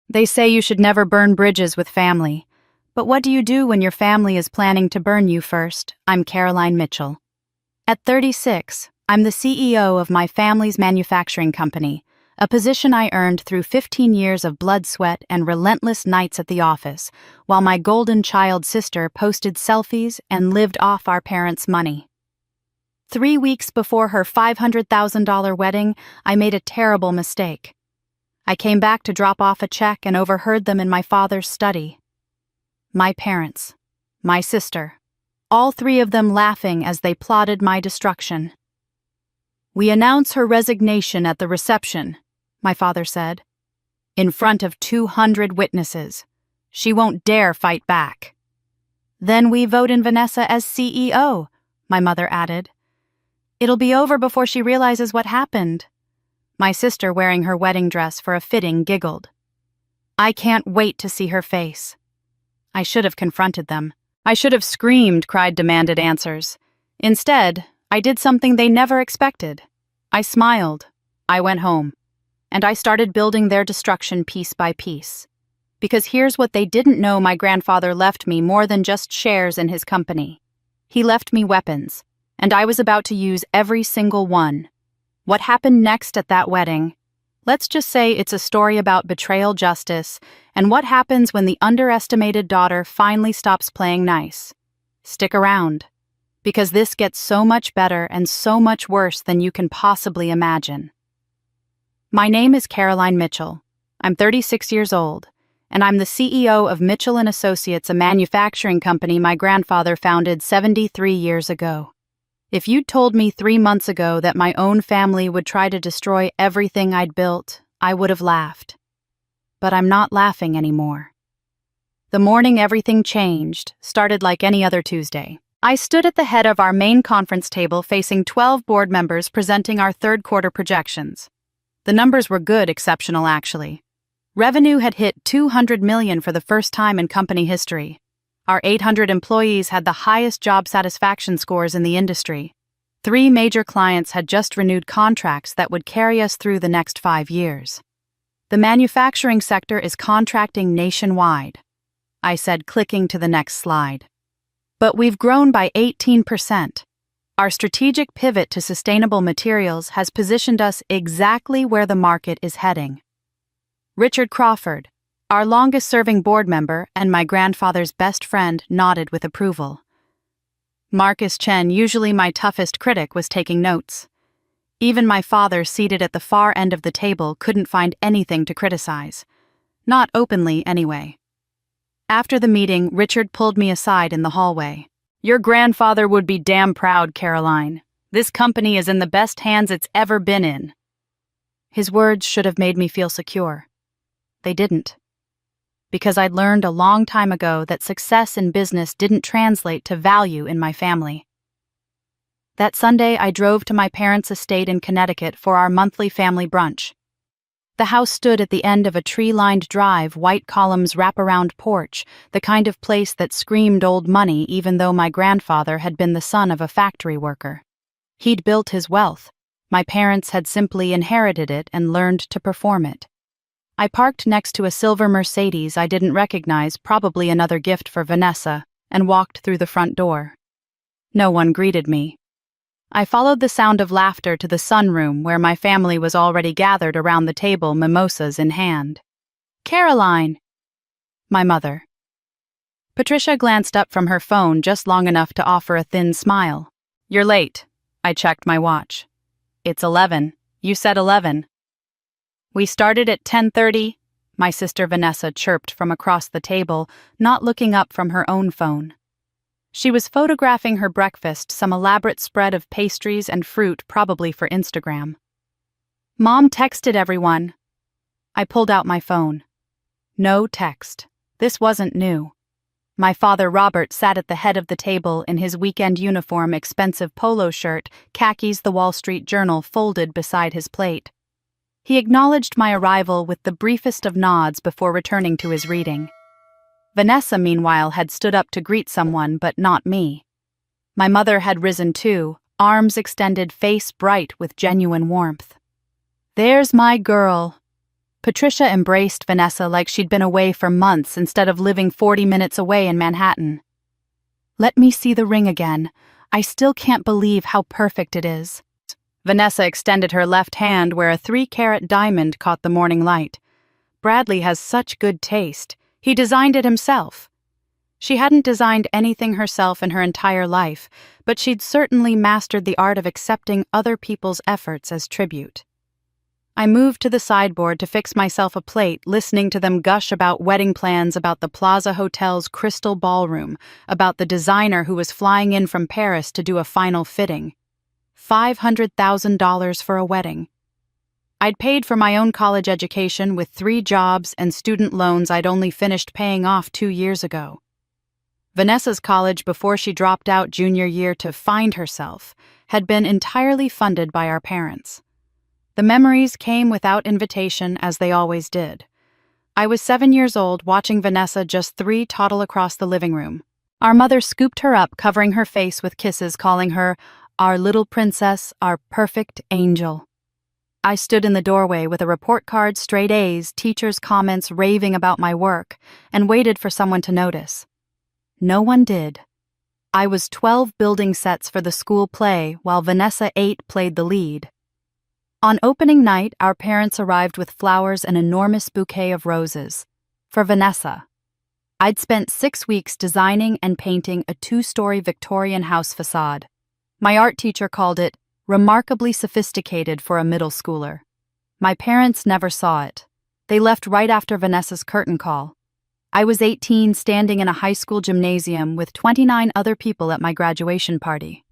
They say you should never burn bridges with family. But what do you do when your family is planning to burn you first? I'm Caroline Mitchell. At 36, I'm the CEO of my family's manufacturing company, a position I earned through 15 years of blood, sweat, and relentless nights at the office, while my golden child sister posted selfies and lived off our parents' money. 3 weeks before her $500,000 wedding, I made a terrible mistake. I came back to drop off a check and overheard them in my father's study. My parents, my sister, all three of them laughing as they plotted my destruction. "We announce her resignation at the reception," my father said, "in front of 200 witnesses. She won't dare fight back." "Then we vote in Vanessa as CEO," my mother added. "It'll be over before she realizes what happened." My sister, wearing her wedding dress for a fitting, giggled. "I can't wait to see her face." I should have confronted them. I should have screamed, cried, demanded answers. Instead, I did something they never expected. I smiled. I went home. And I started building their destruction piece by piece. Because here's what they didn't know: my grandfather left me more than just shares in his company. He left me weapons, and I was about to use every single one. What happened next at that wedding? Let's just say it's a story about betrayal, justice, and what happens when the underestimated daughter finally stops playing nice. Stick around, because this gets so much better and so much worse than you can possibly imagine. My name is Caroline Mitchell. I'm 36 years old, and I'm the CEO of Mitchell & Associates, a manufacturing company my grandfather founded 73 years ago. If you'd told me 3 months ago that my own family would try to destroy everything I'd built, I would have laughed. But I'm not laughing anymore. The morning everything changed started like any other Tuesday. I stood at the head of our main conference table facing 12 board members presenting our third quarter projections. The numbers were good, exceptional actually. Revenue had hit $200 million for the first time in company history. Our 800 employees had the highest job satisfaction scores in the industry. 3 major clients had just renewed contracts that would carry us through the next 5 years. The manufacturing sector is contracting nationwide, I said, clicking to the next slide. But we've grown by 18%. Our strategic pivot to sustainable materials has positioned us exactly where the market is heading. Richard Crawford, our longest-serving board member and my grandfather's best friend, nodded with approval. Marcus Chen, usually my toughest critic, was taking notes. Even my father, seated at the far end of the table, couldn't find anything to criticize. Not openly, anyway. After the meeting, Richard pulled me aside in the hallway. "Your grandfather would be damn proud, Caroline. This company is in the best hands it's ever been in." His words should have made me feel secure. They didn't. Because I'd learned a long time ago that success in business didn't translate to value in my family. That Sunday, I drove to my parents' estate in Connecticut for our monthly family brunch. The house stood at the end of a tree-lined drive, white columns, wrap-around porch, the kind of place that screamed old money even though my grandfather had been the son of a factory worker. He'd built his wealth. My parents had simply inherited it and learned to perform it. I parked next to a silver Mercedes I didn't recognize, probably another gift for Vanessa, and walked through the front door. No one greeted me. I followed the sound of laughter to the sunroom where my family was already gathered around the table, mimosas in hand. "Caroline!" My mother. Patricia glanced up from her phone just long enough to offer a thin smile. "You're late." I checked my watch. "It's 11. You said 11. "We started at 10:30, my sister Vanessa chirped from across the table, not looking up from her own phone. She was photographing her breakfast, some elaborate spread of pastries and fruit, probably for Instagram. "Mom texted everyone." I pulled out my phone. No text. This wasn't new. My father Robert sat at the head of the table in his weekend uniform, expensive polo shirt, khakis, the Wall Street Journal folded beside his plate. He acknowledged my arrival with the briefest of nods before returning to his reading. Vanessa, meanwhile, had stood up to greet someone, but not me. My mother had risen too, arms extended, face bright with genuine warmth. "There's my girl." Patricia embraced Vanessa like she'd been away for months instead of living 40 minutes away in Manhattan. "Let me see the ring again. I still can't believe how perfect it is." Vanessa extended her left hand where a 3-carat diamond caught the morning light. "Bradley has such good taste. He designed it himself." She hadn't designed anything herself in her entire life, but she'd certainly mastered the art of accepting other people's efforts as tribute. I moved to the sideboard to fix myself a plate, listening to them gush about wedding plans, about the Plaza Hotel's crystal ballroom, about the designer who was flying in from Paris to do a final fitting. $500,000 for a wedding. I'd paid for my own college education with 3 jobs and student loans I'd only finished paying off 2 years ago. Vanessa's college before she dropped out junior year to find herself had been entirely funded by our parents. The memories came without invitation, as they always did. I was 7 years old watching Vanessa, just 3, toddle across the living room. Our mother scooped her up, covering her face with kisses, calling her our little princess, our perfect angel. I stood in the doorway with a report card, straight A's, teachers' comments raving about my work, and waited for someone to notice. No one did. I was 12 building sets for the school play, while Vanessa 8 played the lead. On opening night, our parents arrived with flowers and an enormous bouquet of roses. For Vanessa. I'd spent 6 weeks designing and painting a 2-story Victorian house facade. My art teacher called it remarkably sophisticated for a middle schooler. My parents never saw it. They left right after Vanessa's curtain call. I was 18, standing in a high school gymnasium with 29 other people at my graduation party.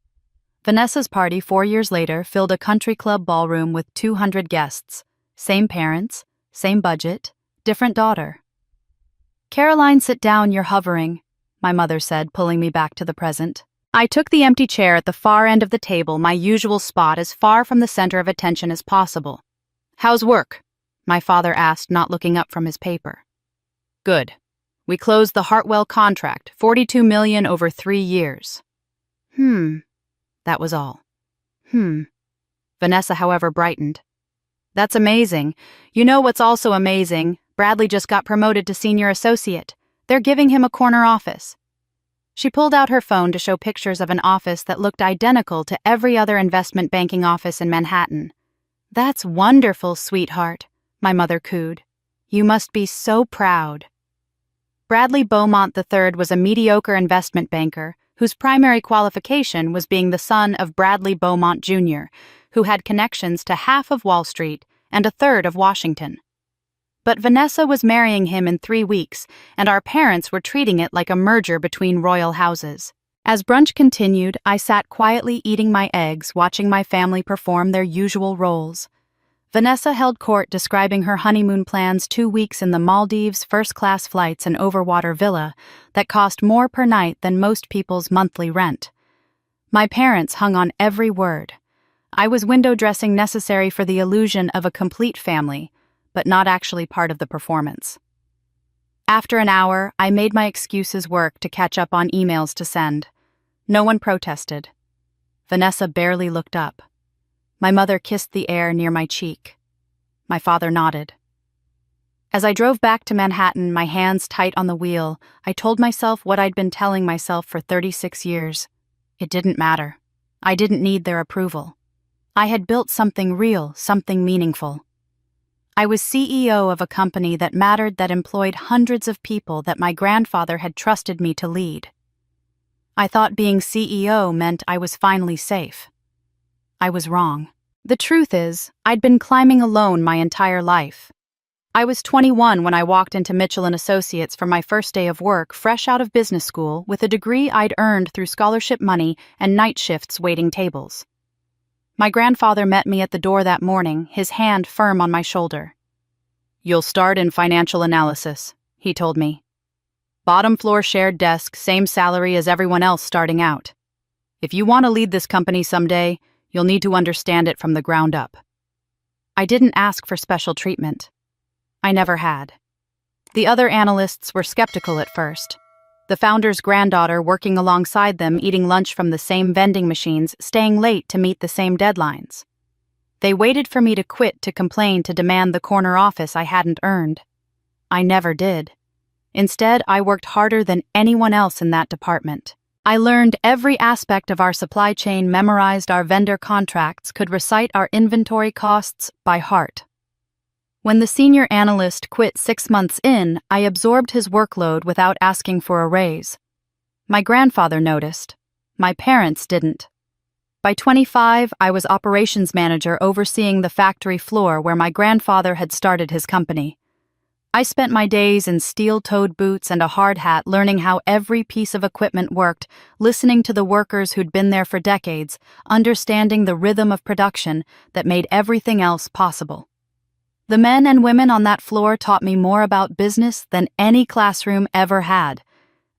Vanessa's party 4 years later filled a country club ballroom with 200 guests. Same parents, same budget, different daughter. "Caroline, sit down, you're hovering," my mother said, pulling me back to the present. I took the empty chair at the far end of the table, my usual spot, as far from the center of attention as possible. "How's work?" my father asked, not looking up from his paper. "Good. We closed the Hartwell contract, $42 million over 3 years. That was all. Vanessa, however, brightened. "That's amazing. You know what's also amazing? Bradley just got promoted to senior associate. They're giving him a corner office." She pulled out her phone to show pictures of an office that looked identical to every other investment banking office in Manhattan. "That's wonderful, sweetheart," my mother cooed. "You must be so proud." Bradley Beaumont III was a mediocre investment banker whose primary qualification was being the son of Bradley Beaumont Jr., who had connections to half of Wall Street and a third of Washington. But Vanessa was marrying him in 3 weeks, and our parents were treating it like a merger between royal houses. As brunch continued, I sat quietly eating my eggs, watching my family perform their usual roles. Vanessa held court, describing her honeymoon plans, 2 weeks in the Maldives, first-class flights, and overwater villa that cost more per night than most people's monthly rent. My parents hung on every word. I was window dressing necessary for the illusion of a complete family, but not actually part of the performance. After an hour, I made my excuses work to catch up on emails to send. No one protested. Vanessa barely looked up. My mother kissed the air near my cheek. My father nodded. As I drove back to Manhattan, my hands tight on the wheel, I told myself what I'd been telling myself for 36 years. It didn't matter. I didn't need their approval. I had built something real, something meaningful. I was CEO of a company that mattered, that employed hundreds of people, that my grandfather had trusted me to lead. I thought being CEO meant I was finally safe. I was wrong. The truth is, I'd been climbing alone my entire life. I was 21 when I walked into Mitchell & Associates for my first day of work, fresh out of business school, with a degree I'd earned through scholarship money and night shifts waiting tables. My grandfather met me at the door that morning, his hand firm on my shoulder. "You'll start in financial analysis," he told me. "Bottom floor shared desk, same salary as everyone else starting out. If you want to lead this company someday, you'll need to understand it from the ground up." I didn't ask for special treatment. I never had. The other analysts were skeptical at first. The founder's granddaughter working alongside them, eating lunch from the same vending machines, staying late to meet the same deadlines. They waited for me to quit to complain to demand the corner office I hadn't earned. I never did. Instead, I worked harder than anyone else in that department. I learned every aspect of our supply chain, memorized our vendor contracts, could recite our inventory costs by heart. When the senior analyst quit 6 months in, I absorbed his workload without asking for a raise. My grandfather noticed. My parents didn't. By 25, I was operations manager overseeing the factory floor where my grandfather had started his company. I spent my days in steel-toed boots and a hard hat learning how every piece of equipment worked, listening to the workers who'd been there for decades, understanding the rhythm of production that made everything else possible. The men and women on that floor taught me more about business than any classroom ever had.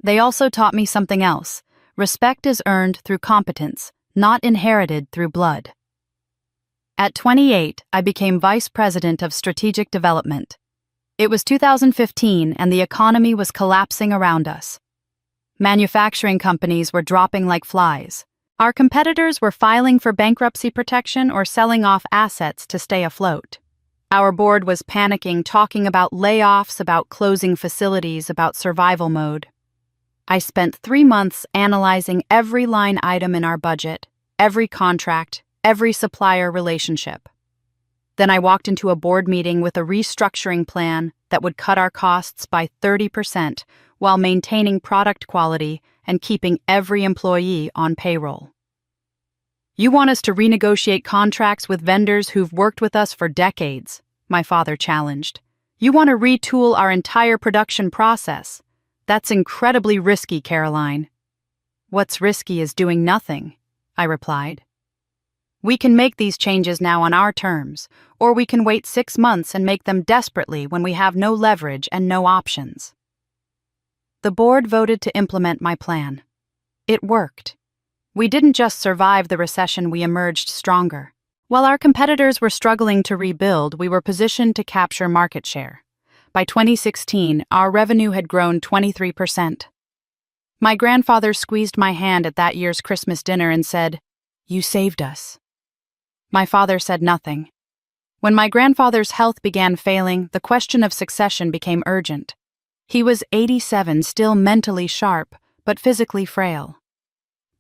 They also taught me something else. Respect is earned through competence, not inherited through blood. At 28, I became Vice President of Strategic Development. It was 2015 and the economy was collapsing around us. Manufacturing companies were dropping like flies. Our competitors were filing for bankruptcy protection or selling off assets to stay afloat. Our board was panicking, talking about layoffs, about closing facilities, about survival mode. I spent 3 months analyzing every line item in our budget, every contract, every supplier relationship. Then I walked into a board meeting with a restructuring plan that would cut our costs by 30% while maintaining product quality and keeping every employee on payroll. "You want us to renegotiate contracts with vendors who've worked with us for decades," my father challenged. "You want to retool our entire production process. That's incredibly risky, Caroline." "What's risky is doing nothing," I replied. "We can make these changes now on our terms, or we can wait 6 months and make them desperately when we have no leverage and no options." The board voted to implement my plan. It worked. We didn't just survive the recession, we emerged stronger. While our competitors were struggling to rebuild, we were positioned to capture market share. By 2016, our revenue had grown 23%. My grandfather squeezed my hand at that year's Christmas dinner and said, "You saved us." My father said nothing. When my grandfather's health began failing, the question of succession became urgent. He was 87, still mentally sharp, but physically frail.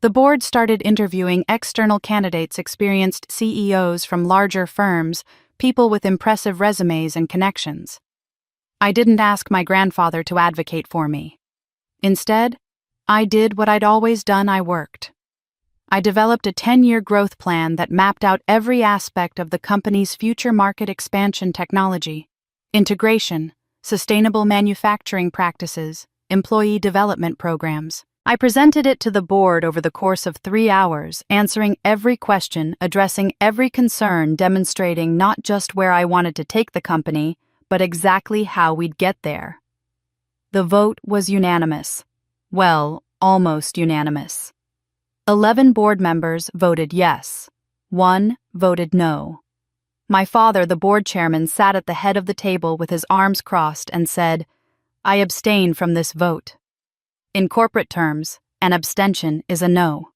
The board started interviewing external candidates, experienced CEOs from larger firms, people with impressive resumes and connections. I didn't ask my grandfather to advocate for me. Instead, I did what I'd always done. I worked. I developed a 10-year growth plan that mapped out every aspect of the company's future market expansion: technology, integration, sustainable manufacturing practices, employee development programs. I presented it to the board over the course of 3 hours, answering every question, addressing every concern, demonstrating not just where I wanted to take the company, but exactly how we'd get there. The vote was unanimous. Well, almost unanimous. 11 board members voted yes. 1 voted no. My father, the board chairman, sat at the head of the table with his arms crossed and said, "I abstain from this vote." In corporate terms, an abstention is a no.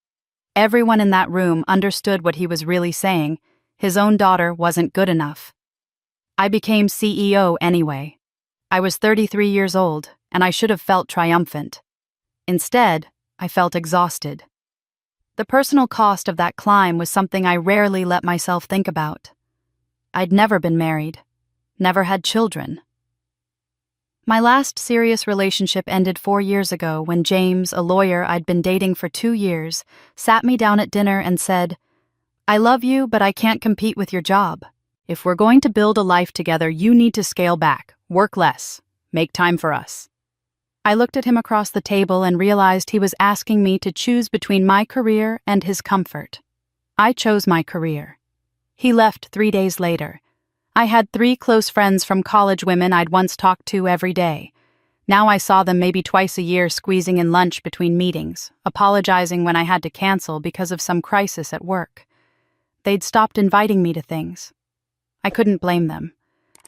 Everyone in that room understood what he was really saying. His own daughter wasn't good enough. I became CEO anyway. I was 33 years old, and I should have felt triumphant. Instead, I felt exhausted. The personal cost of that climb was something I rarely let myself think about. I'd never been married, never had children. My last serious relationship ended 4 years ago when James, a lawyer I'd been dating for 2 years, sat me down at dinner and said, "I love you, but I can't compete with your job. If we're going to build a life together, you need to scale back, work less, make time for us." I looked at him across the table and realized he was asking me to choose between my career and his comfort. I chose my career. He left 3 days later. I had 3 close friends from college, women I'd once talked to every day. Now I saw them maybe twice a year, squeezing in lunch between meetings, apologizing when I had to cancel because of some crisis at work. They'd stopped inviting me to things. I couldn't blame them.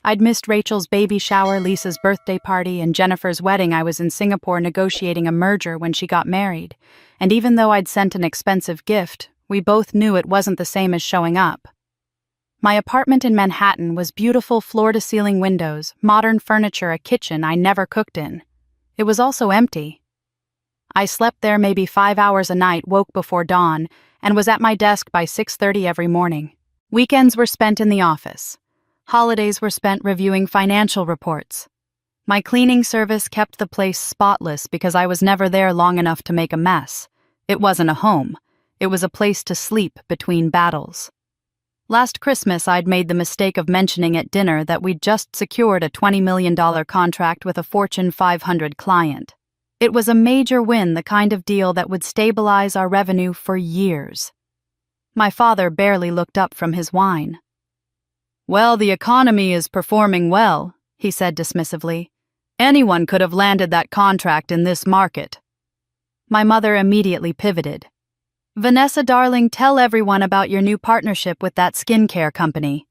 I'd missed Rachel's baby shower, Lisa's birthday party, and Jennifer's wedding. I was in Singapore negotiating a merger when she got married, and even though I'd sent an expensive gift, we both knew it wasn't the same as showing up. My apartment in Manhattan was beautiful floor-to-ceiling windows, modern furniture, a kitchen I never cooked in. It was also empty. I slept there maybe 5 hours a night, woke before dawn, and was at my desk by 6:30 every morning. Weekends were spent in the office. Holidays were spent reviewing financial reports. My cleaning service kept the place spotless because I was never there long enough to make a mess. It wasn't a home. It was a place to sleep between battles. Last Christmas, I'd made the mistake of mentioning at dinner that we'd just secured a $20 million contract with a Fortune 500 client. It was a major win, the kind of deal that would stabilize our revenue for years. My father barely looked up from his wine. "Well, the economy is performing well," he said dismissively. "Anyone could have landed that contract in this market." My mother immediately pivoted. "Vanessa, darling, tell everyone about your new partnership with that skincare company."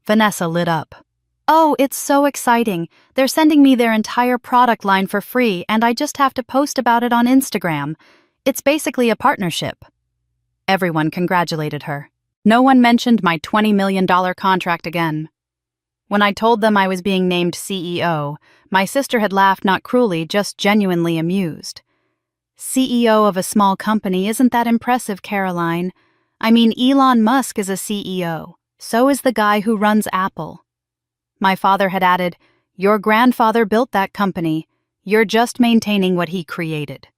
Vanessa lit up. "Oh, it's so exciting. They're sending me their entire product line for free, and I just have to post about it on Instagram. It's basically a partnership." Everyone congratulated her. No one mentioned my $20 million contract again. When I told them I was being named CEO, my sister had laughed, not cruelly, just genuinely amused. "CEO of a small company, isn't that impressive, Caroline? I mean, Elon Musk is a CEO. So is the guy who runs Apple." My father had added, "Your grandfather built that company. You're just maintaining what he created."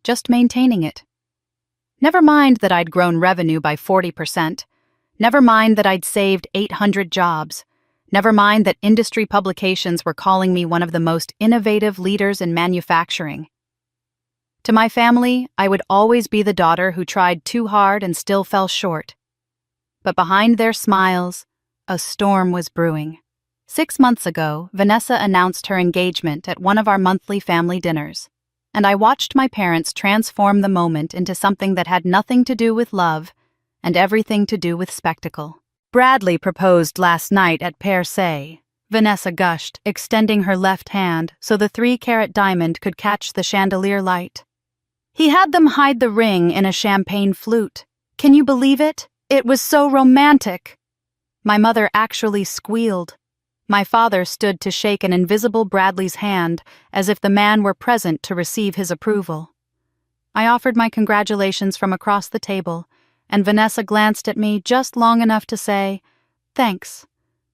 Just maintaining it. Never mind that I'd grown revenue by 40%. Never mind that I'd saved 800 jobs. Never mind that industry publications were calling me one of the most innovative leaders in manufacturing. To my family, I would always be the daughter who tried too hard and still fell short. But behind their smiles, a storm was brewing. 6 months ago, Vanessa announced her engagement at one of our monthly family dinners, and I watched my parents transform the moment into something that had nothing to do with love and everything to do with spectacle. "Bradley proposed last night at Per Se," Vanessa gushed, extending her left hand so the 3-carat diamond could catch the chandelier light. "He had them hide the ring in a champagne flute. Can you believe it? It was so romantic." My mother actually squealed. My father stood to shake an invisible Bradley's hand as if the man were present to receive his approval. I offered my congratulations from across the table, and Vanessa glanced at me just long enough to say, "Thanks,"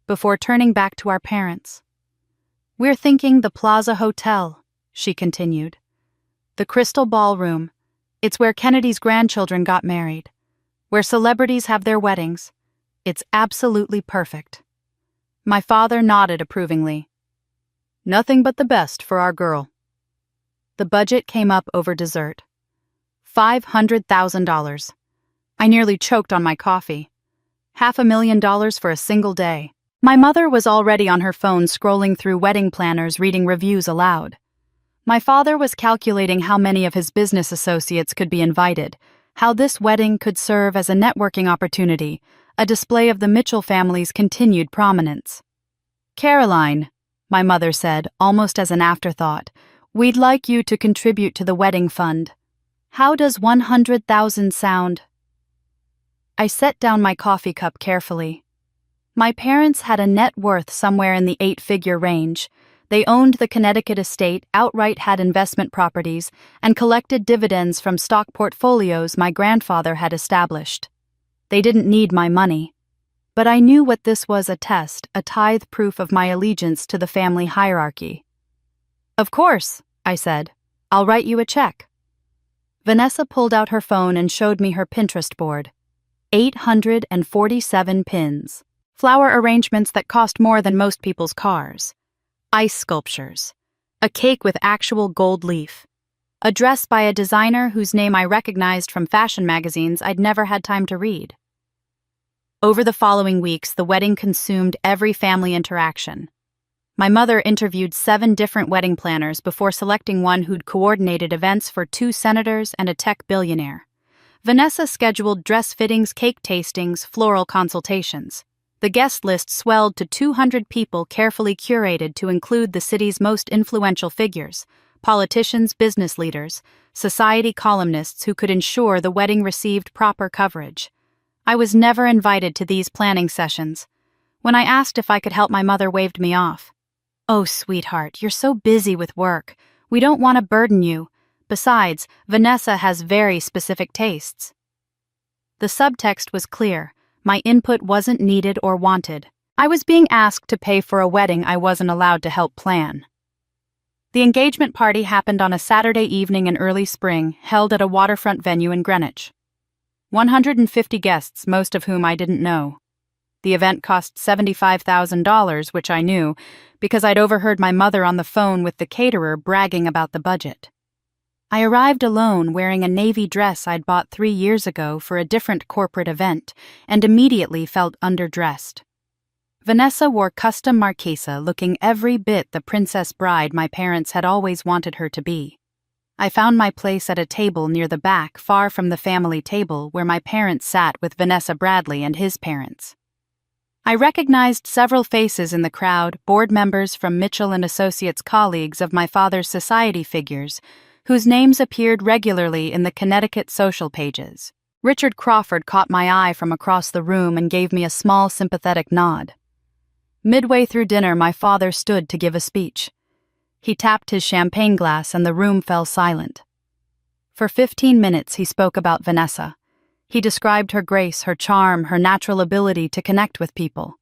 before turning back to our parents. "We're thinking the Plaza Hotel," she continued. "The Crystal Ballroom. It's where Kennedy's grandchildren got married, where celebrities have their weddings. It's absolutely perfect." My father nodded approvingly. "Nothing but the best for our girl." The budget came up over dessert. $500,000. I nearly choked on my coffee. $500,000 for a single day. My mother was already on her phone scrolling through wedding planners, reading reviews aloud. My father was calculating how many of his business associates could be invited, how this wedding could serve as a networking opportunity, a display of the Mitchell family's continued prominence. "Caroline," my mother said, almost as an afterthought, "we'd like you to contribute to the wedding fund. How does 100,000 sound?" I set down my coffee cup carefully. My parents had a net worth somewhere in the 8-figure range. They owned the Connecticut estate, outright had investment properties, and collected dividends from stock portfolios my grandfather had established. They didn't need my money. But I knew what this was, a test, a tithe proof of my allegiance to the family hierarchy. "Of course," I said. "I'll write you a check." Vanessa pulled out her phone and showed me her Pinterest board. 847 pins. Flower arrangements that cost more than most people's cars. Ice sculptures. A cake with actual gold leaf. A dress by a designer whose name I recognized from fashion magazines I'd never had time to read. Over the following weeks, the wedding consumed every family interaction. My mother interviewed 7 different wedding planners before selecting one who'd coordinated events for 2 senators and a tech billionaire. Vanessa scheduled dress fittings, cake tastings, floral consultations. The guest list swelled to 200 people, carefully curated to include the city's most influential figures, politicians, business leaders, society columnists who could ensure the wedding received proper coverage. I was never invited to these planning sessions. When I asked if I could help, my mother waved me off. "Oh, sweetheart, you're so busy with work. We don't want to burden you. Besides, Vanessa has very specific tastes." The subtext was clear. My input wasn't needed or wanted. I was being asked to pay for a wedding I wasn't allowed to help plan. The engagement party happened on a Saturday evening in early spring, held at a waterfront venue in Greenwich. 150 guests, most of whom I didn't know. The event cost $75,000, which I knew, because I'd overheard my mother on the phone with the caterer bragging about the budget. I arrived alone, wearing a navy dress I'd bought 3 years ago for a different corporate event, and immediately felt underdressed. Vanessa wore custom marquesa, looking every bit the princess bride my parents had always wanted her to be. I found my place at a table near the back, far from the family table where my parents sat with Vanessa Bradley and his parents. I recognized several faces in the crowd, board members from Mitchell and Associates, colleagues of my father's society figures, whose names appeared regularly in the Connecticut social pages. Richard Crawford caught my eye from across the room and gave me a small, sympathetic nod. Midway through dinner, my father stood to give a speech. He tapped his champagne glass and the room fell silent. For 15 minutes he spoke about Vanessa. He described her grace, her charm, her natural ability to connect with people.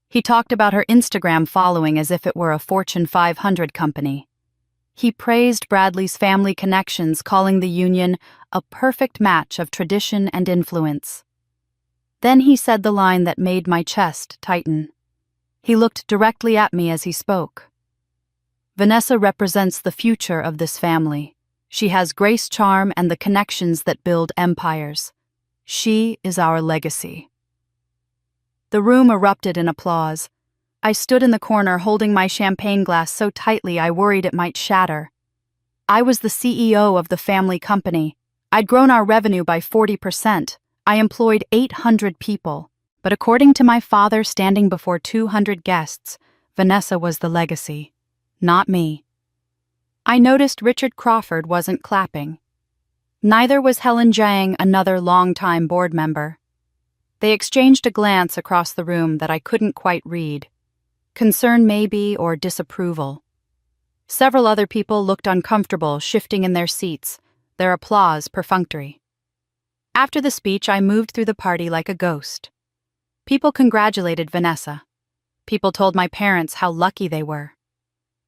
He talked about her Instagram following as if it were a Fortune 500 company. He praised Bradley's family connections, calling the union a perfect match of tradition and influence. Then he said the line that made my chest tighten. He looked directly at me as he spoke. "Vanessa represents the future of this family. She has grace, charm, and the connections that build empires. She is our legacy." The room erupted in applause. I stood in the corner holding my champagne glass so tightly I worried it might shatter. I was the CEO of the family company. I'd grown our revenue by 40%. I employed 800 people. But according to my father standing before 200 guests, Vanessa was the legacy, not me. I noticed Richard Crawford wasn't clapping. Neither was Helen Jang, another longtime board member. They exchanged a glance across the room that I couldn't quite read. Concern maybe, or disapproval. Several other people looked uncomfortable, shifting in their seats, their applause perfunctory. After the speech, I moved through the party like a ghost. People congratulated Vanessa. People told my parents how lucky they were.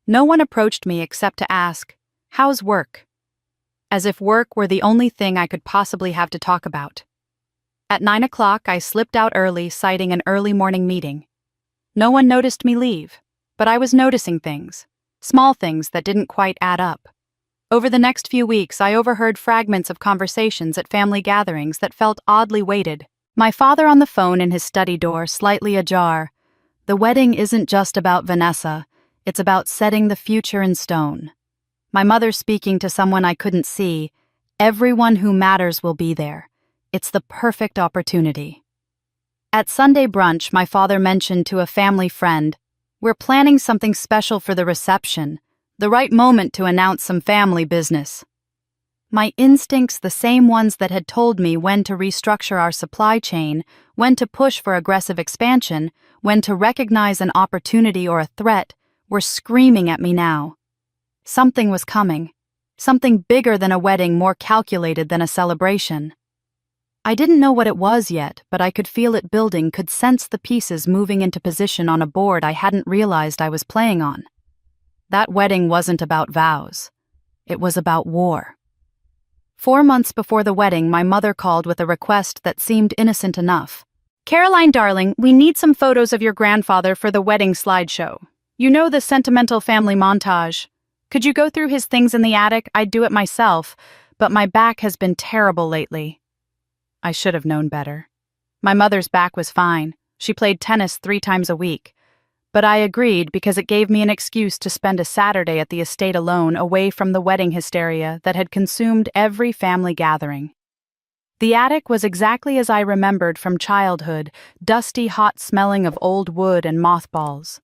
No one approached me except to ask, "How's work?" As if work were the only thing I could possibly have to talk about. At 9 o'clock, I slipped out early, citing an early morning meeting. No one noticed me leave, but I was noticing things, small things that didn't quite add up. Over the next few weeks, I overheard fragments of conversations at family gatherings that felt oddly weighted. My father on the phone in his study door, slightly ajar. "The wedding isn't just about Vanessa, it's about setting the future in stone." My mother speaking to someone I couldn't see. "Everyone who matters will be there. It's the perfect opportunity." At Sunday brunch, my father mentioned to a family friend, "We're planning something special for the reception, the right moment to announce some family business." My instincts, the same ones that had told me when to restructure our supply chain, when to push for aggressive expansion, when to recognize an opportunity or a threat, were screaming at me now. Something was coming. Something bigger than a wedding, more calculated than a celebration. I didn't know what it was yet, but I could feel it building, could sense the pieces moving into position on a board I hadn't realized I was playing on. That wedding wasn't about vows. It was about war. 4 months before the wedding, my mother called with a request that seemed innocent enough. "Caroline, darling, we need some photos of your grandfather for the wedding slideshow. You know, the sentimental family montage. Could you go through his things in the attic? I'd do it myself, but my back has been terrible lately." I should have known better. My mother's back was fine. She played tennis 3 times a week. But I agreed because it gave me an excuse to spend a Saturday at the estate alone, away from the wedding hysteria that had consumed every family gathering. The attic was exactly as I remembered from childhood, dusty, hot smelling of old wood and mothballs.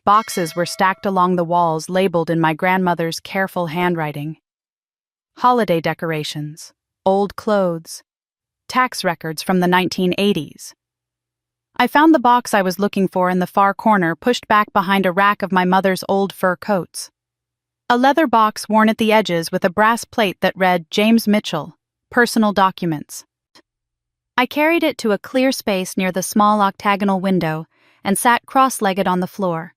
Boxes were stacked along the walls, labeled in my grandmother's careful handwriting. Holiday decorations, old clothes, tax records from the 1980s. I found the box I was looking for in the far corner, pushed back behind a rack of my mother's old fur coats. A leather box worn at the edges with a brass plate that read James Mitchell, Personal Documents. I carried it to a clear space near the small octagonal window and sat cross-legged on the floor.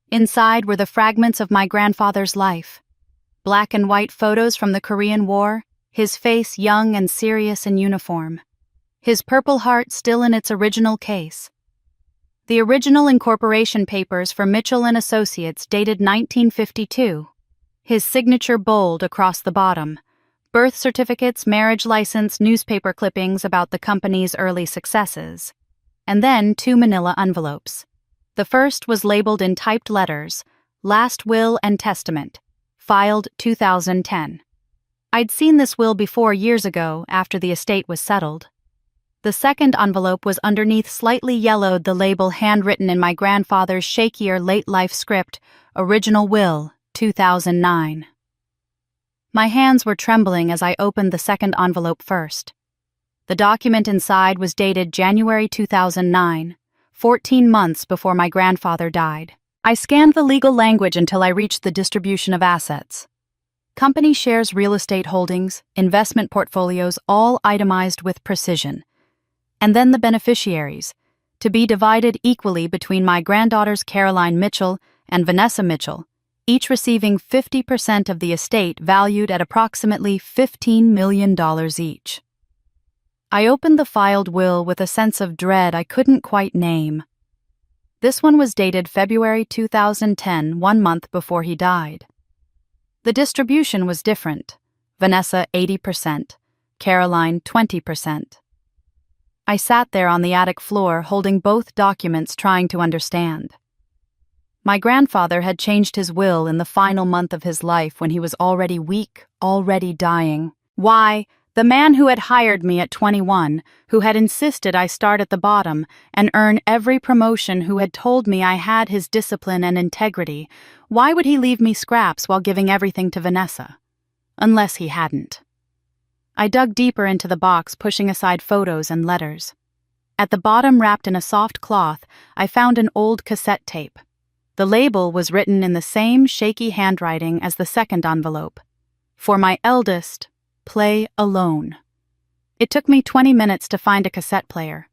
Inside were the fragments of my grandfather's life. Black and white photos from the Korean War, his face young and serious in uniform. His Purple Heart still in its original case. The original incorporation papers for Mitchell and Associates dated 1952. His signature bold across the bottom. Birth certificates, marriage license, newspaper clippings about the company's early successes. And then 2 manila envelopes. The first was labeled in typed letters, Last Will and Testament, filed 2010. I'd seen this will before years ago, after the estate was settled. The second envelope was underneath slightly yellowed, the label handwritten in my grandfather's shakier late-life script, Original Will, 2009. My hands were trembling as I opened the second envelope first. The document inside was dated January 2009, 14 months before my grandfather died. I scanned the legal language until I reached the distribution of assets. Company shares, real estate holdings, investment portfolios, all itemized with precision. And then the beneficiaries, to be divided equally between my granddaughters Caroline Mitchell and Vanessa Mitchell, each receiving 50% of the estate valued at approximately $15 million each. I opened the filed will with a sense of dread I couldn't quite name. This one was dated February 2010, 1 month before he died. The distribution was different. Vanessa 80%, Caroline 20%. I sat there on the attic floor holding both documents, trying to understand. My grandfather had changed his will in the final month of his life when he was already weak, already dying. Why, the man who had hired me at 21, who had insisted I start at the bottom and earn every promotion, who had told me I had his discipline and integrity, why would he leave me scraps while giving everything to Vanessa? Unless he hadn't. I dug deeper into the box, pushing aside photos and letters. At the bottom, wrapped in a soft cloth, I found an old cassette tape. The label was written in the same shaky handwriting as the second envelope. For my eldest, play alone. It took me 20 minutes to find a cassette player.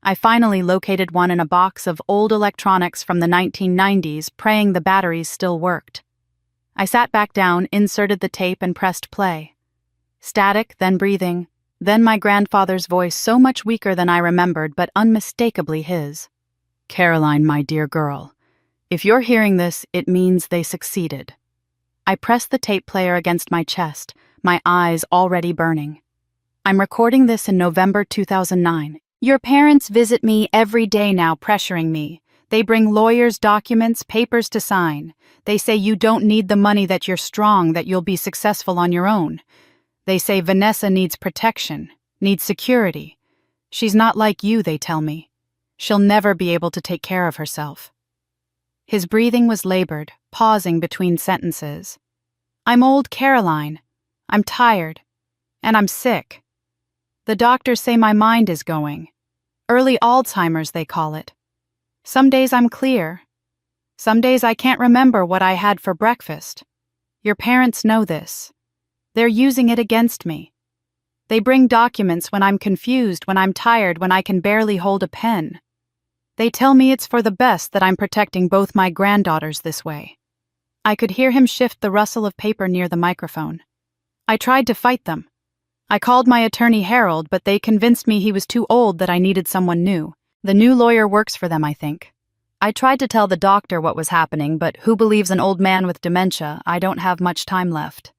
I finally located one in a box of old electronics from the 1990s, praying the batteries still worked. I sat back down, inserted the tape, and pressed play. Static, then breathing, then my grandfather's voice, so much weaker than I remembered, but unmistakably his. Caroline, my dear girl, if you're hearing this, it means they succeeded. I pressed the tape player against my chest, my eyes already burning. I'm recording this in November 2009. Your parents visit me every day now, pressuring me. They bring lawyers, documents, papers to sign. They say you don't need the money, that you're strong, that you'll be successful on your own. They say Vanessa needs protection, needs security. She's not like you, they tell me. She'll never be able to take care of herself. His breathing was labored, pausing between sentences. I'm old, Caroline. I'm tired. And I'm sick. The doctors say my mind is going. Early Alzheimer's, they call it. Some days I'm clear. Some days I can't remember what I had for breakfast. Your parents know this. They're using it against me. They bring documents when I'm confused, when I'm tired, when I can barely hold a pen. They tell me it's for the best that I'm protecting both my granddaughters this way. I could hear him shift the rustle of paper near the microphone. I tried to fight them. I called my attorney Harold, but they convinced me he was too old, that I needed someone new. The new lawyer works for them, I think. I tried to tell the doctor what was happening, but who believes an old man with dementia? I don't have much time left.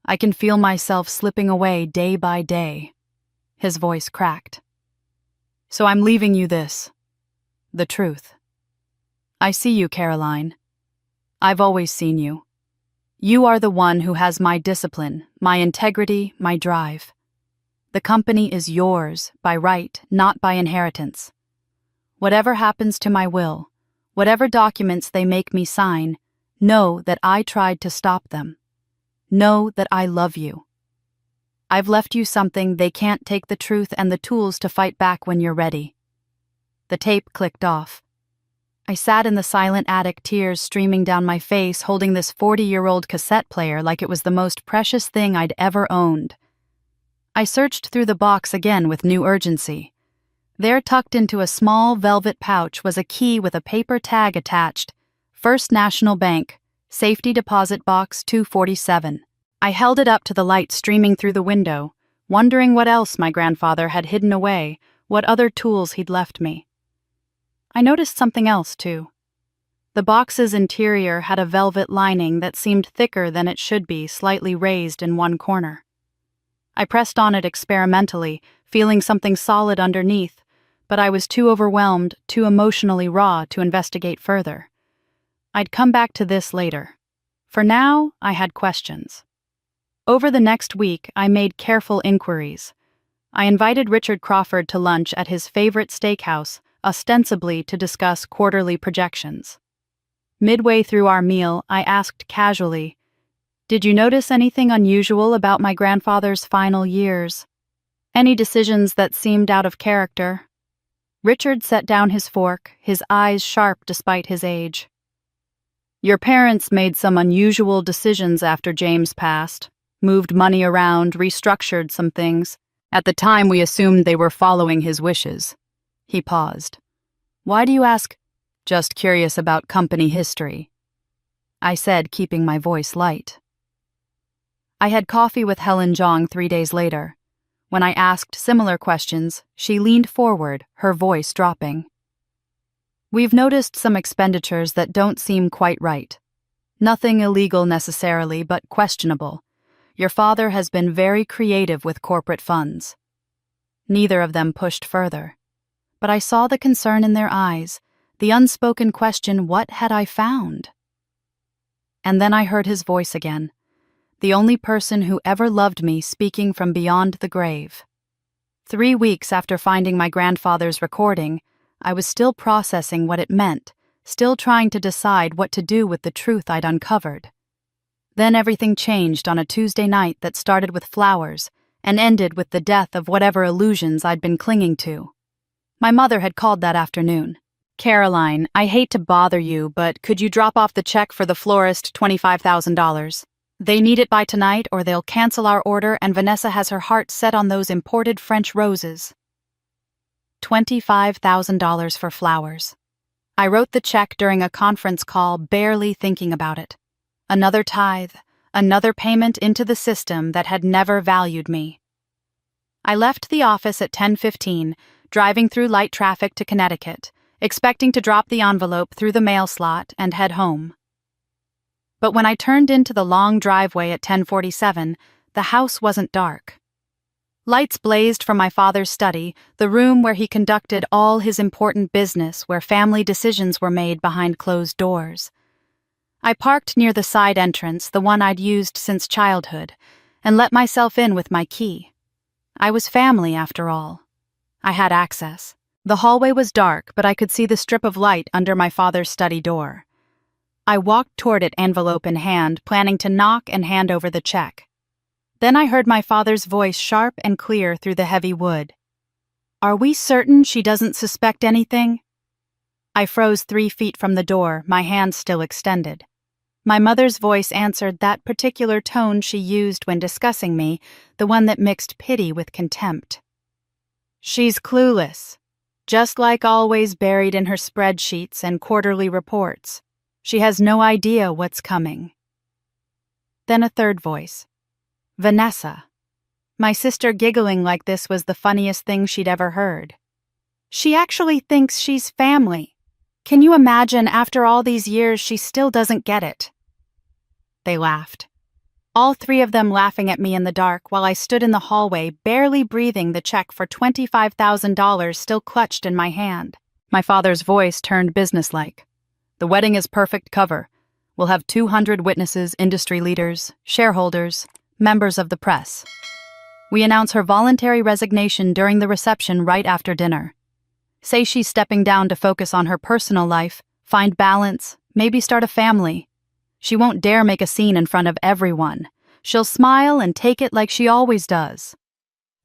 I can feel myself slipping away day by day. His voice cracked. So I'm leaving you this. The truth. I see you, Caroline. I've always seen you. You are the one who has my discipline, my integrity, my drive. The company is yours by right, not by inheritance. Whatever happens to my will, whatever documents they make me sign, know that I tried to stop them. Know that I love you. I've left you something. They can't take the truth and the tools to fight back when you're ready." The tape clicked off. I sat in the silent attic, tears streaming down my face, holding this 40-year-old cassette player like it was the most precious thing I'd ever owned. I searched through the box again with new urgency. There, tucked into a small velvet pouch, was a key with a paper tag attached. First National Bank, Safety Deposit Box 247. I held it up to the light streaming through the window, wondering what else my grandfather had hidden away, what other tools he'd left me. I noticed something else, too. The box's interior had a velvet lining that seemed thicker than it should be, slightly raised in one corner. I pressed on it experimentally, feeling something solid underneath, but I was too overwhelmed, too emotionally raw to investigate further. I'd come back to this later. For now, I had questions. Over the next week, I made careful inquiries. I invited Richard Crawford to lunch at his favorite steakhouse, ostensibly to discuss quarterly projections. Midway through our meal, I asked casually, "Did you notice anything unusual about my grandfather's final years? Any decisions that seemed out of character?" Richard set down his fork, his eyes sharp despite his age. "Your parents made some unusual decisions after James passed, moved money around, restructured some things. At the time, we assumed they were following his wishes." He paused. "Why do you ask?" "Just curious about company history," I said, keeping my voice light. I had coffee with Helen Jong 3 days later. When I asked similar questions, she leaned forward, her voice dropping. "We've noticed some expenditures that don't seem quite right. Nothing illegal necessarily, but questionable. Your father has been very creative with corporate funds." Neither of them pushed further. But I saw the concern in their eyes, the unspoken question, what had I found? And then I heard his voice again, the only person who ever loved me speaking from beyond the grave. 3 weeks after finding my grandfather's recording, I was still processing what it meant, still trying to decide what to do with the truth I'd uncovered. Then everything changed on a Tuesday night that started with flowers and ended with the death of whatever illusions I'd been clinging to. My mother had called that afternoon. "Caroline, I hate to bother you, but could you drop off the check for the florist, $25,000? They need it by tonight or they'll cancel our order, and Vanessa has her heart set on those imported French roses." $25,000 for flowers. I wrote the check during a conference call, barely thinking about it. Another tithe, another payment into the system that had never valued me. I left the office at 10:15, driving through light traffic to Connecticut, expecting to drop the envelope through the mail slot and head home. But when I turned into the long driveway at 10:47, the house wasn't dark. Lights blazed from my father's study, the room where he conducted all his important business, where family decisions were made behind closed doors. I parked near the side entrance, the one I'd used since childhood, and let myself in with my key. I was family, after all. I had access. The hallway was dark, but I could see the strip of light under my father's study door. I walked toward it, envelope in hand, planning to knock and hand over the check. Then I heard my father's voice sharp and clear through the heavy wood. "Are we certain she doesn't suspect anything?" I froze 3 feet from the door, my hand still extended. My mother's voice answered, that particular tone she used when discussing me, the one that mixed pity with contempt. "She's clueless, just like always buried in her spreadsheets and quarterly reports. She has no idea what's coming." Then a third voice. "Vanessa." My sister giggling like this was the funniest thing she'd ever heard. "She actually thinks she's family. Can you imagine, after all these years, she still doesn't get it?" They laughed. All 3 of them laughing at me in the dark while I stood in the hallway, barely breathing, the check for $25,000 still clutched in my hand. My father's voice turned businesslike. "The wedding is perfect cover. We'll have 200 witnesses, industry leaders, shareholders, members of the press. We announce her voluntary resignation during the reception right after dinner. Say she's stepping down to focus on her personal life, find balance, maybe start a family. She won't dare make a scene in front of everyone. She'll smile and take it like she always does.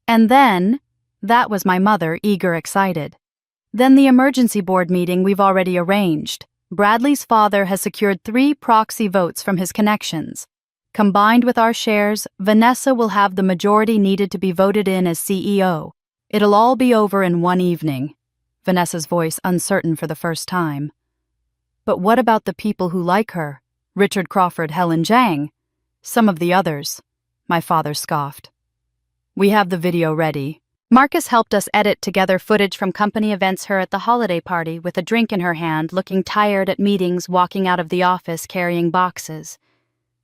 And then, that was my mother, eager, excited. Then the emergency board meeting we've already arranged. Bradley's father has secured 3 proxy votes from his connections. Combined with our shares, Vanessa will have the majority needed to be voted in as CEO. It'll all be over in one evening. Vanessa's voice uncertain for the first time. But what about the people who like her? Richard Crawford, Helen Zhang. Some of the others. My father scoffed. We have the video ready. Marcus helped us edit together footage from company events, her at the holiday party with a drink in her hand, looking tired at meetings, walking out of the office carrying boxes.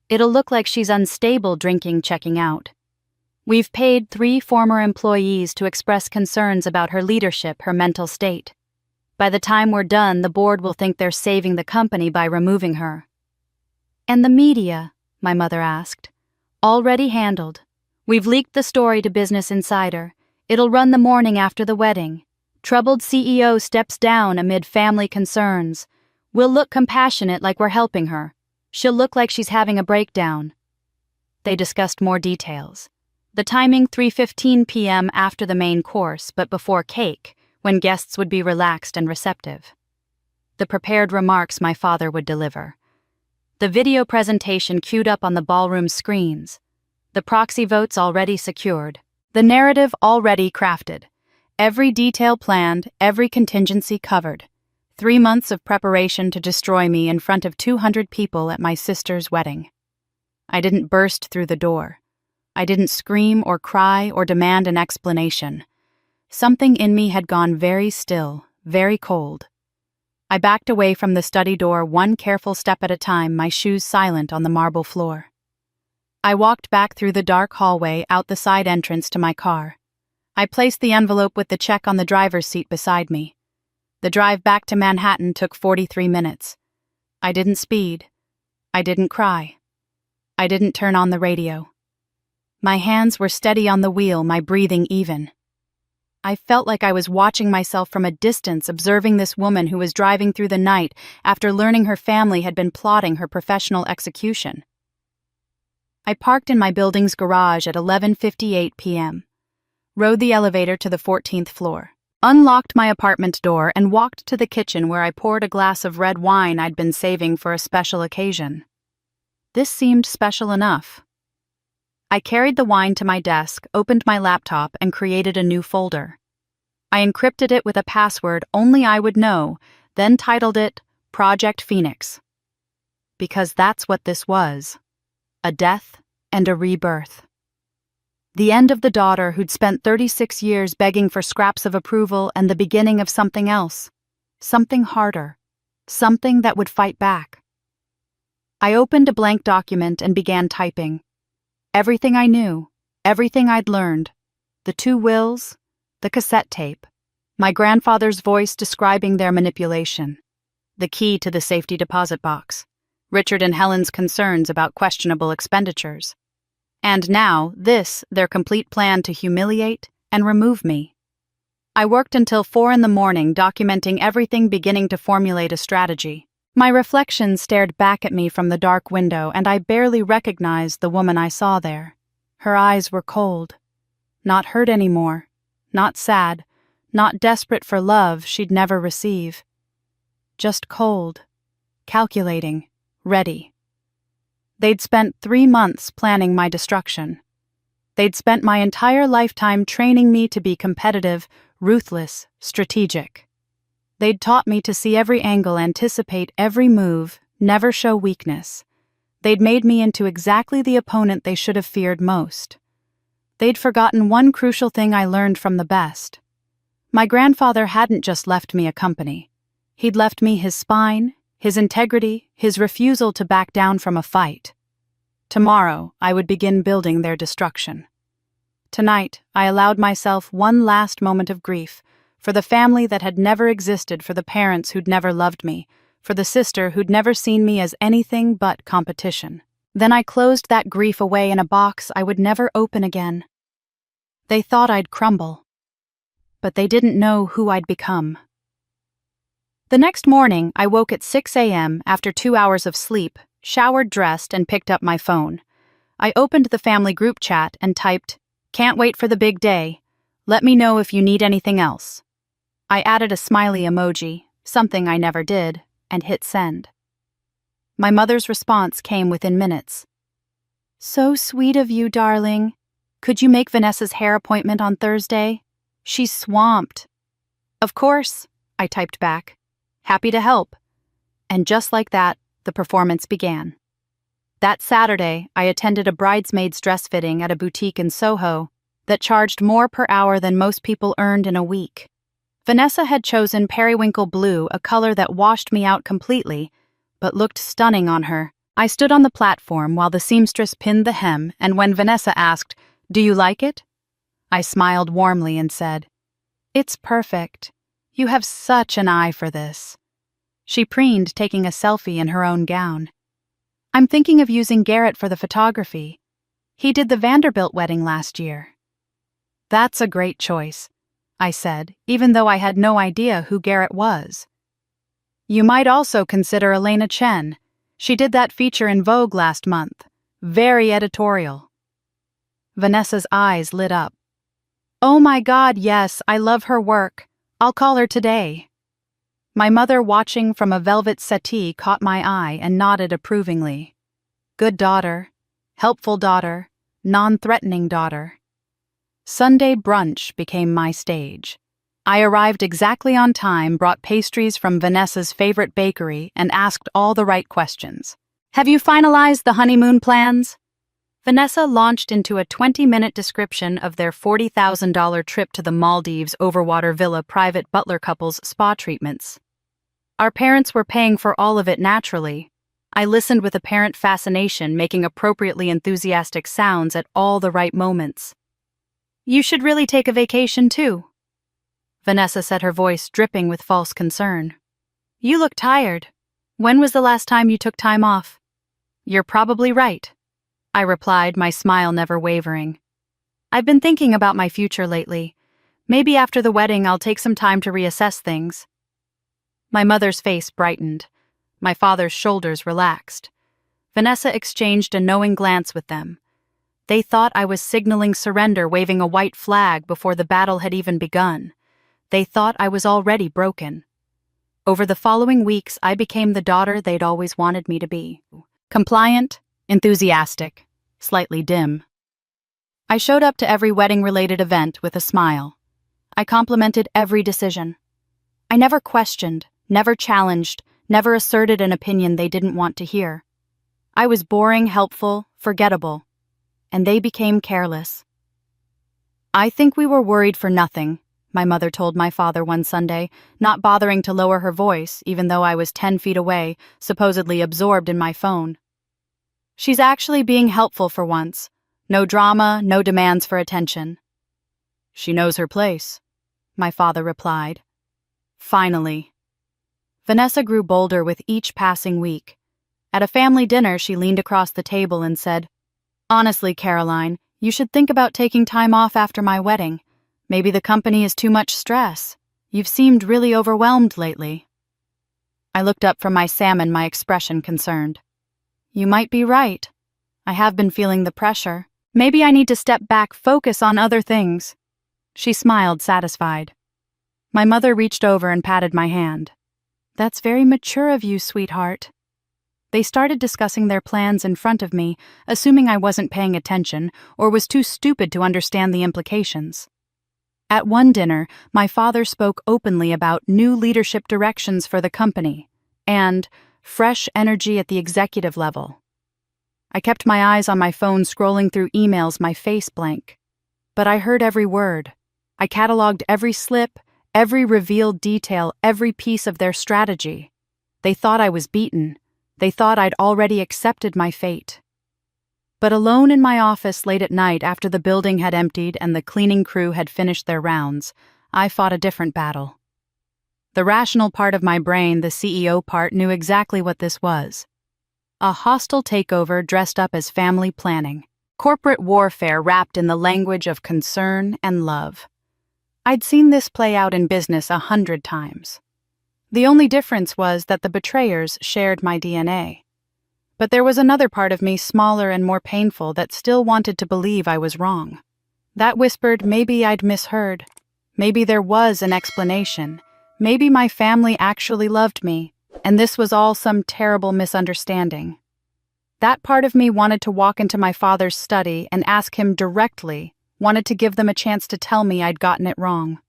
It'll look like she's unstable drinking, checking out. We've paid 3 former employees to express concerns about her leadership, her mental state. By the time we're done, the board will think they're saving the company by removing her. And the media, my mother asked. Already handled. We've leaked the story to Business Insider. It'll run the morning after the wedding. Troubled CEO steps down amid family concerns. We'll look compassionate like we're helping her. She'll look like she's having a breakdown. They discussed more details. The timing 3:15 p.m. after the main course, but before cake, when guests would be relaxed and receptive. The prepared remarks my father would deliver. The video presentation queued up on the ballroom screens. The proxy votes already secured. The narrative already crafted. Every detail planned, every contingency covered. 3 months of preparation to destroy me in front of 200 people at my sister's wedding. I didn't burst through the door. I didn't scream or cry or demand an explanation. Something in me had gone very still, very cold. I backed away from the study door, one careful step at a time, my shoes silent on the marble floor. I walked back through the dark hallway, out the side entrance to my car. I placed the envelope with the check on the driver's seat beside me. The drive back to Manhattan took 43 minutes. I didn't speed. I didn't cry. I didn't turn on the radio. My hands were steady on the wheel, my breathing even. I felt like I was watching myself from a distance, observing this woman who was driving through the night after learning her family had been plotting her professional execution. I parked in my building's garage at 11:58 p.m., rode the elevator to the 14th floor, unlocked my apartment door, and walked to the kitchen where I poured a glass of red wine I'd been saving for a special occasion. This seemed special enough. I carried the wine to my desk, opened my laptop, and created a new folder. I encrypted it with a password only I would know, then titled it Project Phoenix. Because that's what this was. A death and a rebirth. The end of the daughter who'd spent 36 years begging for scraps of approval, and the beginning of something else. Something harder. Something that would fight back. I opened a blank document and began typing. Everything I knew, everything I'd learned, the 2 wills, the cassette tape, my grandfather's voice describing their manipulation, the key to the safety deposit box, Richard and Helen's concerns about questionable expenditures, and now this, their complete plan to humiliate and remove me. I worked until 4 in the morning, documenting everything, beginning to formulate a strategy. My reflection stared back at me from the dark window, and I barely recognized the woman I saw there. Her eyes were cold. Not hurt anymore. Not sad. Not desperate for love she'd never receive. Just cold. Calculating. Ready. They'd spent 3 months planning my destruction. They'd spent my entire lifetime training me to be competitive, ruthless, strategic. They'd taught me to see every angle, anticipate every move, never show weakness. They'd made me into exactly the opponent they should have feared most. They'd forgotten one crucial thing I learned from the best. My grandfather hadn't just left me a company. He'd left me his spine, his integrity, his refusal to back down from a fight. Tomorrow, I would begin building their destruction. Tonight, I allowed myself one last moment of grief, for the family that had never existed, for the parents who'd never loved me, for the sister who'd never seen me as anything but competition. Then I closed that grief away in a box I would never open again. They thought I'd crumble, but they didn't know who I'd become. The next morning, I woke at 6 a.m. after 2 hours of sleep, showered, dressed, and picked up my phone. I opened the family group chat and typed, "Can't wait for the big day. Let me know if you need anything else." I added a smiley emoji, something I never did, and hit send. My mother's response came within minutes. "So sweet of you, darling. Could you make Vanessa's hair appointment on Thursday? She's swamped." "Of course," I typed back. "Happy to help." And just like that, the performance began. That Saturday, I attended a bridesmaid's dress fitting at a boutique in Soho that charged more per hour than most people earned in a week. Vanessa had chosen periwinkle blue, a color that washed me out completely, but looked stunning on her. I stood on the platform while the seamstress pinned the hem, and when Vanessa asked, "Do you like it?" I smiled warmly and said, "It's perfect. You have such an eye for this." She preened, taking a selfie in her own gown. "I'm thinking of using Garrett for the photography. He did the Vanderbilt wedding last year." "That's a great choice," I said, even though I had no idea who Garrett was. "You might also consider Elena Chen. She did that feature in Vogue last month. Very editorial." Vanessa's eyes lit up. "Oh my God, yes, I love her work. I'll call her today." My mother, watching from a velvet settee, caught my eye and nodded approvingly. Good daughter, helpful daughter, non-threatening daughter. Sunday brunch became my stage. I arrived exactly on time, brought pastries from Vanessa's favorite bakery, and asked all the right questions. "Have you finalized the honeymoon plans?" Vanessa launched into a 20-minute description of their $40,000 trip to the Maldives Overwater Villa private butler couple's spa treatments. Our parents were paying for all of it naturally. I listened with apparent fascination, making appropriately enthusiastic sounds at all the right moments. "You should really take a vacation too," Vanessa said, her voice dripping with false concern. "You look tired. When was the last time you took time off?" "You're probably right," I replied, my smile never wavering. "I've been thinking about my future lately. Maybe after the wedding I'll take some time to reassess things." My mother's face brightened. My father's shoulders relaxed. Vanessa exchanged a knowing glance with them. They thought I was signaling surrender, waving a white flag before the battle had even begun. They thought I was already broken. Over the following weeks, I became the daughter they'd always wanted me to be. Compliant, enthusiastic, slightly dim. I showed up to every wedding-related event with a smile. I complimented every decision. I never questioned, never challenged, never asserted an opinion they didn't want to hear. I was boring, helpful, forgettable, and they became careless. "I think we were worried for nothing," my mother told my father one Sunday, not bothering to lower her voice, even though I was 10 feet away, supposedly absorbed in my phone. "She's actually being helpful for once. No drama, no demands for attention." "She knows her place," my father replied. Finally. Vanessa grew bolder with each passing week. At a family dinner, she leaned across the table and said, "Honestly, Caroline, you should think about taking time off after my wedding. Maybe the company is too much stress. You've seemed really overwhelmed lately." I looked up from my salmon, my expression concerned. "You might be right. I have been feeling the pressure. Maybe I need to step back, focus on other things." She smiled, satisfied. My mother reached over and patted my hand. "That's very mature of you, sweetheart." They started discussing their plans in front of me, assuming I wasn't paying attention or was too stupid to understand the implications. At one dinner, my father spoke openly about new leadership directions for the company and fresh energy at the executive level. I kept my eyes on my phone, scrolling through emails, my face blank. But I heard every word. I cataloged every slip, every revealed detail, every piece of their strategy. They thought I was beaten. They thought I'd already accepted my fate. But alone in my office late at night, after the building had emptied and the cleaning crew had finished their rounds, I fought a different battle. The rational part of my brain, the CEO part, knew exactly what this was. A hostile takeover dressed up as family planning. Corporate warfare wrapped in the language of concern and love. I'd seen this play out in business 100 times. The only difference was that the betrayers shared my DNA. But there was another part of me, smaller and more painful, that still wanted to believe I was wrong. That whispered maybe I'd misheard. Maybe there was an explanation. Maybe my family actually loved me, and this was all some terrible misunderstanding. That part of me wanted to walk into my father's study and ask him directly, wanted to give them a chance to tell me I'd gotten it wrong.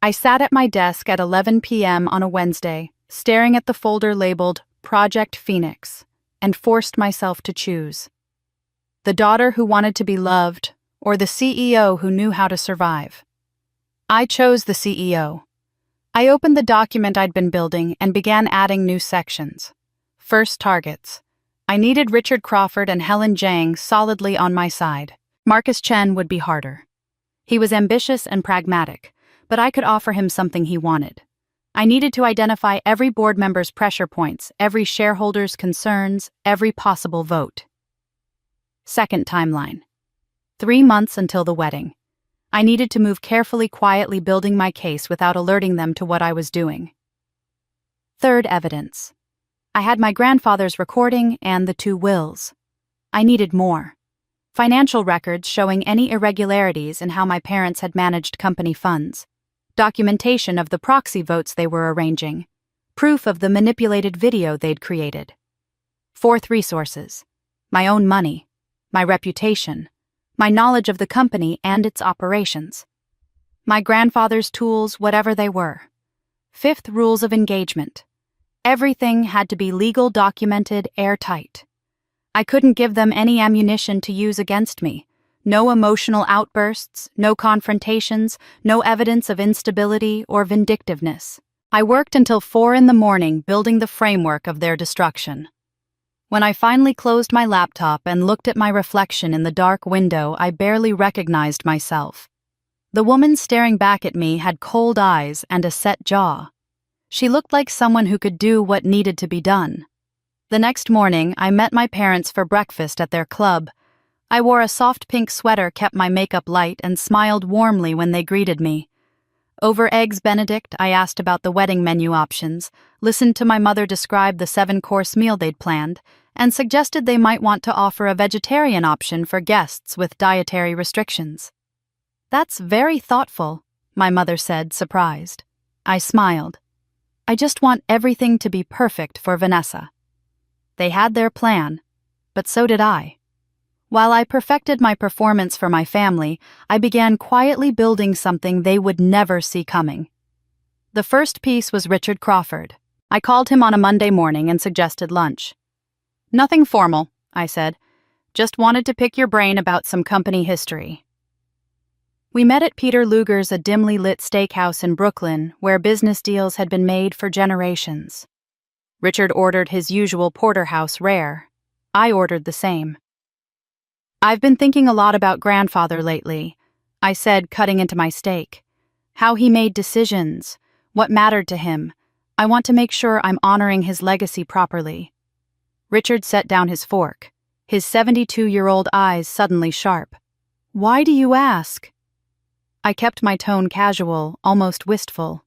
I sat at my desk at 11 p.m. on a Wednesday, staring at the folder labeled Project Phoenix, and forced myself to choose. The daughter who wanted to be loved, or the CEO who knew how to survive. I chose the CEO. I opened the document I'd been building and began adding new sections. First, targets. I needed Richard Crawford and Helen Zhang solidly on my side. Marcus Chen would be harder. He was ambitious and pragmatic, but I could offer him something he wanted. I needed to identify every board member's pressure points, every shareholder's concerns, every possible vote. Second timeline. 3 months until the wedding. I needed to move carefully, quietly, building my case without alerting them to what I was doing. Third, evidence. I had my grandfather's recording and the 2 wills. I needed more. Financial records showing any irregularities in how my parents had managed company funds. Documentation of the proxy votes they were arranging. Proof of the manipulated video they'd created. Fourth, resources. My own money. My reputation. My knowledge of the company and its operations. My grandfather's tools, whatever they were. Fifth, rules of engagement. Everything had to be legal, documented, airtight. I couldn't give them any ammunition to use against me. No emotional outbursts, no confrontations, no evidence of instability or vindictiveness. I worked until 4 a.m. building the framework of their destruction. When I finally closed my laptop and looked at my reflection in the dark window, I barely recognized myself. The woman staring back at me had cold eyes and a set jaw. She looked like someone who could do what needed to be done. The next morning, I met my parents for breakfast at their club. I wore a soft pink sweater, kept my makeup light, and smiled warmly when they greeted me. Over Eggs Benedict, I asked about the wedding menu options, listened to my mother describe the 7-course meal they'd planned, and suggested they might want to offer a vegetarian option for guests with dietary restrictions. "That's very thoughtful," my mother said, surprised. I smiled. "I just want everything to be perfect for Vanessa." They had their plan, but so did I. While I perfected my performance for my family, I began quietly building something they would never see coming. The first piece was Richard Crawford. I called him on a Monday morning and suggested lunch. "Nothing formal," I said. "Just wanted to pick your brain about some company history." We met at Peter Luger's, a dimly lit steakhouse in Brooklyn, where business deals had been made for generations. Richard ordered his usual porterhouse rare. I ordered the same. "I've been thinking a lot about grandfather lately," I said, cutting into my steak. "How he made decisions, what mattered to him. I want to make sure I'm honoring his legacy properly." Richard set down his fork, his 72-year-old eyes suddenly sharp. "Why do you ask?" I kept my tone casual, almost wistful.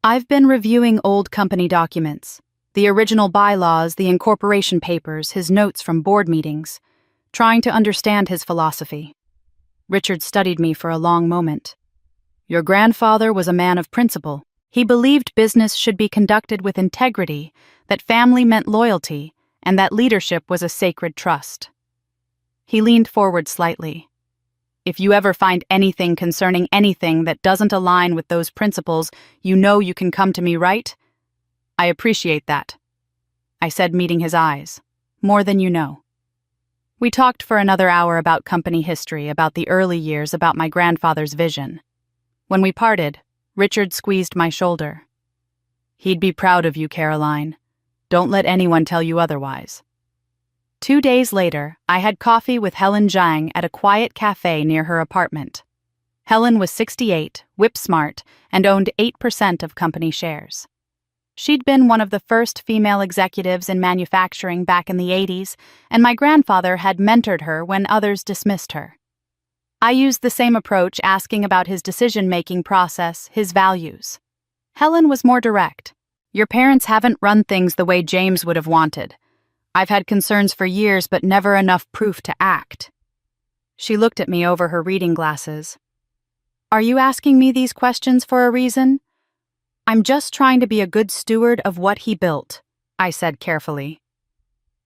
"I've been reviewing old company documents, the original bylaws, the incorporation papers, his notes from board meetings, trying to understand his philosophy." Richard studied me for a long moment. "Your grandfather was a man of principle. He believed business should be conducted with integrity, that family meant loyalty, and that leadership was a sacred trust." He leaned forward slightly. "If you ever find anything concerning anything that doesn't align with those principles, you know you can come to me, right?" "I appreciate that," I said, meeting his eyes. "More than you know." We talked for another hour about company history, about the early years, about my grandfather's vision. When we parted, Richard squeezed my shoulder. "He'd be proud of you, Caroline. Don't let anyone tell you otherwise." 2 days later, I had coffee with Helen Zhang at a quiet cafe near her apartment. Helen was 68, whip-smart, and owned 8% of company shares. She'd been one of the first female executives in manufacturing back in the 80s, and my grandfather had mentored her when others dismissed her. I used the same approach, asking about his decision-making process, his values. Helen was more direct. "Your parents haven't run things the way James would have wanted. I've had concerns for years, but never enough proof to act." She looked at me over her reading glasses. "Are you asking me these questions for a reason?" "I'm just trying to be a good steward of what he built," I said carefully.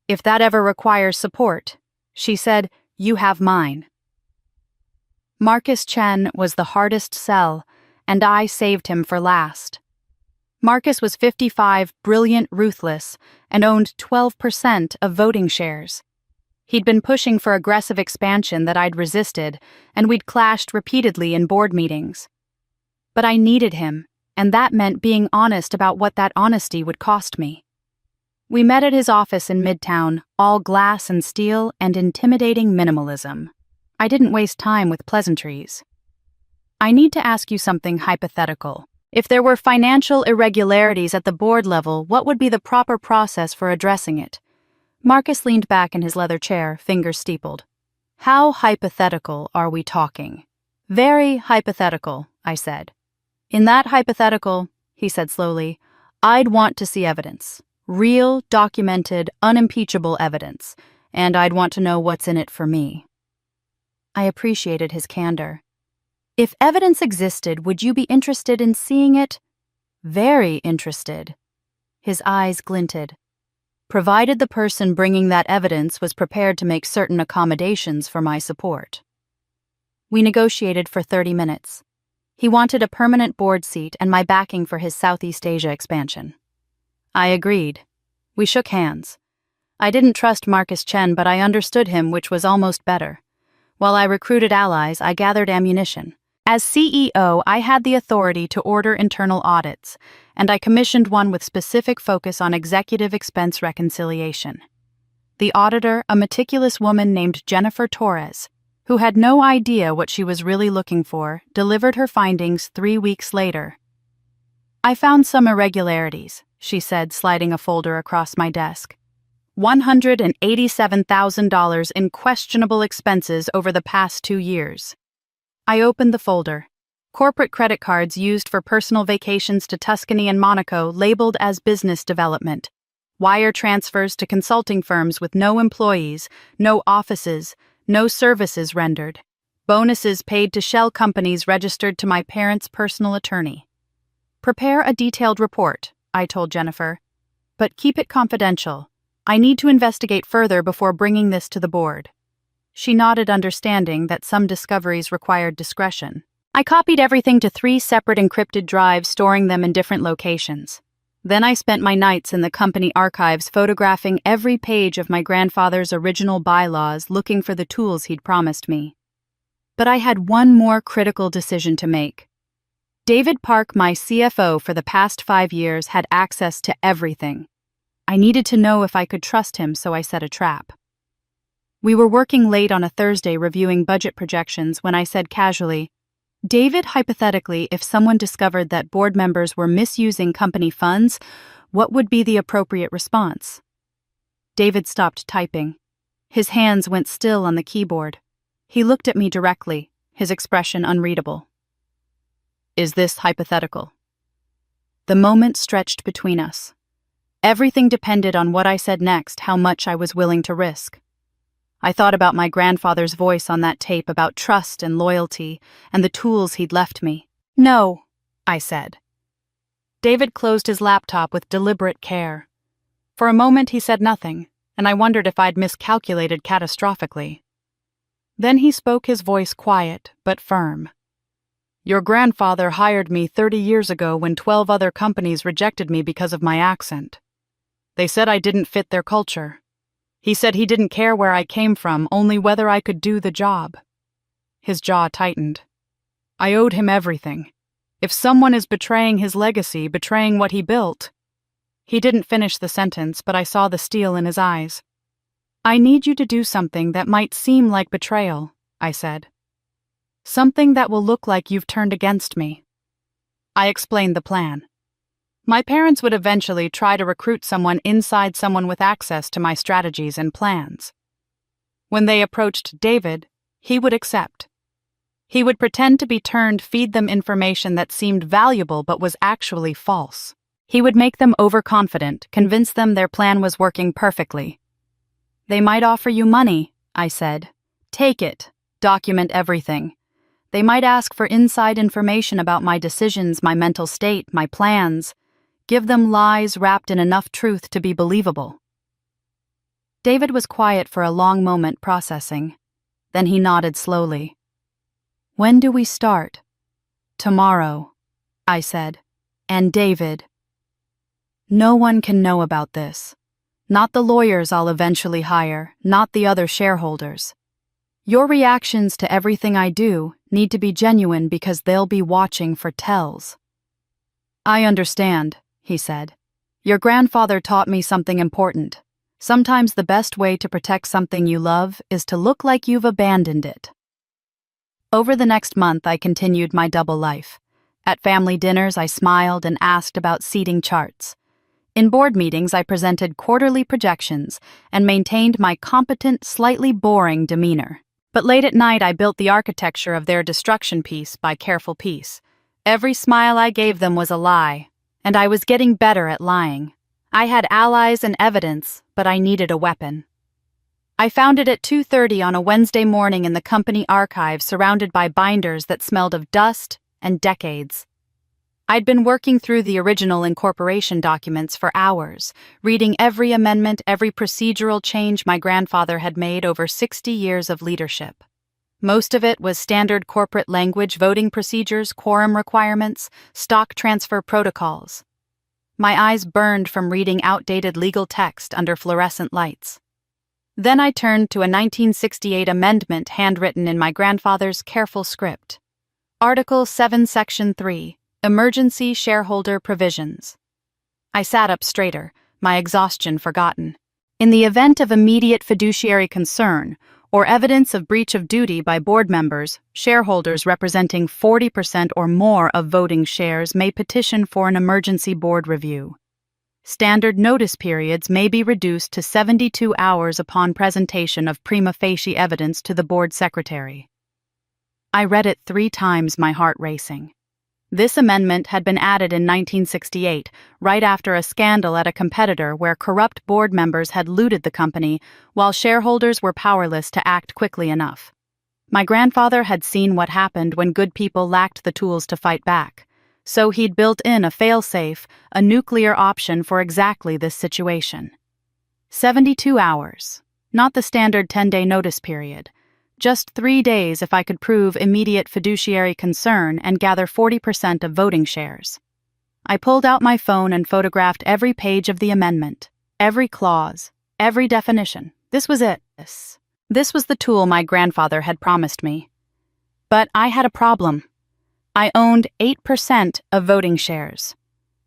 "If that ever requires support," she said, "you have mine." Marcus Chen was the hardest sell, and I saved him for last. Marcus was 55, brilliant, ruthless, and owned 12% of voting shares. He'd been pushing for aggressive expansion that I'd resisted, and we'd clashed repeatedly in board meetings. But I needed him, and that meant being honest about what that honesty would cost me. We met at his office in Midtown, all glass and steel and intimidating minimalism. I didn't waste time with pleasantries. "I need to ask you something hypothetical. If there were financial irregularities at the board level, what would be the proper process for addressing it?" Marcus leaned back in his leather chair, fingers steepled. "How hypothetical are we talking?" "Very hypothetical," I said. "In that hypothetical," he said slowly, "I'd want to see evidence. Real, documented, unimpeachable evidence. And I'd want to know what's in it for me." I appreciated his candor. "If evidence existed, would you be interested in seeing it?" "Very interested." His eyes glinted. "Provided the person bringing that evidence was prepared to make certain accommodations for my support." We negotiated for 30 minutes. He wanted a permanent board seat and my backing for his Southeast Asia expansion. I agreed. We shook hands. I didn't trust Marcus Chen, but I understood him, which was almost better. While I recruited allies, I gathered ammunition. As CEO, I had the authority to order internal audits, and I commissioned one with specific focus on executive expense reconciliation. The auditor, a meticulous woman named Jennifer Torres, who had no idea what she was really looking for, delivered her findings 3 weeks later. "I found some irregularities," she said, sliding a folder across my desk. $187,000 in questionable expenses over the past 2 years. I opened the folder. Corporate credit cards used for personal vacations to Tuscany and Monaco labeled as business development. Wire transfers to consulting firms with no employees, no offices, no services rendered. Bonuses paid to shell companies registered to my parents' personal attorney. "Prepare a detailed report," I told Jennifer. "But keep it confidential. I need to investigate further before bringing this to the board." She nodded, understanding that some discoveries required discretion. I copied everything to 3 separate encrypted drives, storing them in different locations. Then I spent my nights in the company archives photographing every page of my grandfather's original bylaws, looking for the tools he'd promised me. But I had one more critical decision to make. David Park, my CFO for the past 5 years, had access to everything. I needed to know if I could trust him, so I set a trap. We were working late on a Thursday reviewing budget projections when I said casually, "David, hypothetically, if someone discovered that board members were misusing company funds, what would be the appropriate response?" David stopped typing. His hands went still on the keyboard. He looked at me directly, his expression unreadable. "Is this hypothetical?" The moment stretched between us. Everything depended on what I said next, how much I was willing to risk. I thought about my grandfather's voice on that tape about trust and loyalty and the tools he'd left me. "No," I said. David closed his laptop with deliberate care. For a moment he said nothing, and I wondered if I'd miscalculated catastrophically. Then he spoke, his voice quiet but firm. "Your grandfather hired me 30 years ago when 12 other companies rejected me because of my accent. They said I didn't fit their culture. He said he didn't care where I came from, only whether I could do the job." His jaw tightened. "I owed him everything. If someone is betraying his legacy, betraying what he built..." He didn't finish the sentence, but I saw the steel in his eyes. "I need you to do something that might seem like betrayal," I said. "Something that will look like you've turned against me." I explained the plan. My parents would eventually try to recruit someone inside someone with access to my strategies and plans. When they approached David, he would accept. He would pretend to be turned, feed them information that seemed valuable but was actually false. He would make them overconfident, convince them their plan was working perfectly. They might offer you money, I said. Take it. Document everything. They might ask for inside information about my decisions, my mental state, my plans. Give them lies wrapped in enough truth to be believable. David was quiet for a long moment, processing. Then he nodded slowly. When do we start? Tomorrow, I said. And David. No one can know about this. Not the lawyers I'll eventually hire, not the other shareholders. Your reactions to everything I do need to be genuine because they'll be watching for tells. I understand, he said. Your grandfather taught me something important. Sometimes the best way to protect something you love is to look like you've abandoned it. Over the next month, I continued my double life. At family dinners, I smiled and asked about seating charts. In board meetings, I presented quarterly projections and maintained my competent, slightly boring demeanor. But late at night, I built the architecture of their destruction piece by careful piece. Every smile I gave them was a lie, and I was getting better at lying. I had allies and evidence, but I needed a weapon. I found it at 2:30 on a Wednesday morning in the company archive, surrounded by binders that smelled of dust and decades. I'd been working through the original incorporation documents for hours, reading every amendment, every procedural change my grandfather had made over 60 years of leadership. Most of it was standard corporate language, voting procedures, quorum requirements, stock transfer protocols. My eyes burned from reading outdated legal text under fluorescent lights. Then I turned to a 1968 amendment handwritten in my grandfather's careful script. Article 7, Section 3. Emergency Shareholder Provisions. I sat up straighter, my exhaustion forgotten. In the event of immediate fiduciary concern, or evidence of breach of duty by board members, shareholders representing 40% or more of voting shares may petition for an emergency board review. Standard notice periods may be reduced to 72 hours upon presentation of prima facie evidence to the board secretary. I read it 3 times, my heart racing. This amendment had been added in 1968, right after a scandal at a competitor where corrupt board members had looted the company while shareholders were powerless to act quickly enough. My grandfather had seen what happened when good people lacked the tools to fight back, so he'd built in a fail-safe, a nuclear option for exactly this situation. 72 hours, not the standard 10-day notice period. Just 3 days if I could prove immediate fiduciary concern and gather 40% of voting shares. I pulled out my phone and photographed every page of the amendment, every clause, every definition. This was it. This was the tool my grandfather had promised me. But I had a problem. I owned 8% of voting shares.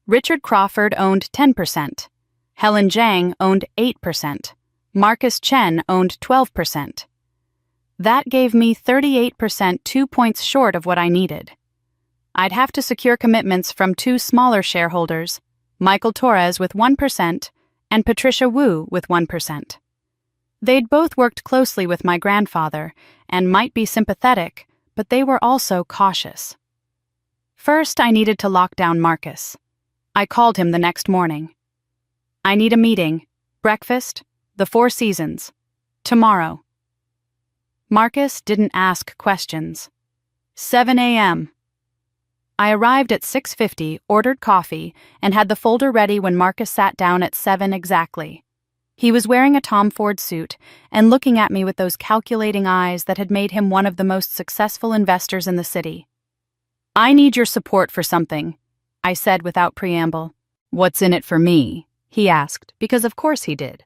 Richard Crawford owned 10%. Helen Zhang owned 8%. Marcus Chen owned 12%. That gave me 38%, 2 points short of what I needed. I'd have to secure commitments from 2 smaller shareholders, Michael Torres with 1% and Patricia Wu with 1%. They'd both worked closely with my grandfather and might be sympathetic, but they were also cautious. First, I needed to lock down Marcus. I called him the next morning. I need a meeting, breakfast, the 4 Seasons, tomorrow. Marcus didn't ask questions. 7 a.m. I arrived at 6:50, ordered coffee, and had the folder ready when Marcus sat down at 7 exactly. He was wearing a Tom Ford suit and looking at me with those calculating eyes that had made him one of the most successful investors in the city. I need your support for something, I said without preamble. What's in it for me? He asked, because of course he did.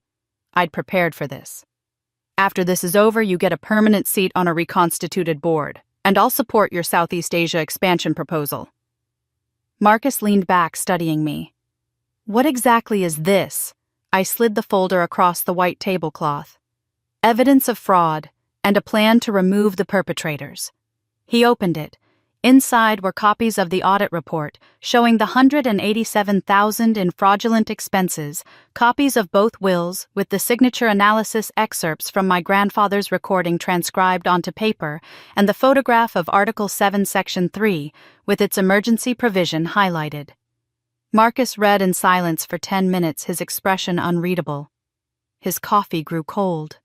I'd prepared for this. After this is over, you get a permanent seat on a reconstituted board, and I'll support your Southeast Asia expansion proposal. Marcus leaned back, studying me. What exactly is this? I slid the folder across the white tablecloth. Evidence of fraud, and a plan to remove the perpetrators. He opened it. Inside were copies of the audit report showing the $187,000 in fraudulent expenses, copies of both wills with the signature analysis excerpts from my grandfather's recording transcribed onto paper, and the photograph of Article 7, Section 3 with its emergency provision highlighted. Marcus read in silence for 10 minutes, his expression unreadable. His coffee grew cold.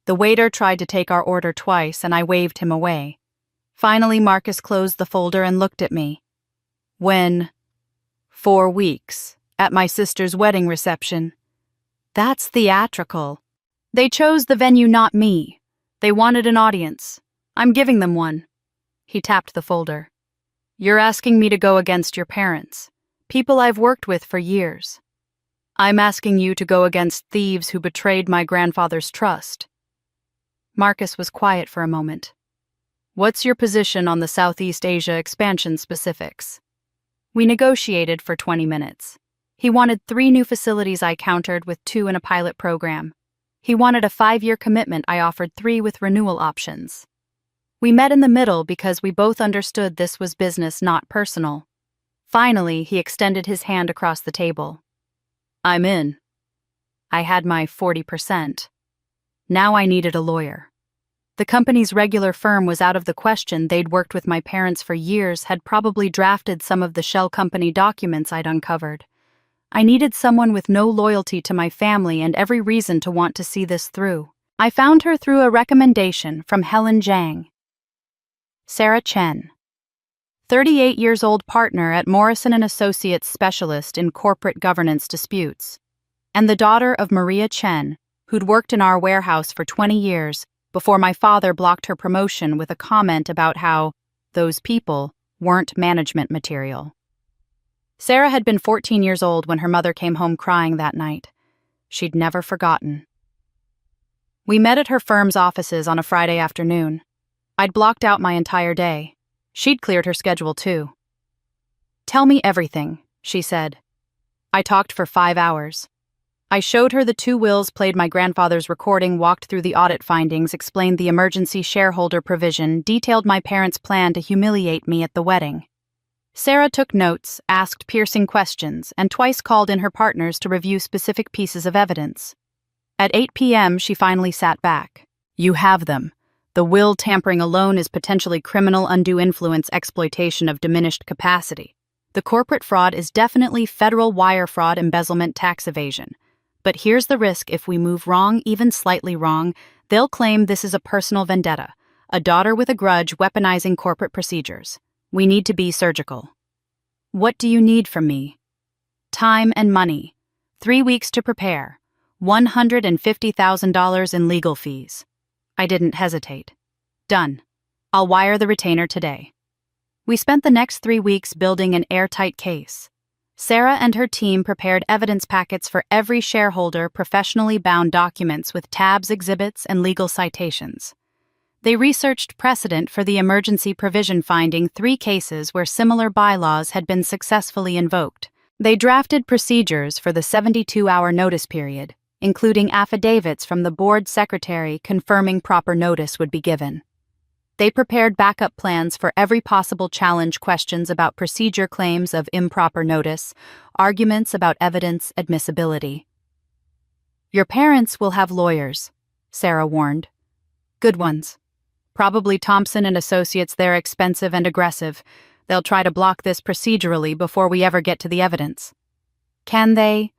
The waiter tried to take our order twice, and I waved him away. Finally, Marcus closed the folder and looked at me. When? 4 weeks, at my sister's wedding reception. That's theatrical. They chose the venue, not me. They wanted an audience. I'm giving them one. He tapped the folder. You're asking me to go against your parents, people I've worked with for years. I'm asking you to go against thieves who betrayed my grandfather's trust. Marcus was quiet for a moment. What's your position on the Southeast Asia expansion specifics? We negotiated for 20 minutes. He wanted 3 new facilities, I countered with 2 in a pilot program. He wanted a 5-year commitment, I offered 3 with renewal options. We met in the middle because we both understood this was business, not personal. Finally, he extended his hand across the table. I'm in. I had my 40%. Now I needed a lawyer. The company's regular firm was out of the question. They'd worked with my parents for years, had probably drafted some of the shell company documents I'd uncovered. I needed someone with no loyalty to my family and every reason to want to see this through. I found her through a recommendation from Helen Zhang. Sarah Chen, 38 years old, partner at Morrison & Associates, specialist in corporate governance disputes, and the daughter of Maria Chen, who'd worked in our warehouse for 20 years before my father blocked her promotion with a comment about how those people weren't management material. Sarah had been 14 years old when her mother came home crying that night. She'd never forgotten. We met at her firm's offices on a Friday afternoon. I'd blocked out my entire day. She'd cleared her schedule too. Tell me everything, she said. I talked for 5 hours. I showed her the 2 wills, played my grandfather's recording, walked through the audit findings, explained the emergency shareholder provision, detailed my parents' plan to humiliate me at the wedding. Sarah took notes, asked piercing questions, and twice called in her partners to review specific pieces of evidence. At 8 p.m., she finally sat back. You have them. The will tampering alone is potentially criminal, undue influence, exploitation of diminished capacity. The corporate fraud is definitely federal wire fraud, embezzlement, tax evasion. But here's the risk: if we move wrong, even slightly wrong, they'll claim this is a personal vendetta, a daughter with a grudge weaponizing corporate procedures. We need to be surgical. What do you need from me? Time and money. 3 weeks to prepare. $150,000 in legal fees. I didn't hesitate. Done. I'll wire the retainer today. We spent the next 3 weeks building an airtight case. Sarah and her team prepared evidence packets for every shareholder, professionally bound documents with tabs, exhibits, and legal citations. They researched precedent for the emergency provision, finding 3 cases where similar bylaws had been successfully invoked. They drafted procedures for the 72-hour notice period, including affidavits from the board secretary confirming proper notice would be given. They prepared backup plans for every possible challenge, questions about procedure, claims of improper notice, arguments about evidence admissibility. Your parents will have lawyers, Sarah warned. Good ones. Probably Thompson and Associates. They're expensive and aggressive. They'll try to block this procedurally before we ever get to the evidence. Can they?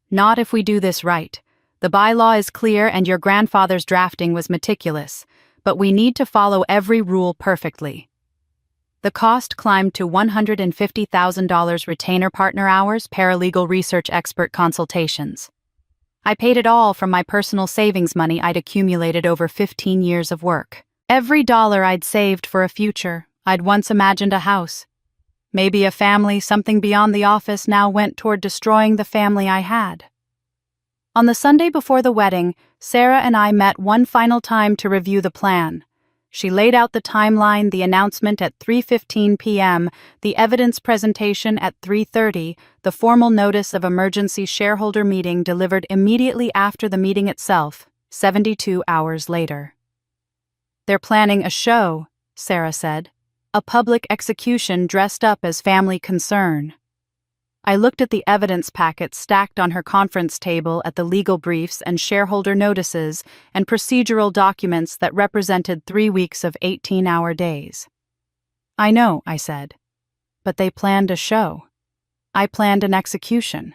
Not if we do this right. The bylaw is clear and your grandfather's drafting was meticulous, but we need to follow every rule perfectly. The cost climbed to $150,000: retainer, partner hours, paralegal, research, expert consultations. I paid it all from my personal savings money I'd accumulated over 15 years of work. Every dollar I'd saved for a future. I'd once imagined a house. Maybe a family, something beyond the office, now went toward destroying the family I had. On the Sunday before the wedding, Sarah and I met one final time to review the plan. She laid out the timeline: the announcement at 3:15 p.m., the evidence presentation at 3:30, the formal notice of emergency shareholder meeting delivered immediately after the meeting itself, 72 hours later. They're planning a show, Sarah said. A public execution dressed up as family concern. I looked at the evidence packets stacked on her conference table, at the legal briefs and shareholder notices and procedural documents that represented 3 weeks of 18-hour days. I know, I said. But they planned a show. I planned an execution.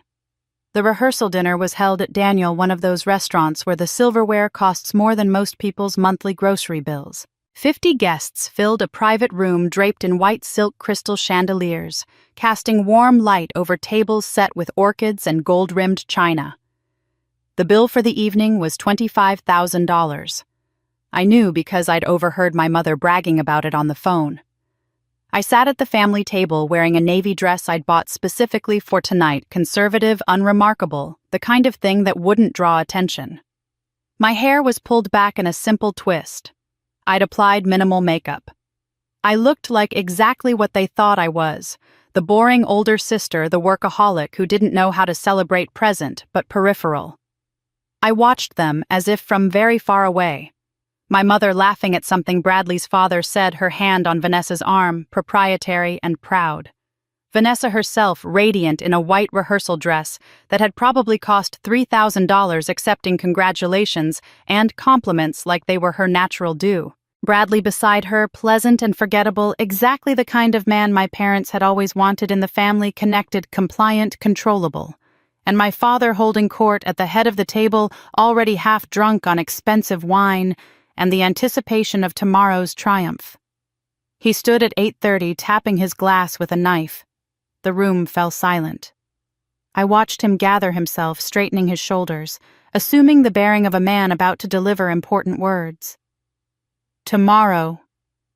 The rehearsal dinner was held at Daniel, one of those restaurants where the silverware costs more than most people's monthly grocery bills. 50 guests filled a private room draped in white silk crystal chandeliers, casting warm light over tables set with orchids and gold-rimmed china. The bill for the evening was $25,000. I knew because I'd overheard my mother bragging about it on the phone. I sat at the family table wearing a navy dress I'd bought specifically for tonight, conservative, unremarkable, the kind of thing that wouldn't draw attention. My hair was pulled back in a simple twist. I'd applied minimal makeup. I looked like exactly what they thought I was, the boring older sister, the workaholic who didn't know how to celebrate present but peripheral. I watched them as if from very far away. My mother laughing at something Bradley's father said, her hand on Vanessa's arm, proprietary and proud. Vanessa herself radiant in a white rehearsal dress that had probably cost $3,000, accepting congratulations and compliments like they were her natural due. Bradley beside her, pleasant and forgettable, exactly the kind of man my parents had always wanted in the family, connected, compliant, controllable. And my father holding court at the head of the table, already half drunk on expensive wine, and the anticipation of tomorrow's triumph. He stood at 8:30 tapping his glass with a knife. The room fell silent. I watched him gather himself, straightening his shoulders, assuming the bearing of a man about to deliver important words. Tomorrow.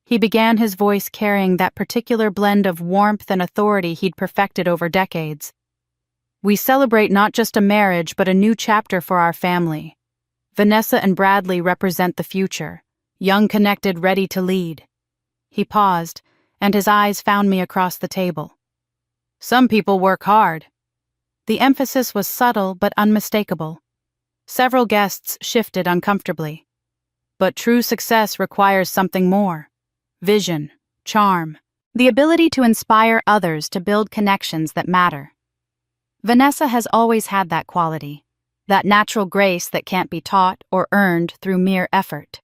He began, his voice carrying that particular blend of warmth and authority he'd perfected over decades. We celebrate not just a marriage but a new chapter for our family. Vanessa and Bradley represent the future, young, connected, ready to lead. He paused, and his eyes found me across the table. Some people work hard. The emphasis was subtle but unmistakable. Several guests shifted uncomfortably. But true success requires something more. Vision, charm, the ability to inspire others to build connections that matter. Vanessa has always had that quality. That natural grace that can't be taught or earned through mere effort.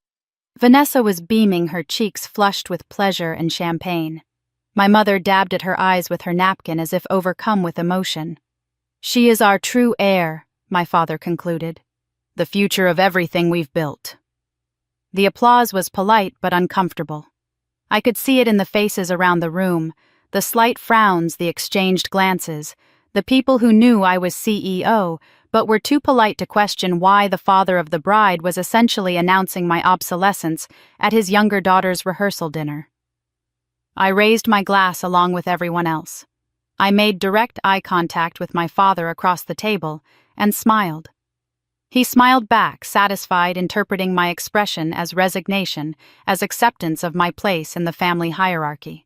Vanessa was beaming, her cheeks flushed with pleasure and champagne. My mother dabbed at her eyes with her napkin as if overcome with emotion. She is our true heir, my father concluded. The future of everything we've built. The applause was polite but uncomfortable. I could see it in the faces around the room, the slight frowns, the exchanged glances, the people who knew I was CEO, but were too polite to question why the father of the bride was essentially announcing my obsolescence at his younger daughter's rehearsal dinner. I raised my glass along with everyone else. I made direct eye contact with my father across the table and smiled. He smiled back, satisfied, interpreting my expression as resignation, as acceptance of my place in the family hierarchy.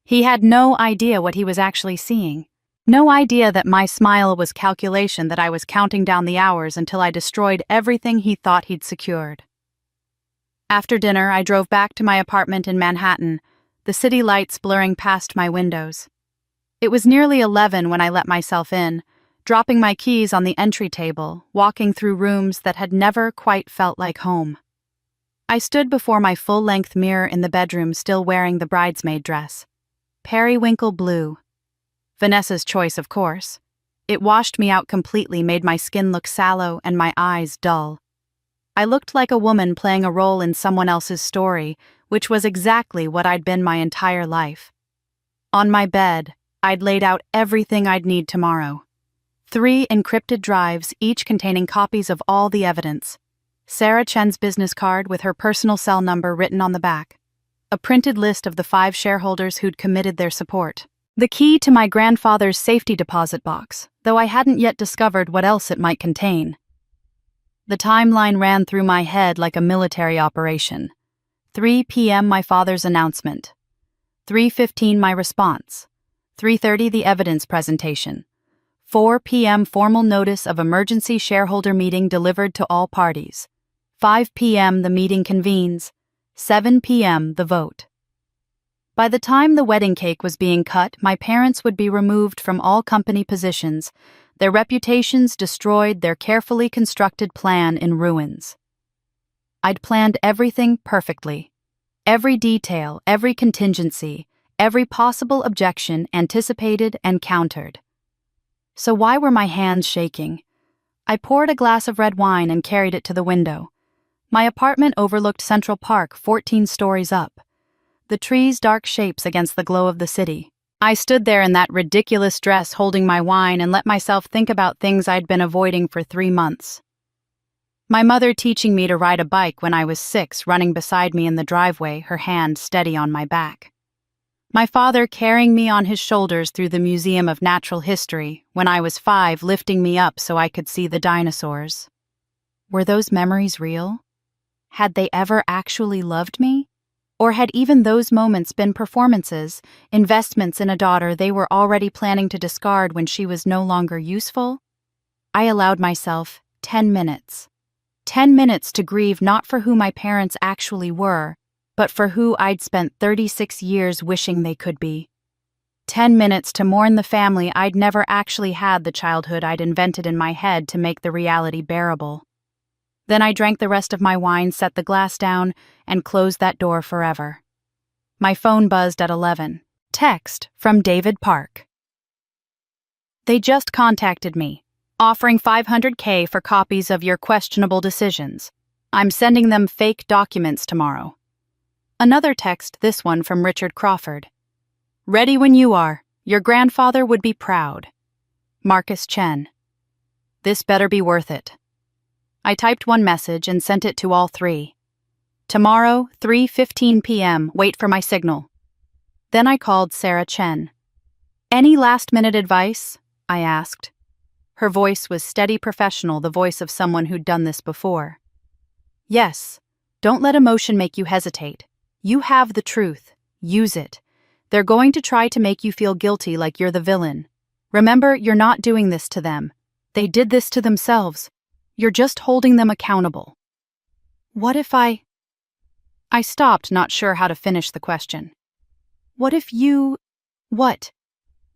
He had no idea what he was actually seeing. No idea that my smile was calculation, that I was counting down the hours until I destroyed everything he thought he'd secured. After dinner, I drove back to my apartment in Manhattan, the city lights blurring past my windows. It was nearly 11 when I let myself in, dropping my keys on the entry table, walking through rooms that had never quite felt like home. I stood before my full-length mirror in the bedroom, still wearing the bridesmaid dress. Periwinkle blue. Vanessa's choice, of course. It washed me out completely, made my skin look sallow and my eyes dull. I looked like a woman playing a role in someone else's story, which was exactly what I'd been my entire life. On my bed, I'd laid out everything I'd need tomorrow. 3 encrypted drives, each containing copies of all the evidence. Sarah Chen's business card with her personal cell number written on the back. A printed list of the 5 shareholders who'd committed their support. The key to my grandfather's safety deposit box, though I hadn't yet discovered what else it might contain. The timeline ran through my head like a military operation. 3 p.m. my father's announcement. 3:15 my response. 3:30 the evidence presentation. 4 p.m. formal notice of emergency shareholder meeting delivered to all parties. 5 p.m. the meeting convenes. 7 p.m. the vote. By the time the wedding cake was being cut, my parents would be removed from all company positions, their reputations destroyed, their carefully constructed plan in ruins. I'd planned everything perfectly. Every detail, every contingency, every possible objection anticipated and countered. So why were my hands shaking? I poured a glass of red wine and carried it to the window. My apartment overlooked Central Park, 14 stories up. The trees' dark shapes against the glow of the city. I stood there in that ridiculous dress holding my wine and let myself think about things I'd been avoiding for 3 months. My mother teaching me to ride a bike when I was 6, running beside me in the driveway, her hand steady on my back. My father carrying me on his shoulders through the Museum of Natural History when I was 5, lifting me up so I could see the dinosaurs. Were those memories real? Had they ever actually loved me? Or had even those moments been performances, investments in a daughter they were already planning to discard when she was no longer useful? I allowed myself 10 minutes. 10 minutes to grieve not for who my parents actually were, but for who I'd spent 36 years wishing they could be. 10 minutes to mourn the family I'd never actually had, the childhood I'd invented in my head to make the reality bearable. Then I drank the rest of my wine, set the glass down, and closed that door forever. My phone buzzed at 11. Text from David Park. They just contacted me, offering $500K for copies of your questionable decisions. I'm sending them fake documents tomorrow. Another text, this one from Richard Crawford. Ready when you are. Your grandfather would be proud. Marcus Chen. This better be worth it. I typed one message and sent it to all 3. Tomorrow, 3:15 p.m., wait for my signal. Then I called Sarah Chen. Any last-minute advice? I asked. Her voice was steady professional, the voice of someone who'd done this before. Yes. Don't let emotion make you hesitate. You have the truth. Use it. They're going to try to make you feel guilty like you're the villain. Remember, you're not doing this to them. They did this to themselves. You're just holding them accountable. What if I stopped, not sure how to finish the question. What if you... What?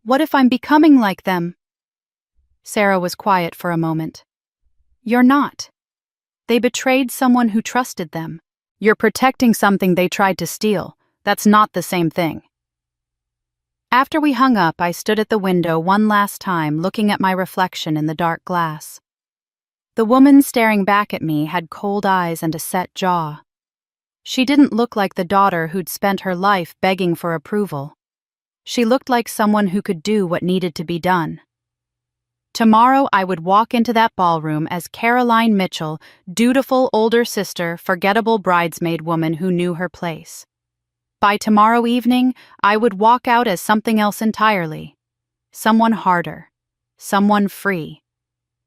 What if I'm becoming like them? Sarah was quiet for a moment. You're not. They betrayed someone who trusted them. You're protecting something they tried to steal. That's not the same thing. After we hung up, I stood at the window one last time, looking at my reflection in the dark glass. The woman staring back at me had cold eyes and a set jaw. She didn't look like the daughter who'd spent her life begging for approval. She looked like someone who could do what needed to be done. Tomorrow I would walk into that ballroom as Caroline Mitchell, dutiful older sister, forgettable bridesmaid woman who knew her place. By tomorrow evening, I would walk out as something else entirely. Someone harder. Someone free.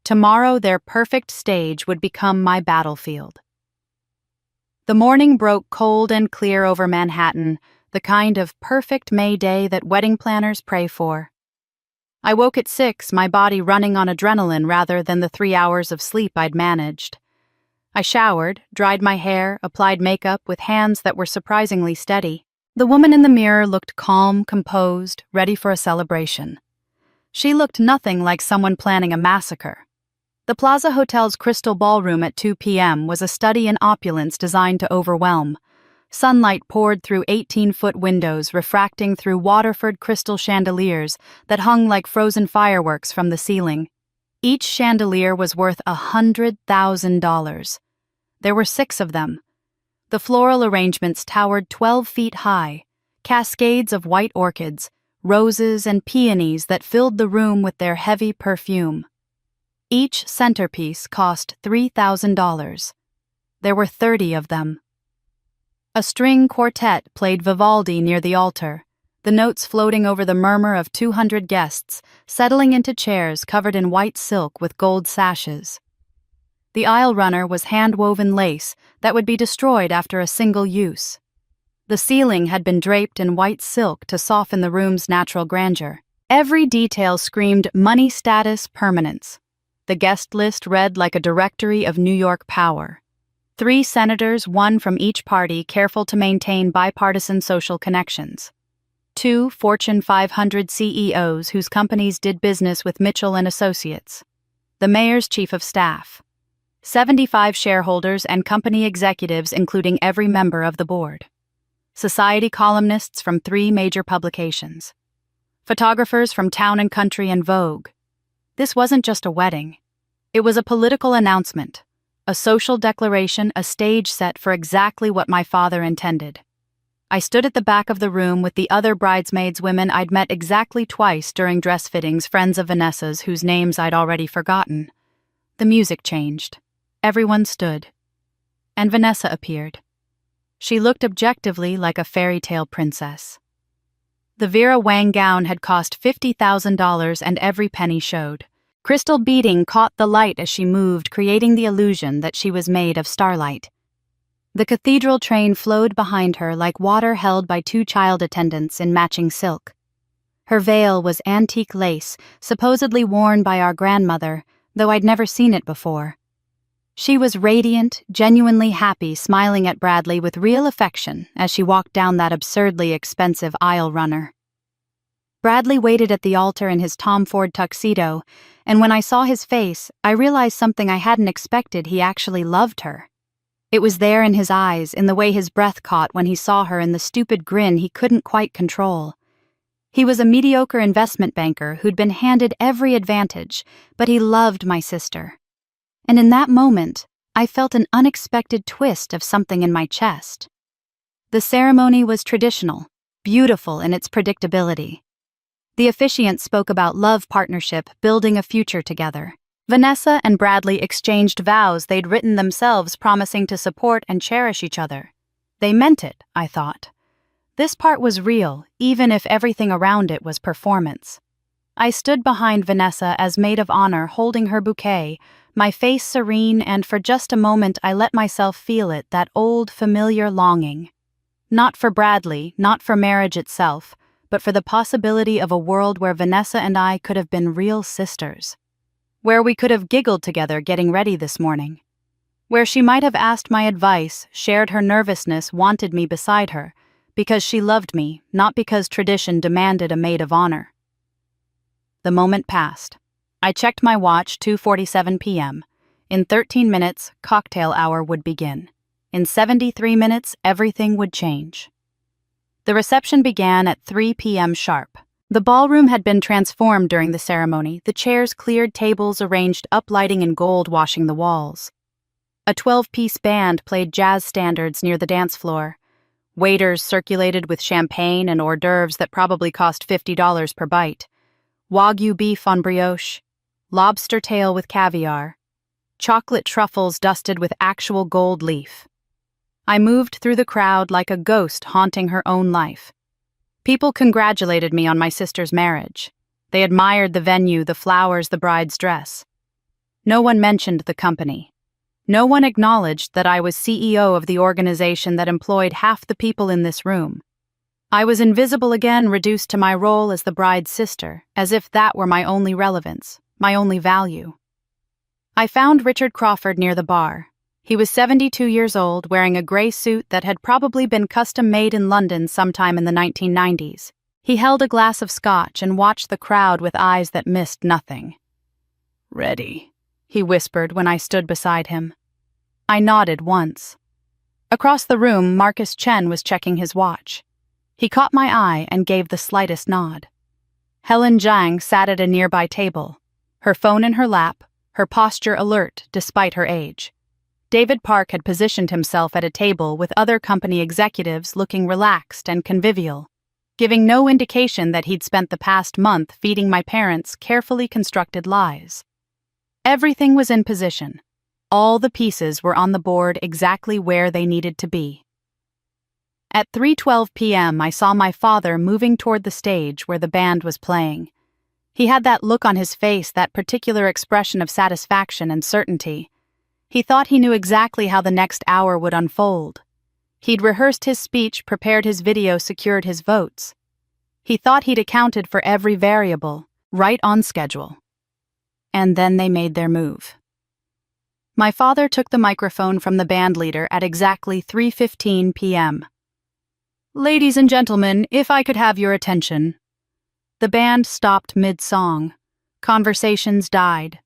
Tomorrow their perfect stage would become my battlefield. The morning broke cold and clear over Manhattan, the kind of perfect May day that wedding planners pray for. I woke at 6, my body running on adrenaline rather than the 3 hours of sleep I'd managed. I showered, dried my hair, applied makeup with hands that were surprisingly steady. The woman in the mirror looked calm, composed, ready for a celebration. She looked nothing like someone planning a massacre. The Plaza Hotel's Crystal Ballroom at 2 p.m. was a study in opulence designed to overwhelm. Sunlight poured through 18-foot windows, refracting through Waterford crystal chandeliers that hung like frozen fireworks from the ceiling. Each chandelier was worth $100,000. There were 6 of them. The floral arrangements towered 12 feet high, cascades of white orchids, roses, and peonies that filled the room with their heavy perfume. Each centerpiece cost $3,000. There were 30 of them. A string quartet played Vivaldi near the altar, the notes floating over the murmur of 200 guests, settling into chairs covered in white silk with gold sashes. The aisle runner was hand-woven lace that would be destroyed after a single use. The ceiling had been draped in white silk to soften the room's natural grandeur. Every detail screamed money status permanence. The guest list read like a directory of New York power. 3 senators, 1 from each party, careful to maintain bipartisan social connections. 2 Fortune 500 CEOs whose companies did business with Mitchell and Associates. The mayor's chief of staff. 75 shareholders and company executives, including every member of the board. Society columnists from 3 major publications. Photographers from Town and Country and Vogue. This wasn't just a wedding. It was a political announcement, a social declaration, a stage set for exactly what my father intended. I stood at the back of the room with the other bridesmaids women I'd met exactly twice during dress fittings, friends of Vanessa's whose names I'd already forgotten. The music changed. Everyone stood. And Vanessa appeared. She looked objectively like a fairy tale princess. The Vera Wang gown had cost $50,000 and every penny showed. Crystal beading caught the light as she moved, creating the illusion that she was made of starlight. The cathedral train flowed behind her like water held by two child attendants in matching silk. Her veil was antique lace, supposedly worn by our grandmother, though I'd never seen it before. She was radiant, genuinely happy, smiling at Bradley with real affection as she walked down that absurdly expensive aisle runner. Bradley waited at the altar in his Tom Ford tuxedo, and when I saw his face, I realized something I hadn't expected. He actually loved her. It was there in his eyes, in the way his breath caught when he saw her, in the stupid grin he couldn't quite control. He was a mediocre investment banker who'd been handed every advantage, but he loved my sister. And in that moment, I felt an unexpected twist of something in my chest. The ceremony was traditional, beautiful in its predictability. The officiant spoke about love, partnership, building a future together. Vanessa and Bradley exchanged vows they'd written themselves, promising to support and cherish each other. They meant it, I thought. This part was real, even if everything around it was performance. I stood behind Vanessa as maid of honor, holding her bouquet, my face serene, and for just a moment I let myself feel it, that old, familiar longing. Not for Bradley, not for marriage itself, but for the possibility of a world where Vanessa and I could have been real sisters. Where we could have giggled together getting ready this morning. Where she might have asked my advice, shared her nervousness, wanted me beside her, because she loved me, not because tradition demanded a maid of honor. The moment passed. I checked my watch, 2:47 p.m. In 13 minutes, cocktail hour would begin. In 73 minutes, everything would change. The reception began at 3 p.m. sharp. The ballroom had been transformed during the ceremony, the chairs cleared, tables arranged, uplighting in gold washing the walls. A 12-piece band played jazz standards near the dance floor. Waiters circulated with champagne and hors d'oeuvres that probably cost $50 per bite. Wagyu beef on brioche, lobster tail with caviar, chocolate truffles dusted with actual gold leaf. I moved through the crowd like a ghost haunting her own life. People congratulated me on my sister's marriage. They admired the venue, the flowers, the bride's dress. No one mentioned the company. No one acknowledged that I was CEO of the organization that employed half the people in this room. I was invisible again, reduced to my role as the bride's sister, as if that were my only relevance, my only value. I found Richard Crawford near the bar. He was 72 years old, wearing a gray suit that had probably been custom-made in London sometime in the 1990s. He held a glass of scotch and watched the crowd with eyes that missed nothing. "Ready," he whispered when I stood beside him. I nodded once. Across the room, Marcus Chen was checking his watch. He caught my eye and gave the slightest nod. Helen Zhang sat at a nearby table, her phone in her lap, her posture alert despite her age. David Park had positioned himself at a table with other company executives, looking relaxed and convivial, giving no indication that he'd spent the past month feeding my parents carefully constructed lies. Everything was in position. All the pieces were on the board exactly where they needed to be. At 3:12 p.m., I saw my father moving toward the stage where the band was playing. He had that look on his face, that particular expression of satisfaction and certainty. He thought he knew exactly how the next hour would unfold. He'd rehearsed his speech, prepared his video, secured his votes. He thought he'd accounted for every variable, right on schedule. And then they made their move. My father took the microphone from the band leader at exactly 3:15 p.m. "Ladies and gentlemen, if I could have your attention." The band stopped mid-song. Conversations died.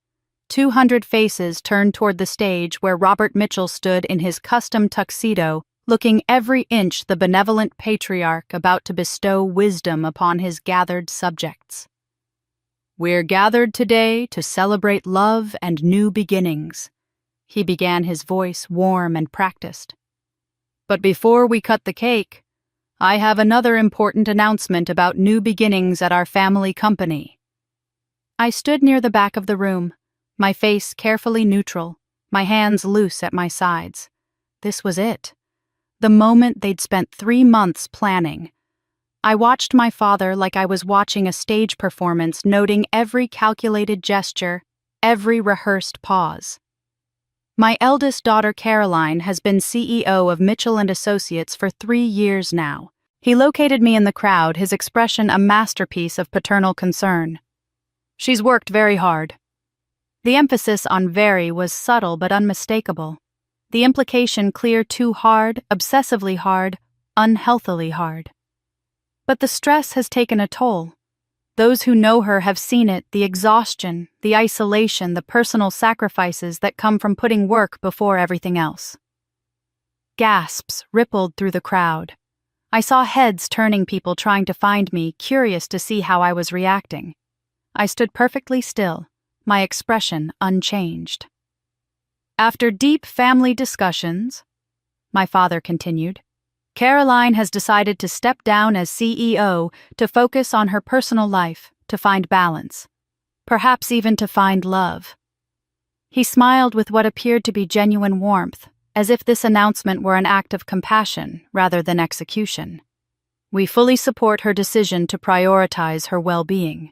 200 faces turned toward the stage where Robert Mitchell stood in his custom tuxedo, looking every inch the benevolent patriarch about to bestow wisdom upon his gathered subjects. "We're gathered today to celebrate love and new beginnings." He began, his voice warm and practiced. "But before we cut the cake, I have another important announcement about new beginnings at our family company." I stood near the back of the room, my face carefully neutral, my hands loose at my sides. This was it. The moment they'd spent 3 months planning. I watched my father like I was watching a stage performance, noting every calculated gesture, every rehearsed pause. My eldest daughter, Caroline, has been CEO of Mitchell & Associates for 3 years now. He located me in the crowd, his expression a masterpiece of paternal concern. "She's worked very hard." The emphasis on very was subtle but unmistakable. The implication clear: too hard, obsessively hard, unhealthily hard. But the stress has taken a toll. Those who know her have seen it, the exhaustion, the isolation, the personal sacrifices that come from putting work before everything else. Gasps rippled through the crowd. I saw heads turning, people trying to find me, curious to see how I was reacting. I stood perfectly still, my expression unchanged. "After deep family discussions," my father continued, "Caroline has decided to step down as CEO to focus on her personal life, to find balance, perhaps even to find love." He smiled with what appeared to be genuine warmth, as if this announcement were an act of compassion rather than execution. "We fully support her decision to prioritize her well-being."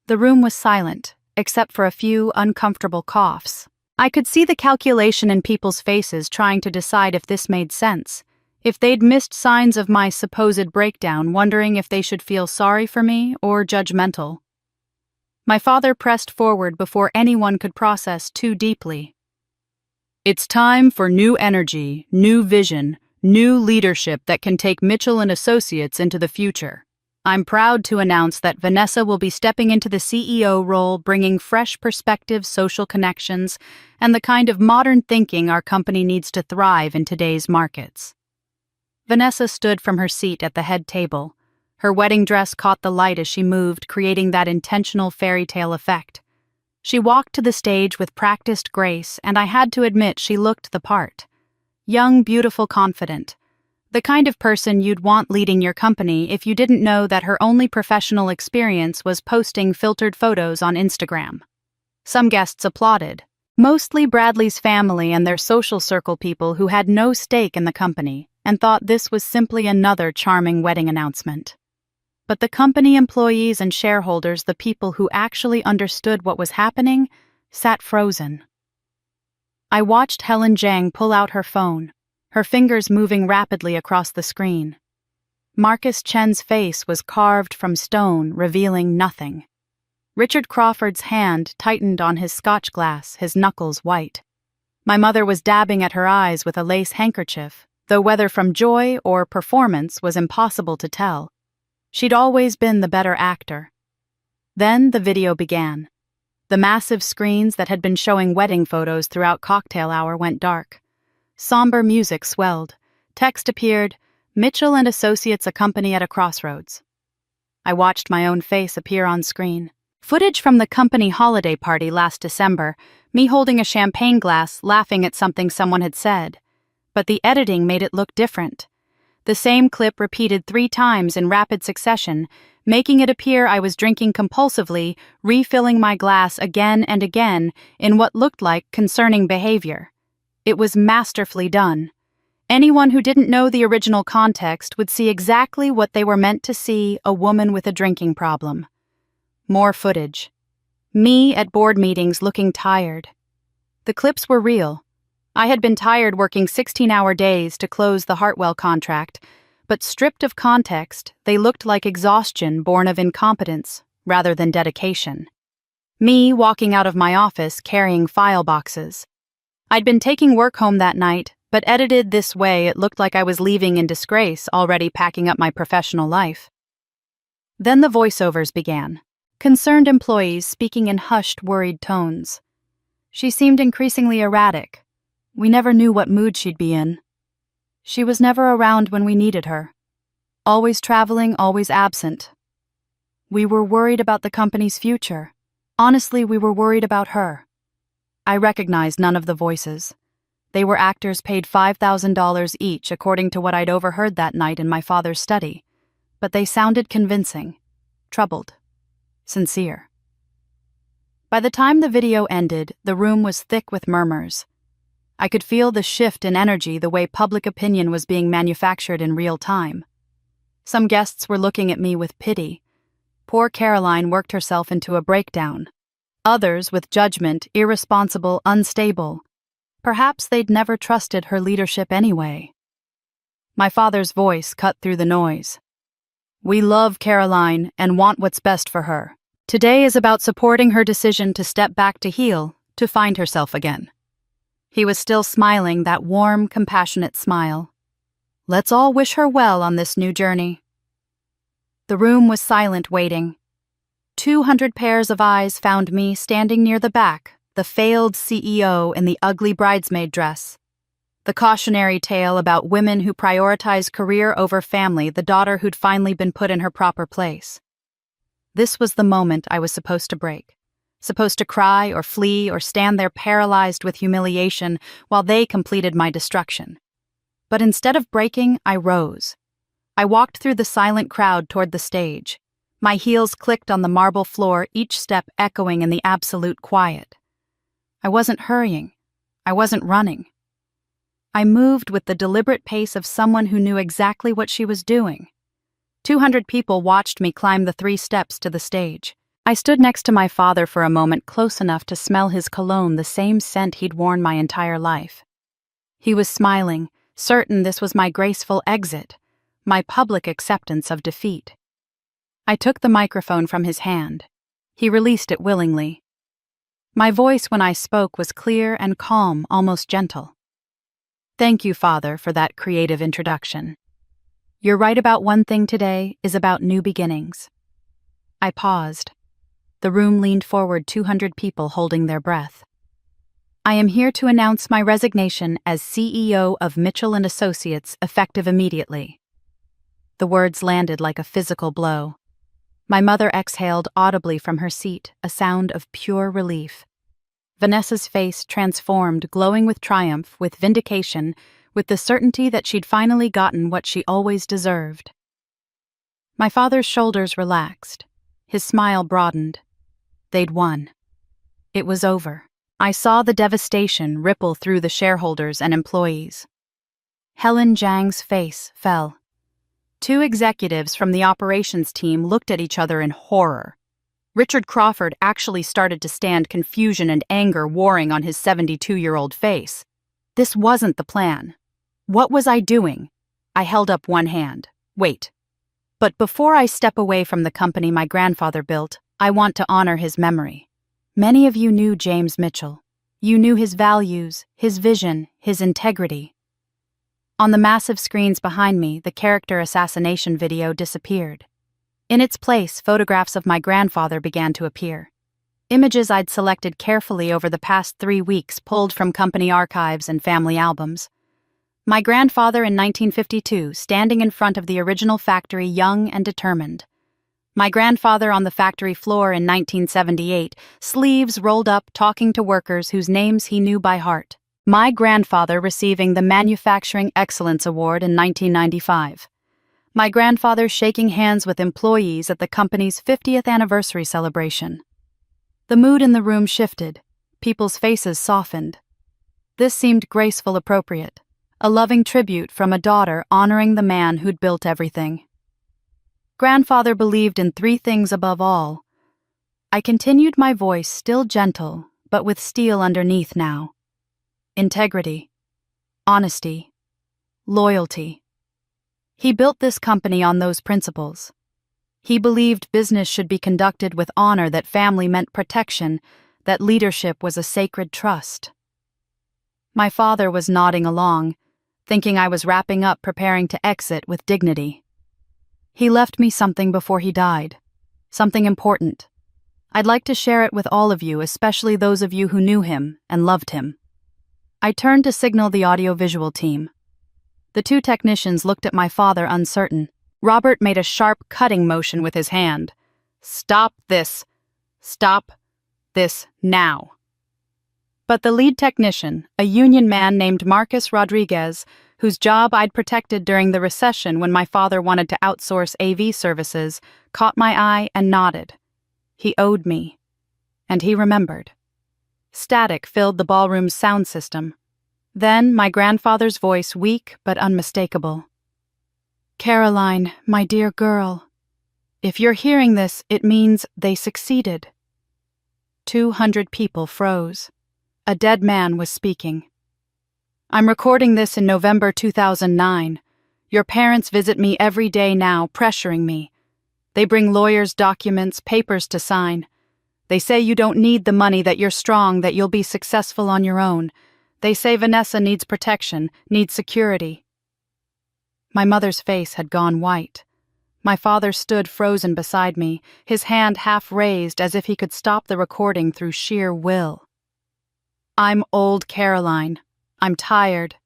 The room was silent, except for a few uncomfortable coughs. I could see the calculation in people's faces, trying to decide if this made sense, if they'd missed signs of my supposed breakdown, wondering if they should feel sorry for me or judgmental. My father pressed forward before anyone could process too deeply. "It's time for new energy, new vision, new leadership that can take Mitchell & Associates into the future. I'm proud to announce that Vanessa will be stepping into the CEO role, bringing fresh perspectives, social connections, and the kind of modern thinking our company needs to thrive in today's markets." Vanessa stood from her seat at the head table. Her wedding dress caught the light as she moved, creating that intentional fairy tale effect. She walked to the stage with practiced grace, and I had to admit she looked the part. Young, beautiful, confident. The kind of person you'd want leading your company if you didn't know that her only professional experience was posting filtered photos on Instagram. Some guests applauded, mostly Bradley's family and their social circle people who had no stake in the company and thought this was simply another charming wedding announcement. But the company employees and shareholders, the people who actually understood what was happening, sat frozen. I watched Helen Zhang pull out her phone, her fingers moving rapidly across the screen. Marcus Chen's face was carved from stone, revealing nothing. Richard Crawford's hand tightened on his scotch glass, his knuckles white. My mother was dabbing at her eyes with a lace handkerchief, though whether from joy or performance was impossible to tell. She'd always been the better actor. Then the video began. The massive screens that had been showing wedding photos throughout cocktail hour went dark. Somber music swelled. Text appeared, "Mitchell & Associates, a company at a crossroads." I watched my own face appear on screen. Footage from the company holiday party last December, me holding a champagne glass, laughing at something someone had said. But the editing made it look different. The same clip repeated 3 times in rapid succession, making it appear I was drinking compulsively, refilling my glass again and again in what looked like concerning behavior. It was masterfully done. Anyone who didn't know the original context would see exactly what they were meant to see: a woman with a drinking problem. More footage. Me at board meetings looking tired. The clips were real. I had been tired working 16-hour days to close the Hartwell contract, but stripped of context, they looked like exhaustion born of incompetence rather than dedication. Me walking out of my office carrying file boxes. I'd been taking work home that night, but edited this way it looked like I was leaving in disgrace, already packing up my professional life. Then the voiceovers began. Concerned employees speaking in hushed, worried tones. She seemed increasingly erratic. We never knew what mood she'd be in. She was never around when we needed her. Always traveling, always absent. We were worried about the company's future. Honestly, we were worried about her. I recognized none of the voices. They were actors paid $5,000 each according to what I'd overheard that night in my father's study, but they sounded convincing, troubled, sincere. By the time the video ended, the room was thick with murmurs. I could feel the shift in energy, the way public opinion was being manufactured in real time. Some guests were looking at me with pity. Poor Caroline worked herself into a breakdown. Others with judgment, irresponsible, unstable. Perhaps they'd never trusted her leadership anyway. My father's voice cut through the noise. We love Caroline and want what's best for her. Today is about supporting her decision to step back to heal, to find herself again. He was still smiling, that warm, compassionate smile. Let's all wish her well on this new journey. The room was silent, waiting. 200 pairs of eyes found me standing near the back, the failed CEO in the ugly bridesmaid dress. The cautionary tale about women who prioritize career over family, the daughter who'd finally been put in her proper place. This was the moment I was supposed to break. Supposed to cry or flee or stand there paralyzed with humiliation while they completed my destruction. But instead of breaking, I rose. I walked through the silent crowd toward the stage. My heels clicked on the marble floor, each step echoing in the absolute quiet. I wasn't hurrying. I wasn't running. I moved with the deliberate pace of someone who knew exactly what she was doing. 200 people watched me climb the 3 steps to the stage. I stood next to my father for a moment, close enough to smell his cologne, the same scent he'd worn my entire life. He was smiling, certain this was my graceful exit, my public acceptance of defeat. I took the microphone from his hand. He released it willingly. My voice when I spoke was clear and calm, almost gentle. Thank you, Father, for that creative introduction. You're right about one thing today is about new beginnings. I paused. The room leaned forward, 200 people holding their breath. I am here to announce my resignation as CEO of Mitchell & Associates, effective immediately. The words landed like a physical blow. My mother exhaled audibly from her seat, a sound of pure relief. Vanessa's face transformed, glowing with triumph, with vindication, with the certainty that she'd finally gotten what she always deserved. My father's shoulders relaxed. His smile broadened. They'd won. It was over. I saw the devastation ripple through the shareholders and employees. Helen Zhang's face fell. 2 executives from the operations team looked at each other in horror. Richard Crawford actually started to stand, confusion and anger warring on his 72-year-old face. This wasn't the plan. What was I doing? I held up one hand. Wait. But before I step away from the company my grandfather built, I want to honor his memory. Many of you knew James Mitchell. You knew his values, his vision, his integrity. On the massive screens behind me, the character assassination video disappeared. In its place, photographs of my grandfather began to appear. Images I'd selected carefully over the past 3 weeks, pulled from company archives and family albums. My grandfather in 1952, standing in front of the original factory, young and determined. My grandfather on the factory floor in 1978, sleeves rolled up, talking to workers whose names he knew by heart. My grandfather receiving the Manufacturing Excellence Award in 1995. My grandfather shaking hands with employees at the company's 50th anniversary celebration. The mood in the room shifted. People's faces softened. This seemed graceful, appropriate. A loving tribute from a daughter honoring the man who'd built everything. Grandfather believed in 3 things above all. I continued, my voice still gentle, but with steel underneath now. Integrity, honesty, loyalty. He built this company on those principles. He believed business should be conducted with honor, that family meant protection, that leadership was a sacred trust. My father was nodding along, thinking I was wrapping up, preparing to exit with dignity. He left me something before he died, something important. I'd like to share it with all of you, especially those of you who knew him and loved him. I turned to signal the audio-visual team. The 2 technicians looked at my father, uncertain. Robert made a sharp, cutting motion with his hand. Stop this. Stop this now. But the lead technician, a union man named Marcus Rodriguez, whose job I'd protected during the recession when my father wanted to outsource AV services, caught my eye and nodded. He owed me. And he remembered. Static filled the ballroom's sound system. Then my grandfather's voice, weak but unmistakable. "Caroline, my dear girl, if you're hearing this, it means they succeeded." 200 people froze. A dead man was speaking. "I'm recording this in November 2009. Your parents visit me every day now, pressuring me. They bring lawyers, documents, papers to sign. They say you don't need the money, that you're strong, that you'll be successful on your own. They say Vanessa needs protection, needs security." My mother's face had gone white. My father stood frozen beside me, his hand half raised as if he could stop the recording through sheer will. "I'm old, Caroline. I'm tired.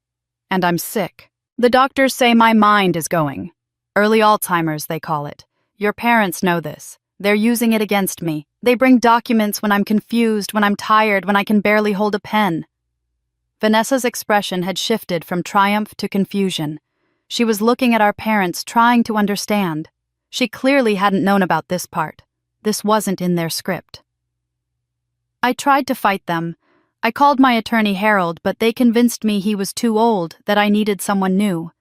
And I'm sick. The doctors say my mind is going. Early Alzheimer's, they call it. Your parents know this. They're using it against me. They bring documents when I'm confused, when I'm tired, when I can barely hold a pen." Vanessa's expression had shifted from triumph to confusion. She was looking at our parents, trying to understand. She clearly hadn't known about this part. This wasn't in their script. I tried to fight them. I called my attorney Harold, but they convinced me he was too old, that I needed someone new.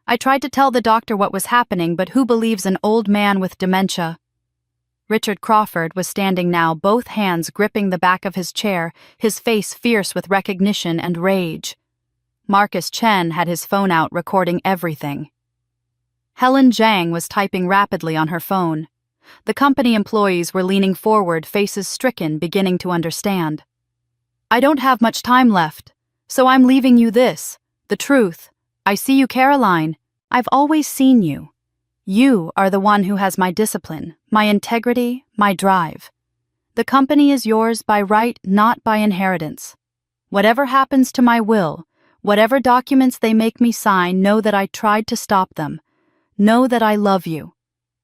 I tried to tell the doctor what was happening, but who believes an old man with dementia? Richard Crawford was standing now, both hands gripping the back of his chair, his face fierce with recognition and rage. Marcus Chen had his phone out, recording everything. Helen Zhang was typing rapidly on her phone. The company employees were leaning forward, faces stricken, beginning to understand. "I don't have much time left, so I'm leaving you this, the truth. I see you, Caroline. I've always seen you. You are the one who has my discipline, my integrity, my drive. The company is yours by right, not by inheritance. Whatever happens to my will, whatever documents they make me sign, know that I tried to stop them. Know that I love you.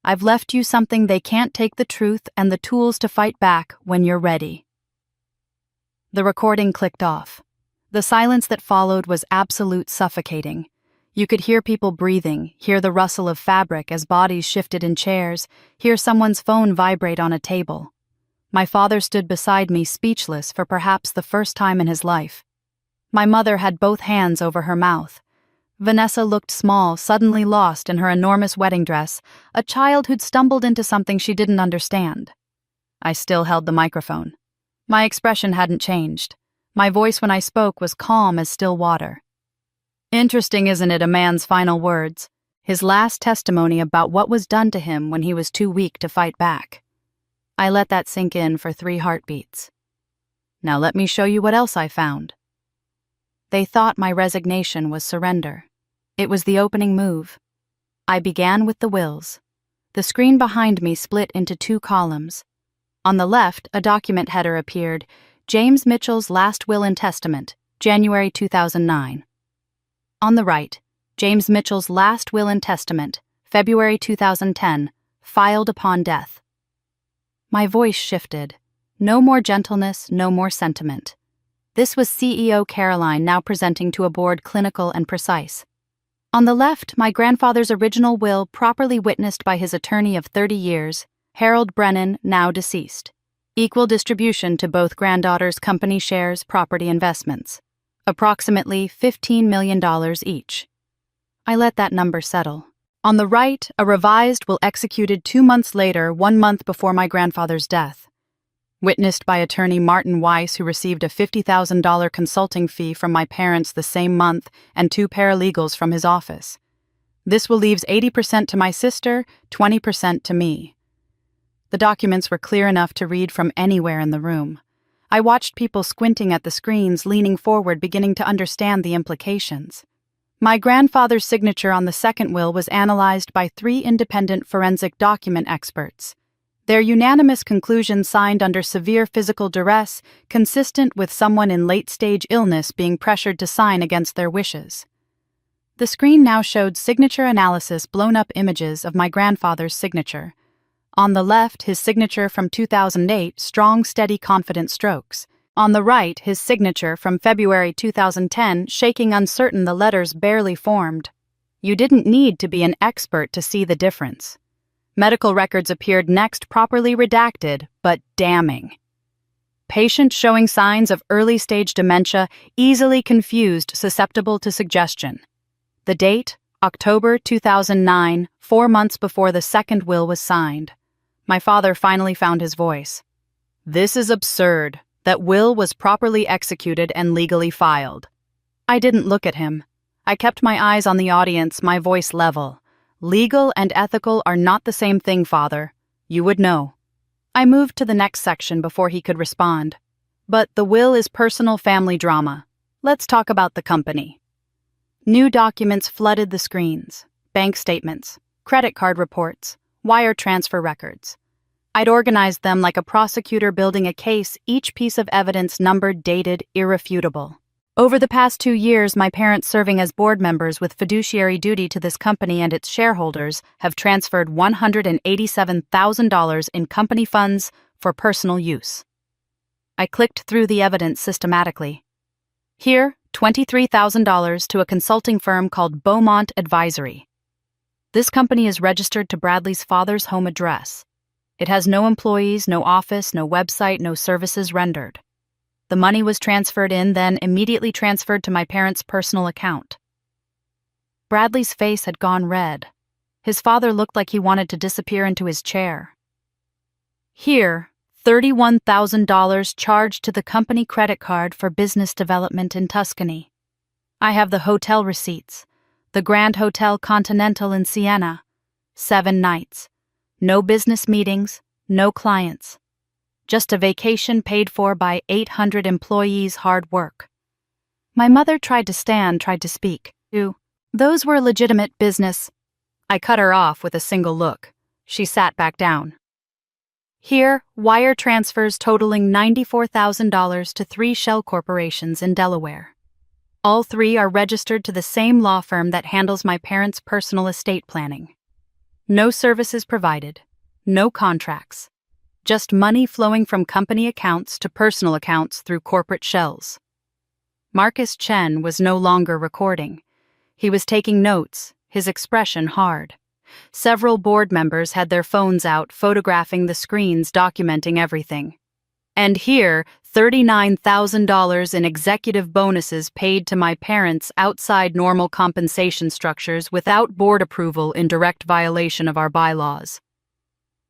I've left you something they can't take, the truth and the tools to fight back when you're ready." The recording clicked off. The silence that followed was absolute, suffocating. You could hear people breathing, hear the rustle of fabric as bodies shifted in chairs, hear someone's phone vibrate on a table. My father stood beside me, speechless for perhaps the first time in his life. My mother had both hands over her mouth. Vanessa looked small, suddenly lost in her enormous wedding dress, a child who'd stumbled into something she didn't understand. I still held the microphone. My expression hadn't changed. My voice when I spoke was calm as still water. Interesting, isn't it, a man's final words, his last testimony about what was done to him when he was too weak to fight back. I let that sink in for 3 heartbeats. Now let me show you what else I found. They thought my resignation was surrender. It was the opening move. I began with the wills. The screen behind me split into 2 columns. On the left, a document header appeared, James Mitchell's Last Will and Testament, January 2009. On the right, James Mitchell's Last Will and Testament, February 2010, filed upon death. My voice shifted. No more gentleness, no more sentiment. This was CEO Caroline, now presenting to a board, clinical and precise. On the left, my grandfather's original will, properly witnessed by his attorney of 30 years, Harold Brennan, now deceased. Equal distribution to both granddaughters' company shares, property investments. Approximately $15 million each. I let that number settle. On the right, a revised will executed 2 months later, 1 month before my grandfather's death. Witnessed by attorney Martin Weiss, who received a $50,000 consulting fee from my parents the same month and 2 paralegals from his office. This will leaves 80% to my sister, 20% to me. The documents were clear enough to read from anywhere in the room. I watched people squinting at the screens, leaning forward, beginning to understand the implications. My grandfather's signature on the second will was analyzed by 3 independent forensic document experts. Their unanimous conclusion, signed under severe physical duress, consistent with someone in late-stage illness being pressured to sign against their wishes. The screen now showed signature analysis, blown-up images of my grandfather's signature. On the left, his signature from 2008, strong, steady, confident strokes. On the right, his signature from February 2010, shaking, uncertain, the letters barely formed. You didn't need to be an expert to see the difference. Medical records appeared next, properly redacted, but damning. Patient showing signs of early-stage dementia, easily confused, susceptible to suggestion. The date, October 2009, 4 months before the second will was signed. My father finally found his voice. "This is absurd. That will was properly executed and legally filed." I didn't look at him. I kept my eyes on the audience, my voice level. "Legal and ethical are not the same thing, Father. You would know." I moved to the next section before he could respond. "But the will is personal family drama. Let's talk about the company." New documents flooded the screens. Bank statements, credit card reports, wire transfer records. I'd organized them like a prosecutor building a case, each piece of evidence numbered, dated, irrefutable. Over the past 2 years, my parents, serving as board members with fiduciary duty to this company and its shareholders, have transferred $187,000 in company funds for personal use. I clicked through the evidence systematically. Here, $23,000 to a consulting firm called Beaumont Advisory. This company is registered to Bradley's father's home address. It has no employees, no office, no website, no services rendered. The money was transferred in, then immediately transferred to my parents' personal account. Bradley's face had gone red. His father looked like he wanted to disappear into his chair. Here, $31,000 charged to the company credit card for business development in Tuscany. I have the hotel receipts. The Grand Hotel Continental in Siena. 7 nights. No business meetings, no clients. Just a vacation paid for by 800 employees' hard work. My mother tried to stand, tried to speak. Those were legitimate business. I cut her off with a single look. She sat back down. Here, wire transfers totaling $94,000 to 3 shell corporations in Delaware. All 3 are registered to the same law firm that handles my parents' personal estate planning. No services provided, no contracts, just money flowing from company accounts to personal accounts through corporate shells. Marcus Chen was no longer recording. He was taking notes, his expression hard. Several board members had their phones out, photographing the screens, documenting everything. And here, $39,000 in executive bonuses paid to my parents outside normal compensation structures without board approval, in direct violation of our bylaws.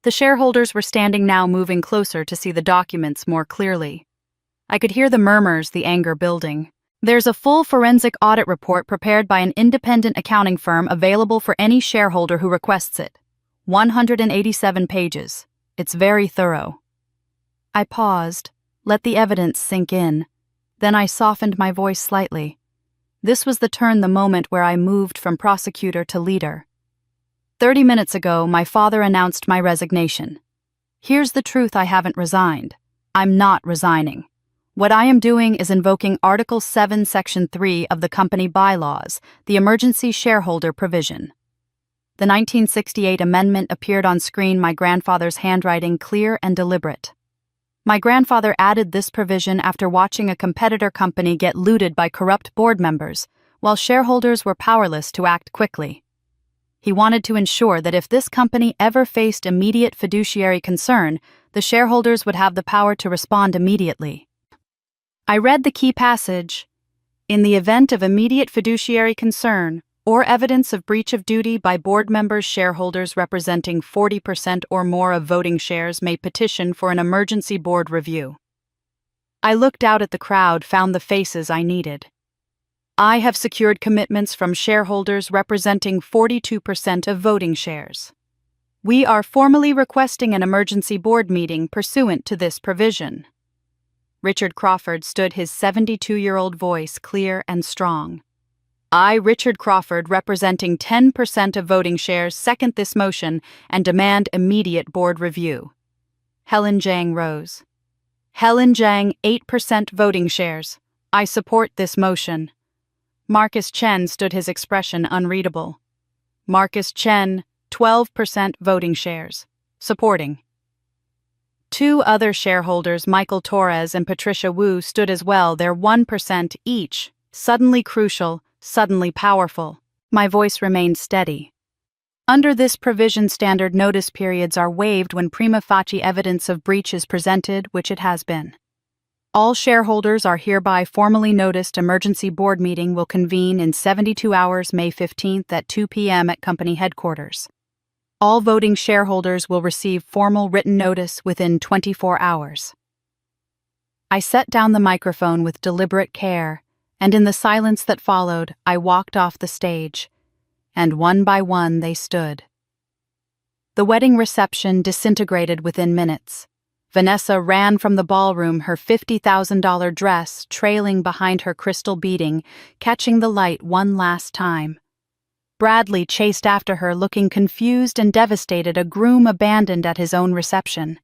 The shareholders were standing now, moving closer to see the documents more clearly. I could hear the murmurs, the anger building. There's a full forensic audit report prepared by an independent accounting firm available for any shareholder who requests it. 187 pages. It's very thorough. I paused, let the evidence sink in. Then I softened my voice slightly. This was the moment where I moved from prosecutor to leader. 30 minutes ago, my father announced my resignation. Here's the truth: I haven't resigned. I'm not resigning. What I am doing is invoking Article 7, Section 3 of the company bylaws, the emergency shareholder provision. The 1968 amendment appeared on screen, my grandfather's handwriting clear and deliberate. My grandfather added this provision after watching a competitor company get looted by corrupt board members, while shareholders were powerless to act quickly. He wanted to ensure that if this company ever faced immediate fiduciary concern, the shareholders would have the power to respond immediately. I read the key passage. In the event of immediate fiduciary concern or evidence of breach of duty by board members, shareholders representing 40% or more of voting shares may petition for an emergency board review. I looked out at the crowd, found the faces I needed. I have secured commitments from shareholders representing 42% of voting shares. We are formally requesting an emergency board meeting pursuant to this provision. Richard Crawford stood, his 72-year-old voice clear and strong. I, Richard Crawford, representing 10% of voting shares, second this motion and demand immediate board review. Helen Zhang rose. Helen Zhang, 8% voting shares. I support this motion. Marcus Chen stood, his expression unreadable. Marcus Chen, 12% voting shares. supporting. Two other shareholders, Michael Torres and Patricia Wu, stood as well, their 1% each, suddenly crucial, suddenly powerful. My voice remained steady. Under this provision, standard notice periods are waived when prima facie evidence of breach is presented, which it has been. All shareholders are hereby formally noticed. Emergency board meeting will convene in 72 hours, May 15th at 2 p.m. at company headquarters. All voting shareholders will receive formal written notice within 24 hours. I set down the microphone with deliberate care, and in the silence that followed, I walked off the stage, and one by one they stood. The wedding reception disintegrated within minutes. Vanessa ran from the ballroom, her $50,000 dress trailing behind her crystal beading, catching the light one last time. Bradley chased after her, looking confused and devastated, a groom abandoned at his own reception.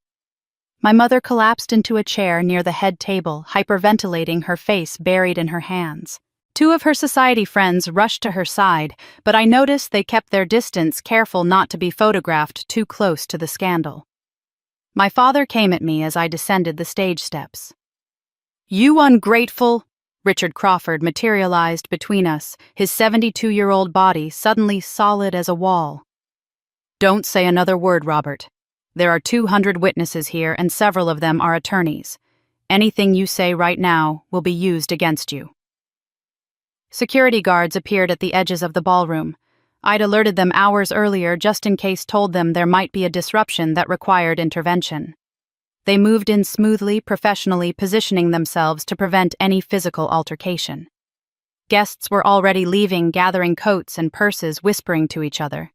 My mother collapsed into a chair near the head table, hyperventilating, her face buried in her hands. Two of her society friends rushed to her side, but I noticed they kept their distance, careful not to be photographed too close to the scandal. My father came at me as I descended the stage steps. "You ungrateful!" Richard Crawford materialized between us, his 72-year-old body suddenly solid as a wall. "Don't say another word, Robert. There are 200 witnesses here, and several of them are attorneys. Anything you say right now will be used against you." Security guards appeared at the edges of the ballroom. I'd alerted them hours earlier, just in case, told them there might be a disruption that required intervention. They moved in smoothly, professionally, positioning themselves to prevent any physical altercation. Guests were already leaving, gathering coats and purses, whispering to each other.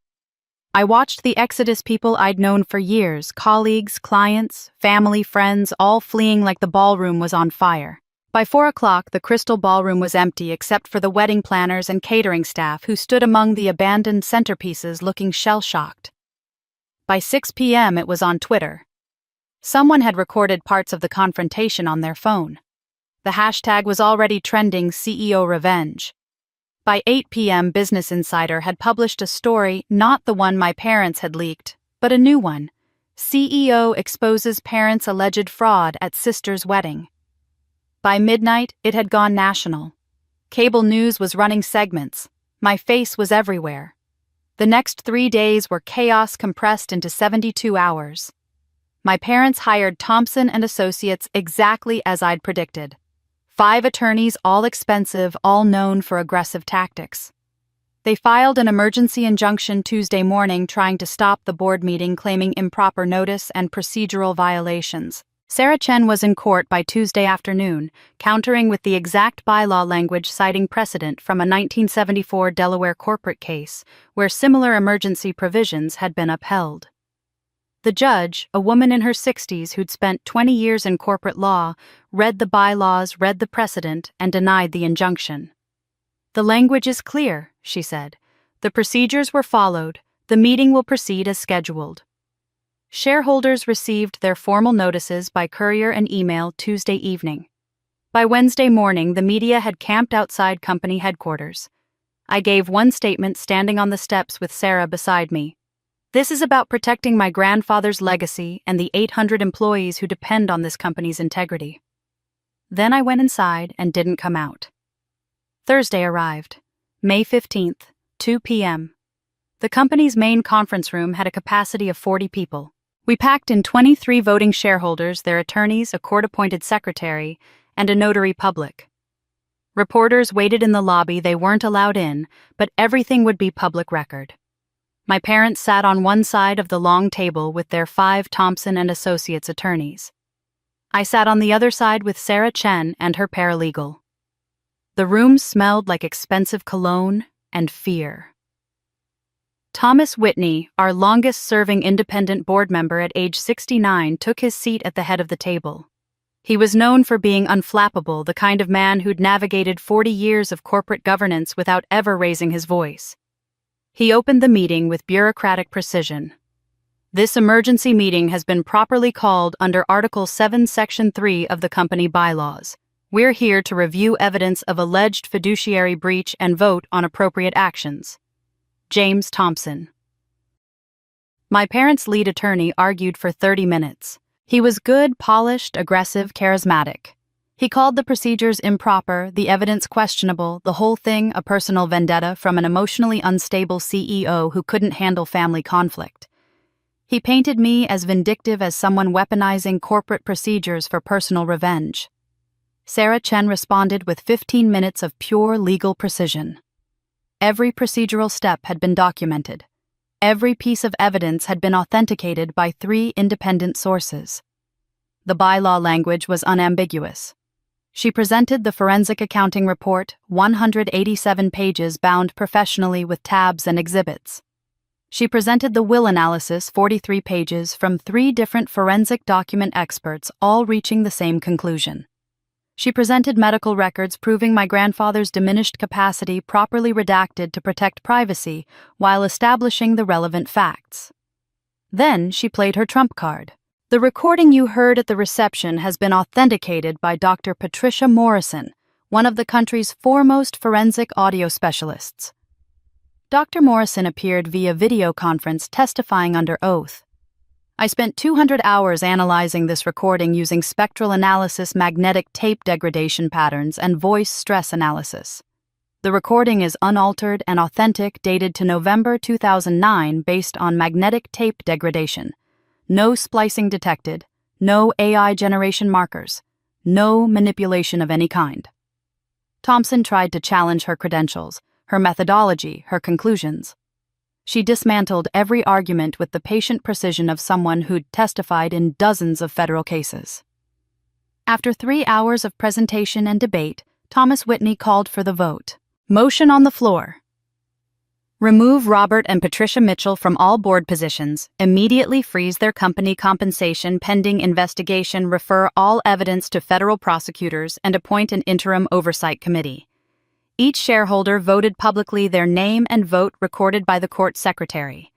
I watched the exodus, people I'd known for years, colleagues, clients, family, friends, all fleeing like the ballroom was on fire. By 4 o'clock, the crystal ballroom was empty except for the wedding planners and catering staff who stood among the abandoned centerpieces looking shell-shocked. By 6 p.m., it was on Twitter. Someone had recorded parts of the confrontation on their phone. The hashtag was already trending, CEO Revenge. By 8 p.m., Business Insider had published a story, not the one my parents had leaked, but a new one. CEO exposes parents' alleged fraud at sister's wedding. By midnight, it had gone national. Cable news was running segments. My face was everywhere. The next 3 days were chaos compressed into 72 hours. My parents hired Thompson and Associates exactly as I'd predicted. 5 attorneys, all expensive, all known for aggressive tactics. They filed an emergency injunction Tuesday morning, trying to stop the board meeting, claiming improper notice and procedural violations. Sarah Chen was in court by Tuesday afternoon, countering with the exact bylaw language, citing precedent from a 1974 Delaware corporate case where similar emergency provisions had been upheld. The judge, a woman in her 60s who'd spent 20 years in corporate law, read the bylaws, read the precedent, and denied the injunction. "The language is clear," she said. "The procedures were followed. The meeting will proceed as scheduled." Shareholders received their formal notices by courier and email Tuesday evening. By Wednesday morning, the media had camped outside company headquarters. I gave one statement standing on the steps with Sarah beside me. "This is about protecting my grandfather's legacy and the 800 employees who depend on this company's integrity." Then I went inside and didn't come out. Thursday arrived. May 15th, 2 p.m. The company's main conference room had a capacity of 40 people. We packed in 23 voting shareholders, their attorneys, a court-appointed secretary, and a notary public. Reporters waited in the lobby. They weren't allowed in, but everything would be public record. My parents sat on one side of the long table with their 5 Thompson and Associates attorneys. I sat on the other side with Sarah Chen and her paralegal. The room smelled like expensive cologne and fear. Thomas Whitney, our longest-serving independent board member at age 69, took his seat at the head of the table. He was known for being unflappable, the kind of man who'd navigated 40 years of corporate governance without ever raising his voice. He opened the meeting with bureaucratic precision. "This emergency meeting has been properly called under Article 7, Section 3 of the company bylaws. We're here to review evidence of alleged fiduciary breach and vote on appropriate actions. James Thompson." My parents' lead attorney argued for 30 minutes. He was good, polished, aggressive, charismatic. He called the procedures improper, the evidence questionable, the whole thing a personal vendetta from an emotionally unstable CEO who couldn't handle family conflict. He painted me as vindictive as someone weaponizing corporate procedures for personal revenge. Sarah Chen responded with 15 minutes of pure legal precision. Every procedural step had been documented. Every piece of evidence had been authenticated by 3 independent sources. The bylaw language was unambiguous. She presented the forensic accounting report, 187 pages bound professionally with tabs and exhibits. She presented the will analysis, 43 pages, from 3 different forensic document experts, all reaching the same conclusion. She presented medical records proving my grandfather's diminished capacity properly redacted to protect privacy while establishing the relevant facts. Then she played her trump card. The recording you heard at the reception has been authenticated by Dr. Patricia Morrison, one of the country's foremost forensic audio specialists. Dr. Morrison appeared via video conference testifying under oath. I spent 200 hours analyzing this recording using spectral analysis, magnetic tape degradation patterns, and voice stress analysis. The recording is unaltered and authentic, dated to November 2009 based on magnetic tape degradation. No splicing detected, no AI generation markers, no manipulation of any kind. Thompson tried to challenge her credentials, her methodology, her conclusions. She dismantled every argument with the patient precision of someone who'd testified in dozens of federal cases. After 3 hours of presentation and debate, Thomas Whitney called for the vote. Motion on the floor. Remove Robert and Patricia Mitchell from all board positions, immediately freeze their company compensation pending investigation, refer all evidence to federal prosecutors, and appoint an interim oversight committee. Each shareholder voted publicly their name and vote recorded by the court secretary.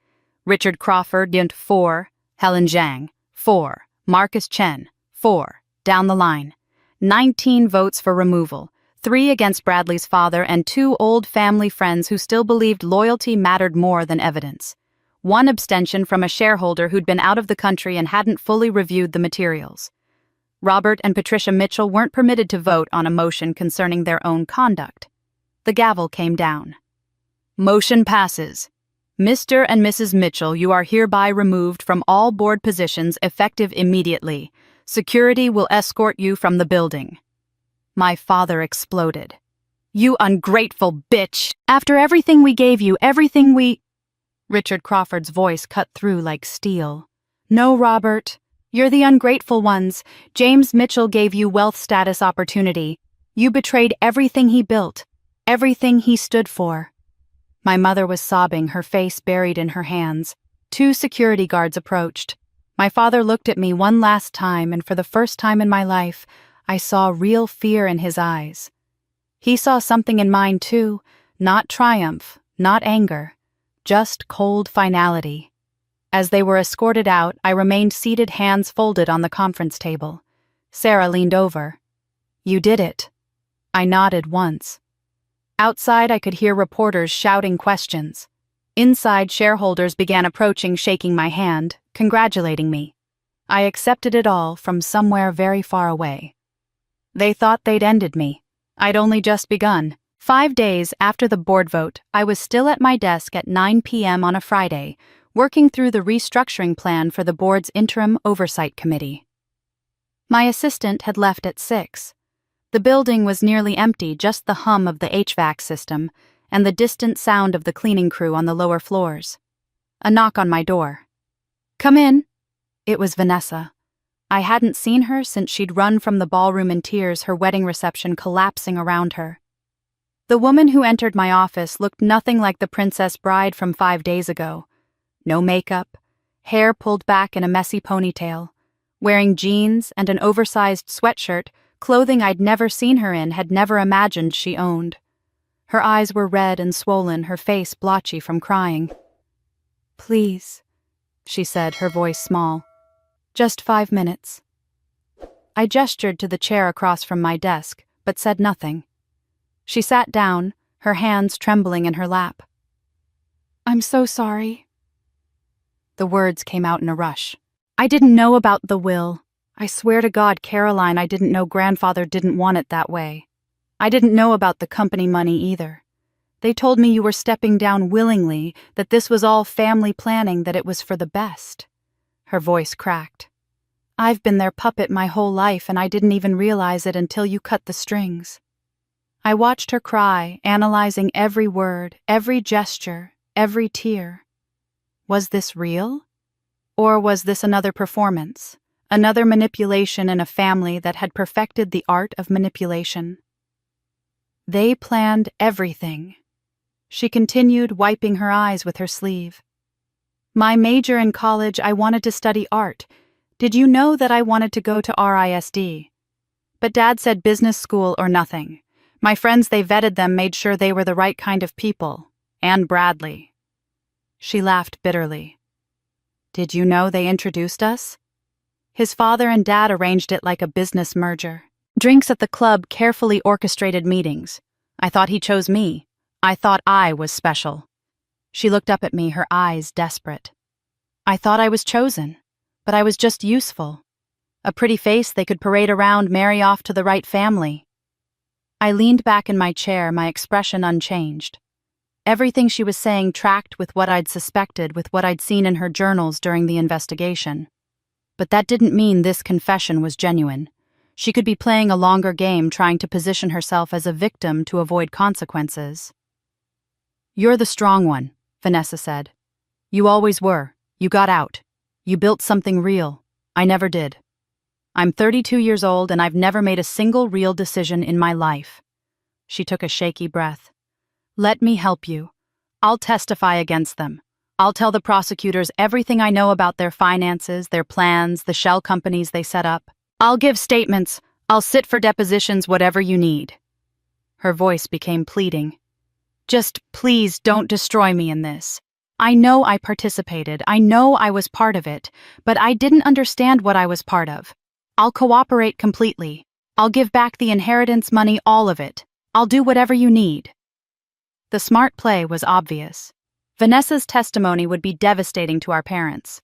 Richard Crawford, 4, Helen Zhang, 4, Marcus Chen, 4, down the line. 19 votes for removal. 3 against Bradley's father and 2 old family friends who still believed loyalty mattered more than evidence. 1 abstention from a shareholder who'd been out of the country and hadn't fully reviewed the materials. Robert and Patricia Mitchell weren't permitted to vote on a motion concerning their own conduct. The gavel came down. Motion passes. Mr. and Mrs. Mitchell, you are hereby removed from all board positions effective immediately. Security will escort you from the building. My father exploded. You ungrateful bitch! After everything we gave you, everything we... Richard Crawford's voice cut through like steel. No, Robert. You're the ungrateful ones. James Mitchell gave you wealth status opportunity. You betrayed everything he built, everything he stood for. My mother was sobbing, her face buried in her hands. 2 security guards approached. My father looked at me one last time, and for the first time in my life, I saw real fear in his eyes. He saw something in mine too, not triumph, not anger, just cold finality. As they were escorted out, I remained seated, hands folded on the conference table. Sarah leaned over. You did it. I nodded once. Outside, I could hear reporters shouting questions. Inside, shareholders began approaching, shaking my hand, congratulating me. I accepted it all from somewhere very far away. They thought they'd ended me. I'd only just begun. 5 days after the board vote, I was still at my desk at 9 p.m. on a Friday, working through the restructuring plan for the board's interim oversight committee. My assistant had left at 6. The building was nearly empty, just the hum of the HVAC system and the distant sound of the cleaning crew on the lower floors. A knock on my door. Come in. It was Vanessa. I hadn't seen her since she'd run from the ballroom in tears, her wedding reception collapsing around her. The woman who entered my office looked nothing like the princess bride from 5 days ago. No makeup, hair pulled back in a messy ponytail, wearing jeans and an oversized sweatshirt, clothing I'd never seen her in, had never imagined she owned. Her eyes were red and swollen, her face blotchy from crying. Please, she said, her voice small. Just 5 minutes. I gestured to the chair across from my desk, but said nothing. She sat down, her hands trembling in her lap. I'm so sorry. The words came out in a rush. I didn't know about the will. I swear to God, Caroline, I didn't know grandfather didn't want it that way. I didn't know about the company money either. They told me you were stepping down willingly, that this was all family planning, that it was for the best. Her voice cracked. I've been their puppet my whole life, and I didn't even realize it until you cut the strings. I watched her cry, analyzing every word, every gesture, every tear. Was this real? Or was this another performance, another manipulation in a family that had perfected the art of manipulation? They planned everything. She continued, wiping her eyes with her sleeve. My major in college, I wanted to study art. Did you know that I wanted to go to RISD? But Dad said business school or nothing. My friends, they vetted them, made sure they were the right kind of people. And Bradley. She laughed bitterly. Did you know they introduced us? His father and Dad arranged it like a business merger. Drinks at the club, carefully orchestrated meetings. I thought he chose me. I thought I was special. She looked up at me, her eyes desperate. I thought I was chosen, but I was just useful. A pretty face they could parade around, marry off to the right family. I leaned back in my chair, my expression unchanged. Everything she was saying tracked with what I'd suspected, with what I'd seen in her journals during the investigation. But that didn't mean this confession was genuine. She could be playing a longer game, trying to position herself as a victim to avoid consequences. You're the strong one, Vanessa said. You always were. You got out. You built something real. I never did. I'm 32 years old and I've never made a single real decision in my life. She took a shaky breath. Let me help you. I'll testify against them. I'll tell the prosecutors everything I know about their finances, their plans, the shell companies they set up. I'll give statements. I'll sit for depositions, whatever you need. Her voice became pleading. Just please don't destroy me in this. I know I participated. I know I was part of it, but I didn't understand what I was part of. I'll cooperate completely. I'll give back the inheritance money, all of it. I'll do whatever you need. The smart play was obvious. Vanessa's testimony would be devastating to our parents.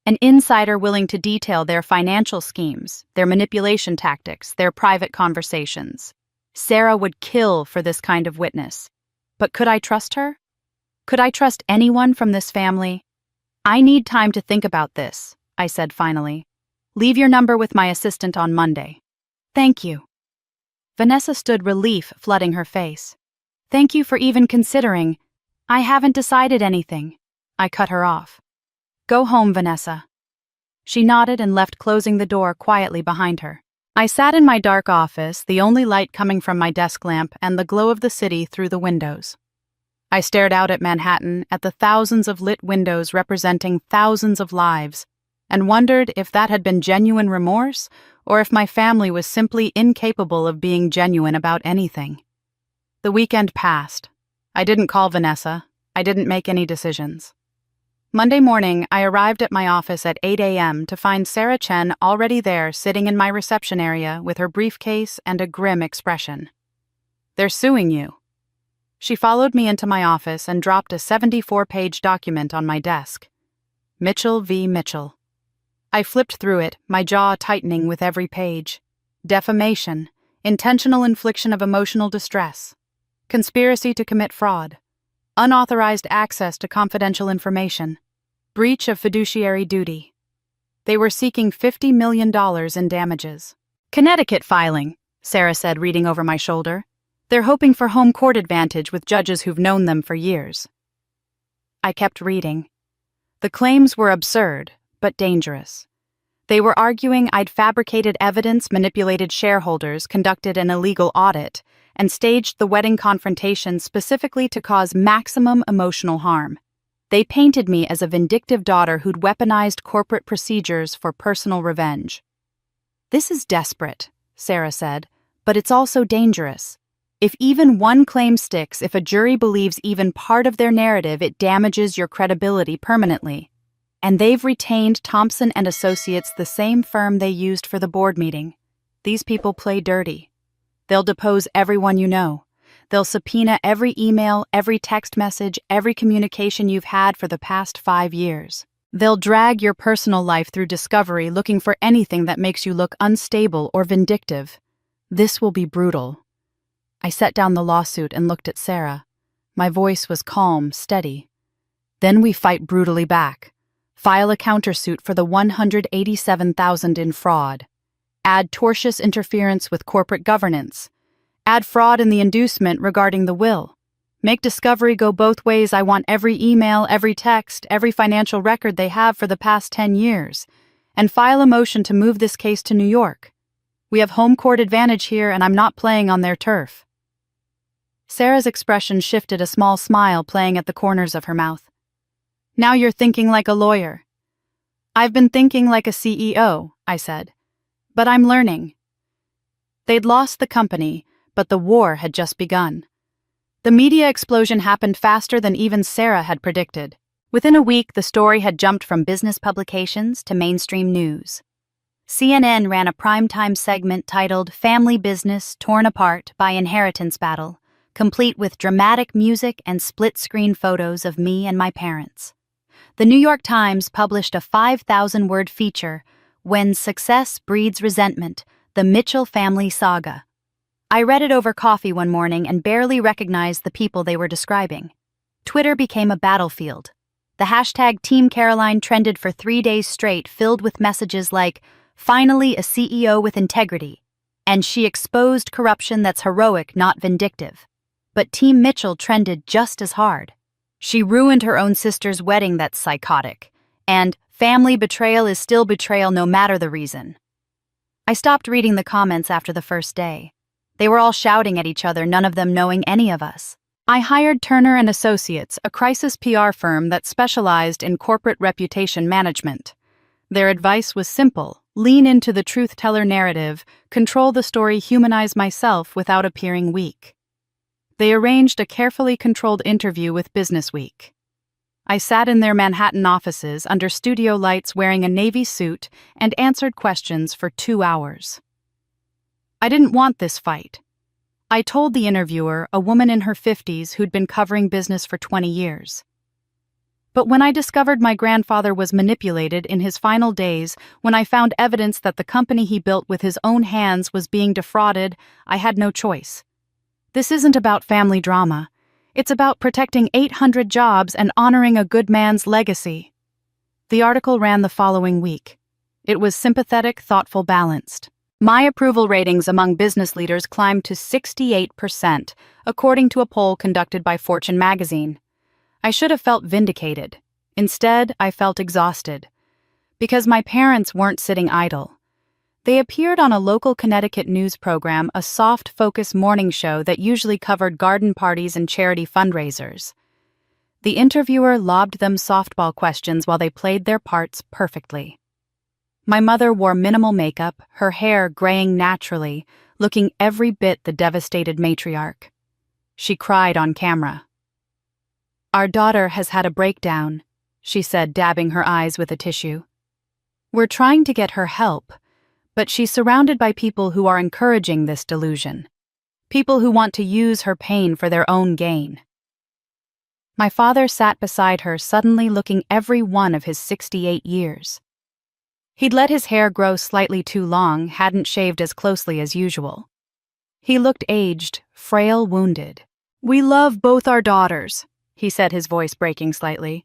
An insider willing to detail their financial schemes, their manipulation tactics, their private conversations. Sarah would kill for this kind of witness. But could I trust her? Could I trust anyone from this family? I need time to think about this, I said finally. Leave your number with my assistant on Monday. Thank you. Vanessa stood, relief flooding her face. Thank you for even considering. I haven't decided anything. I cut her off. Go home, Vanessa. She nodded and left, closing the door quietly behind her. I sat in my dark office, the only light coming from my desk lamp and the glow of the city through the windows. I stared out at Manhattan, at the thousands of lit windows representing thousands of lives, and wondered if that had been genuine remorse or if my family was simply incapable of being genuine about anything. The weekend passed. I didn't call Vanessa. I didn't make any decisions. Monday morning, I arrived at my office at 8 a.m. to find Sarah Chen already there, sitting in my reception area with her briefcase and a grim expression. They're suing you. She followed me into my office and dropped a 74-page document on my desk. Mitchell v. Mitchell. I flipped through it, my jaw tightening with every page. Defamation, intentional infliction of emotional distress, conspiracy to commit fraud, unauthorized access to confidential information, breach of fiduciary duty. They were seeking $50 million in damages. Connecticut filing, Sarah said, reading over my shoulder. They're hoping for home court advantage with judges who've known them for years. I kept reading. The claims were absurd, but dangerous. They were arguing I'd fabricated evidence, manipulated shareholders, conducted an illegal audit, and staged the wedding confrontation specifically to cause maximum emotional harm. They painted me as a vindictive daughter who'd weaponized corporate procedures for personal revenge. This is desperate, Sarah said, but it's also dangerous. If even one claim sticks, if a jury believes even part of their narrative, it damages your credibility permanently. And they've retained Thompson and Associates, the same firm they used for the board meeting. These people play dirty. They'll depose everyone you know. They'll subpoena every email, every text message, every communication you've had for the past 5 years. They'll drag your personal life through discovery looking for anything that makes you look unstable or vindictive. This will be brutal. I set down the lawsuit and looked at Sarah. My voice was calm, steady. Then we fight brutally back. File a countersuit for the $187,000 in fraud. Add tortious interference with corporate governance. Add fraud in the inducement regarding the will. Make discovery go both ways. I want every email, every text, every financial record they have for the past 10 years. And file a motion to move this case to New York. We have home court advantage here, and I'm not playing on their turf. Sarah's expression shifted, a small smile playing at the corners of her mouth. Now you're thinking like a lawyer. I've been thinking like a CEO, I said. But I'm learning. They'd lost the company, but the war had just begun. The media explosion happened faster than even Sarah had predicted. Within a week, the story had jumped from business publications to mainstream news. CNN ran a primetime segment titled "Family Business Torn Apart by Inheritance Battle," complete with dramatic music and split-screen photos of me and my parents. The New York Times published a 5,000-word feature, "When Success Breeds Resentment, the Mitchell Family Saga." I read it over coffee one morning and barely recognized the people they were describing. Twitter became a battlefield. The hashtag Team Caroline trended for 3 days straight, filled with messages like, "Finally a CEO with integrity," and "She exposed corruption that's heroic, not vindictive." But Team Mitchell trended just as hard. "She ruined her own sister's wedding, that's psychotic," and "Family betrayal is still betrayal no matter the reason." I stopped reading the comments after the first day. They were all shouting at each other, none of them knowing any of us. I hired Turner & Associates, a crisis PR firm that specialized in corporate reputation management. Their advice was simple: lean into the truth-teller narrative, control the story, humanize myself without appearing weak. They arranged a carefully controlled interview with Businessweek. I sat in their Manhattan offices under studio lights wearing a navy suit and answered questions for 2 hours. I didn't want this fight. I told the interviewer, a woman in her 50s who'd been covering business for 20 years. But when I discovered my grandfather was manipulated in his final days, when I found evidence that the company he built with his own hands was being defrauded, I had no choice. This isn't about family drama. It's about protecting 800 jobs and honoring a good man's legacy. The article ran the following week. It was sympathetic, thoughtful, balanced. My approval ratings among business leaders climbed to 68%, according to a poll conducted by Fortune magazine. I should have felt vindicated. Instead, I felt exhausted. Because my parents weren't sitting idle. They appeared on a local Connecticut news program, a soft-focus morning show that usually covered garden parties and charity fundraisers. The interviewer lobbed them softball questions while they played their parts perfectly. My mother wore minimal makeup, her hair graying naturally, looking every bit the devastated matriarch. She cried on camera. "Our daughter has had a breakdown," she said, dabbing her eyes with a tissue. "We're trying to get her help, but she's surrounded by people who are encouraging this delusion. People who want to use her pain for their own gain." My father sat beside her, suddenly looking every one of his 68 years. He'd let his hair grow slightly too long, hadn't shaved as closely as usual. He looked aged, frail, wounded. "We love both our daughters," he said, his voice breaking slightly.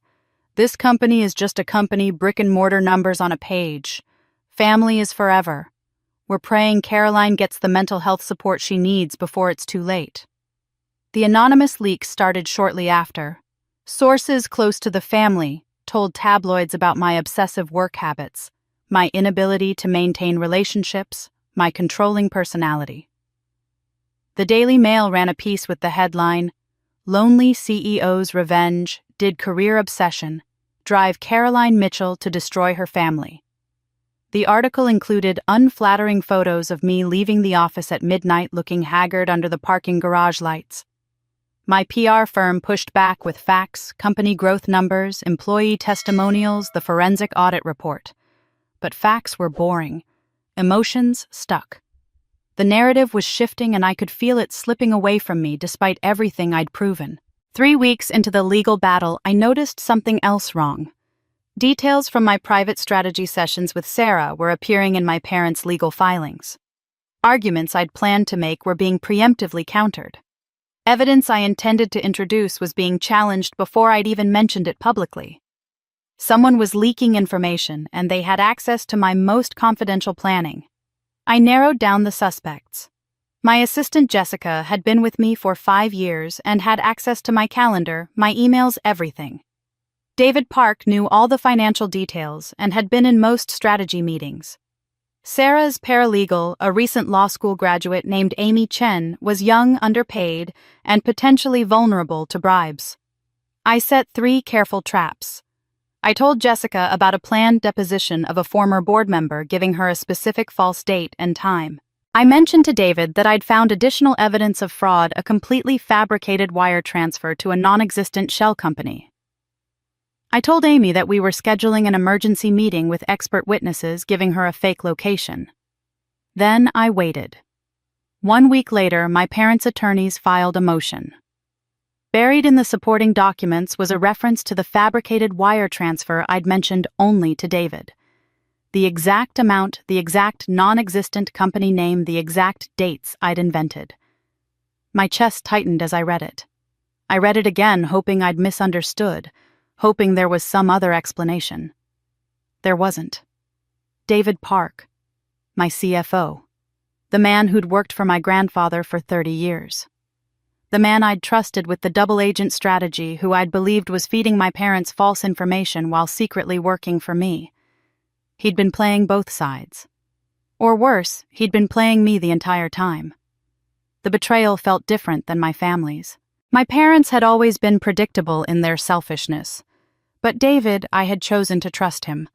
"This company is just a company, brick-and-mortar numbers on a page. Family is forever. We're praying Caroline gets the mental health support she needs before it's too late." The anonymous leak started shortly after. Sources close to the family told tabloids about my obsessive work habits, my inability to maintain relationships, my controlling personality. The Daily Mail ran a piece with the headline, "Lonely CEO's Revenge Did Career Obsession Drive Caroline Mitchell to Destroy Her Family." The article included unflattering photos of me leaving the office at midnight looking haggard under the parking garage lights. My PR firm pushed back with facts, company growth numbers, employee testimonials, the forensic audit report. But facts were boring. Emotions stuck. The narrative was shifting and I could feel it slipping away from me despite everything I'd proven. 3 weeks into the legal battle, I noticed something else wrong. Details from my private strategy sessions with Sarah were appearing in my parents' legal filings. Arguments I'd planned to make were being preemptively countered. Evidence I intended to introduce was being challenged before I'd even mentioned it publicly. Someone was leaking information, and they had access to my most confidential planning. I narrowed down the suspects. My assistant Jessica had been with me for 5 years and had access to my calendar, my emails, everything. David Park knew all the financial details and had been in most strategy meetings. Sarah's paralegal, a recent law school graduate named Amy Chen, was young, underpaid, and potentially vulnerable to bribes. I set 3 careful traps. I told Jessica about a planned deposition of a former board member, giving her a specific false date and time. I mentioned to David that I'd found additional evidence of fraud, a completely fabricated wire transfer to a non-existent shell company. I told Amy that we were scheduling an emergency meeting with expert witnesses, giving her a fake location. Then I waited. 1 week later, my parents' attorneys filed a motion. Buried in the supporting documents was a reference to the fabricated wire transfer I'd mentioned only to David. The exact amount, the exact non-existent company name, the exact dates I'd invented. My chest tightened as I read it. I read it again, hoping I'd misunderstood, hoping there was some other explanation. There wasn't. David Park, my CFO, the man who'd worked for my grandfather for 30 years. The man I'd trusted with the double agent strategy, who I'd believed was feeding my parents false information while secretly working for me. He'd been playing both sides. Or worse, he'd been playing me the entire time. The betrayal felt different than my family's. My parents had always been predictable in their selfishness. But David, I had chosen to trust him.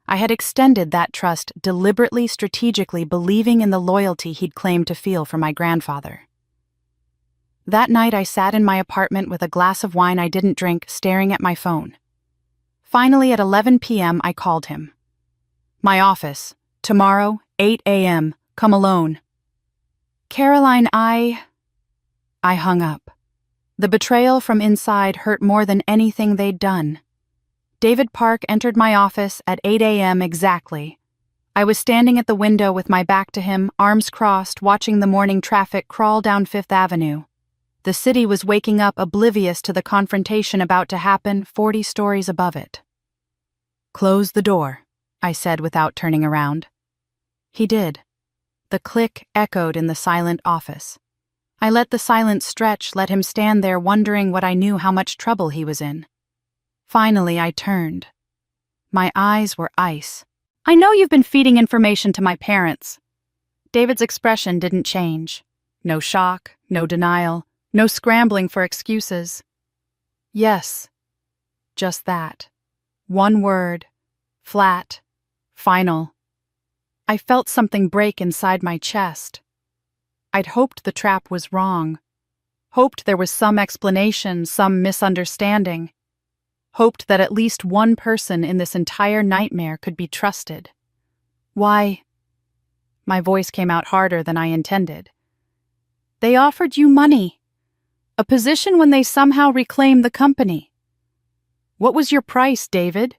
I had extended that trust deliberately, strategically, believing in the loyalty he'd claimed to feel for my grandfather. That night I sat in my apartment with a glass of wine I didn't drink, staring at my phone. Finally, at 11 p.m., I called him. My office. Tomorrow, 8 a.m. Come alone. Caroline, I hung up. The betrayal from inside hurt more than anything they'd done. David Park entered my office at 8 a.m. exactly. I was standing at the window with my back to him, arms crossed, watching the morning traffic crawl down Fifth Avenue. The city was waking up, oblivious to the confrontation about to happen 40 stories above it. "Close the door," I said without turning around. He did. The click echoed in the silent office. I let the silence stretch, let him stand there wondering what I knew how much trouble he was in. Finally, I turned. My eyes were ice. "I know you've been feeding information to my parents." David's expression didn't change. No shock, no denial, no scrambling for excuses. "Yes." Just that. One word. Flat. Final. I felt something break inside my chest. I'd hoped the trap was wrong. Hoped there was some explanation, some misunderstanding. Hoped that at least one person in this entire nightmare could be trusted. "Why?" My voice came out harder than I intended. "They offered you money. A position when they somehow reclaimed the company. What was your price, David?"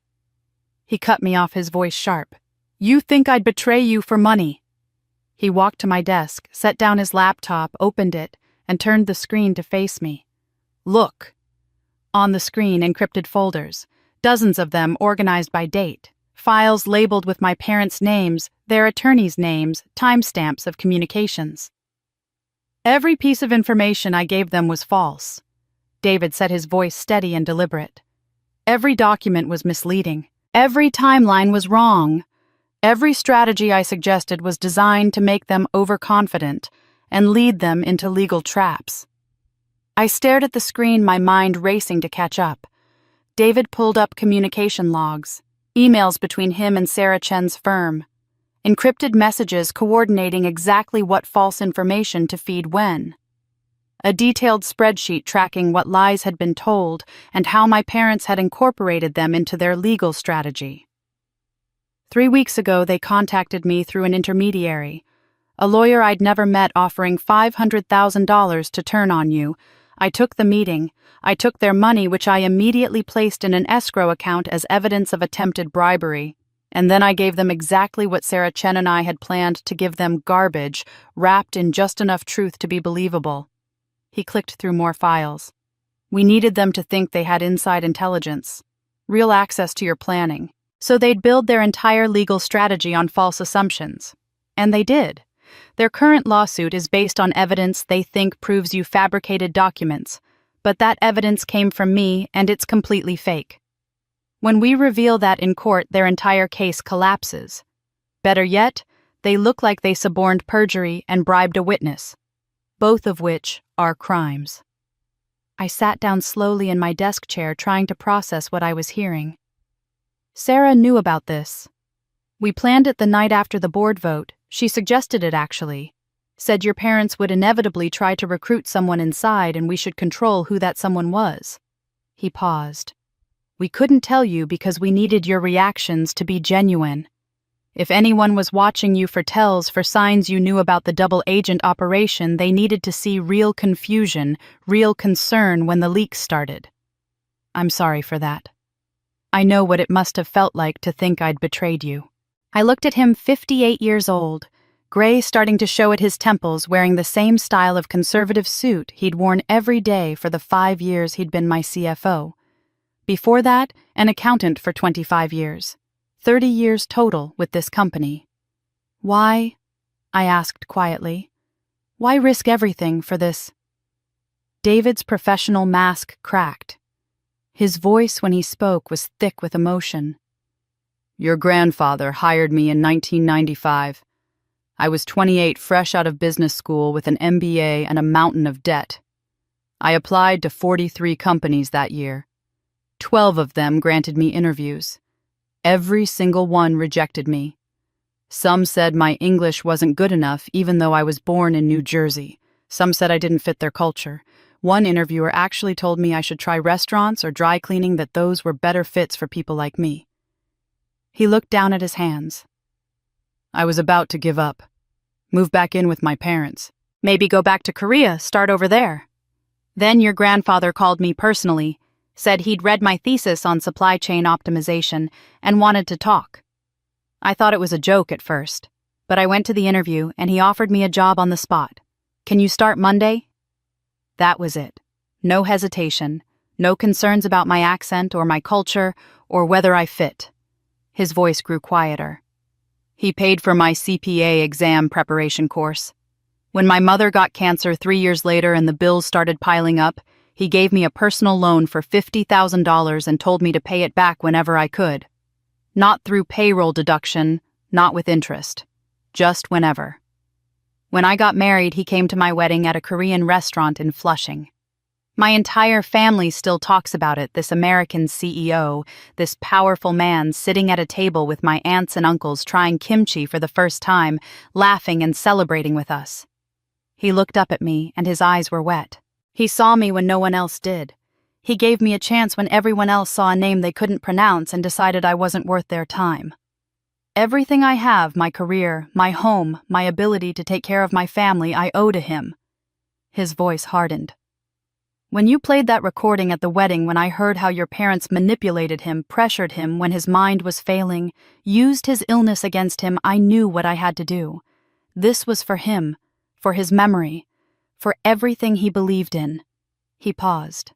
He cut me off, his voice sharp. "You think I'd betray you for money?" He walked to my desk, set down his laptop, opened it, and turned the screen to face me. "Look." On the screen, encrypted folders, dozens of them organized by date, files labeled with my parents' names, their attorneys' names, timestamps of communications. Every piece of information I gave them was false. David said, his voice steady and deliberate. Every document was misleading. Every timeline was wrong. Every strategy I suggested was designed to make them overconfident and lead them into legal traps. I stared at the screen, my mind racing to catch up. David pulled up communication logs, emails between him and Sarah Chen's firm, encrypted messages coordinating exactly what false information to feed when. A detailed spreadsheet tracking what lies had been told and how my parents had incorporated them into their legal strategy. 3 weeks ago, they contacted me through an intermediary, a lawyer I'd never met, offering $500,000 to turn on you, I took the meeting. I took their money, which I immediately placed in an escrow account as evidence of attempted bribery. And then I gave them exactly what Sarah Chen and I had planned to give them: garbage, wrapped in just enough truth to be believable. He clicked through more files. We needed them to think they had inside intelligence, real access to your planning, so they'd build their entire legal strategy on false assumptions. And they did. Their current lawsuit is based on evidence they think proves you fabricated documents, but that evidence came from me and it's completely fake. When we reveal that in court, their entire case collapses. Better yet, they look like they suborned perjury and bribed a witness, both of which are crimes. I sat down slowly in my desk chair, trying to process what I was hearing. Sarah knew about this. We planned it the night after the board vote. She suggested it, actually. Said your parents would inevitably try to recruit someone inside and we should control who that someone was. He paused. We couldn't tell you because we needed your reactions to be genuine. If anyone was watching you for tells, for signs you knew about the double agent operation, they needed to see real confusion, real concern when the leaks started. I'm sorry for that. I know what it must have felt like to think I'd betrayed you. I looked at him, 58 years old, gray starting to show at his temples, wearing the same style of conservative suit he'd worn every day for the 5 years he'd been my CFO. Before that, an accountant for 25 years. 30 years total with this company. Why? I asked quietly. Why risk everything for this? David's professional mask cracked. His voice when he spoke was thick with emotion. Your grandfather hired me in 1995. I was 28, fresh out of business school with an MBA and a mountain of debt. I applied to 43 companies that year. 12 of them granted me interviews. Every single one rejected me. Some said my English wasn't good enough, even though I was born in New Jersey. Some said I didn't fit their culture. One interviewer actually told me I should try restaurants or dry cleaning, that those were better fits for people like me. He looked down at his hands. I was about to give up. Move back in with my parents. Maybe go back to Korea, start over there. Then your grandfather called me personally, said he'd read my thesis on supply chain optimization and wanted to talk. I thought it was a joke at first, but I went to the interview and he offered me a job on the spot. Can you start Monday? That was it. No hesitation, no concerns about my accent or my culture or whether I fit. His voice grew quieter. He paid for my CPA exam preparation course. When my mother got cancer 3 years later and the bills started piling up, he gave me a personal loan for $50,000 and told me to pay it back whenever I could. Not through payroll deduction, not with interest. Just whenever. When I got married, he came to my wedding at a Korean restaurant in Flushing. My entire family still talks about it, this American CEO, this powerful man sitting at a table with my aunts and uncles trying kimchi for the first time, laughing and celebrating with us. He looked up at me and his eyes were wet. He saw me when no one else did. He gave me a chance when everyone else saw a name they couldn't pronounce and decided I wasn't worth their time. Everything I have, my career, my home, my ability to take care of my family, I owe to him. His voice hardened. When you played that recording at the wedding, when I heard how your parents manipulated him, pressured him when his mind was failing, used his illness against him, I knew what I had to do. This was for him, for his memory, for everything he believed in. He paused.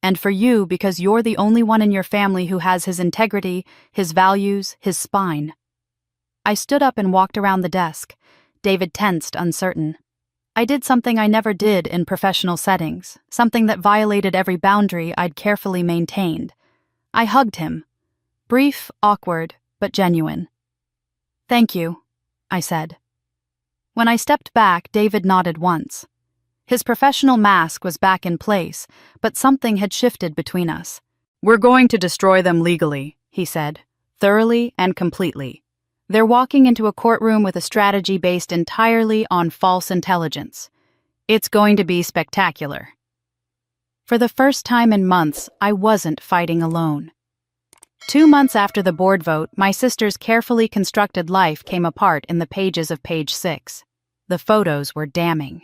And for you, because you're the only one in your family who has his integrity, his values, his spine. I stood up and walked around the desk. David tensed, uncertain. I did something I never did in professional settings, something that violated every boundary I'd carefully maintained. I hugged him. Brief, awkward, but genuine. Thank you, I said. When I stepped back, David nodded once. His professional mask was back in place, but something had shifted between us. We're going to destroy them legally, he said, thoroughly and completely. They're walking into a courtroom with a strategy based entirely on false intelligence. It's going to be spectacular. For the first time in months, I wasn't fighting alone. 2 months after the board vote, my sister's carefully constructed life came apart in the pages of page 6. The photos were damning.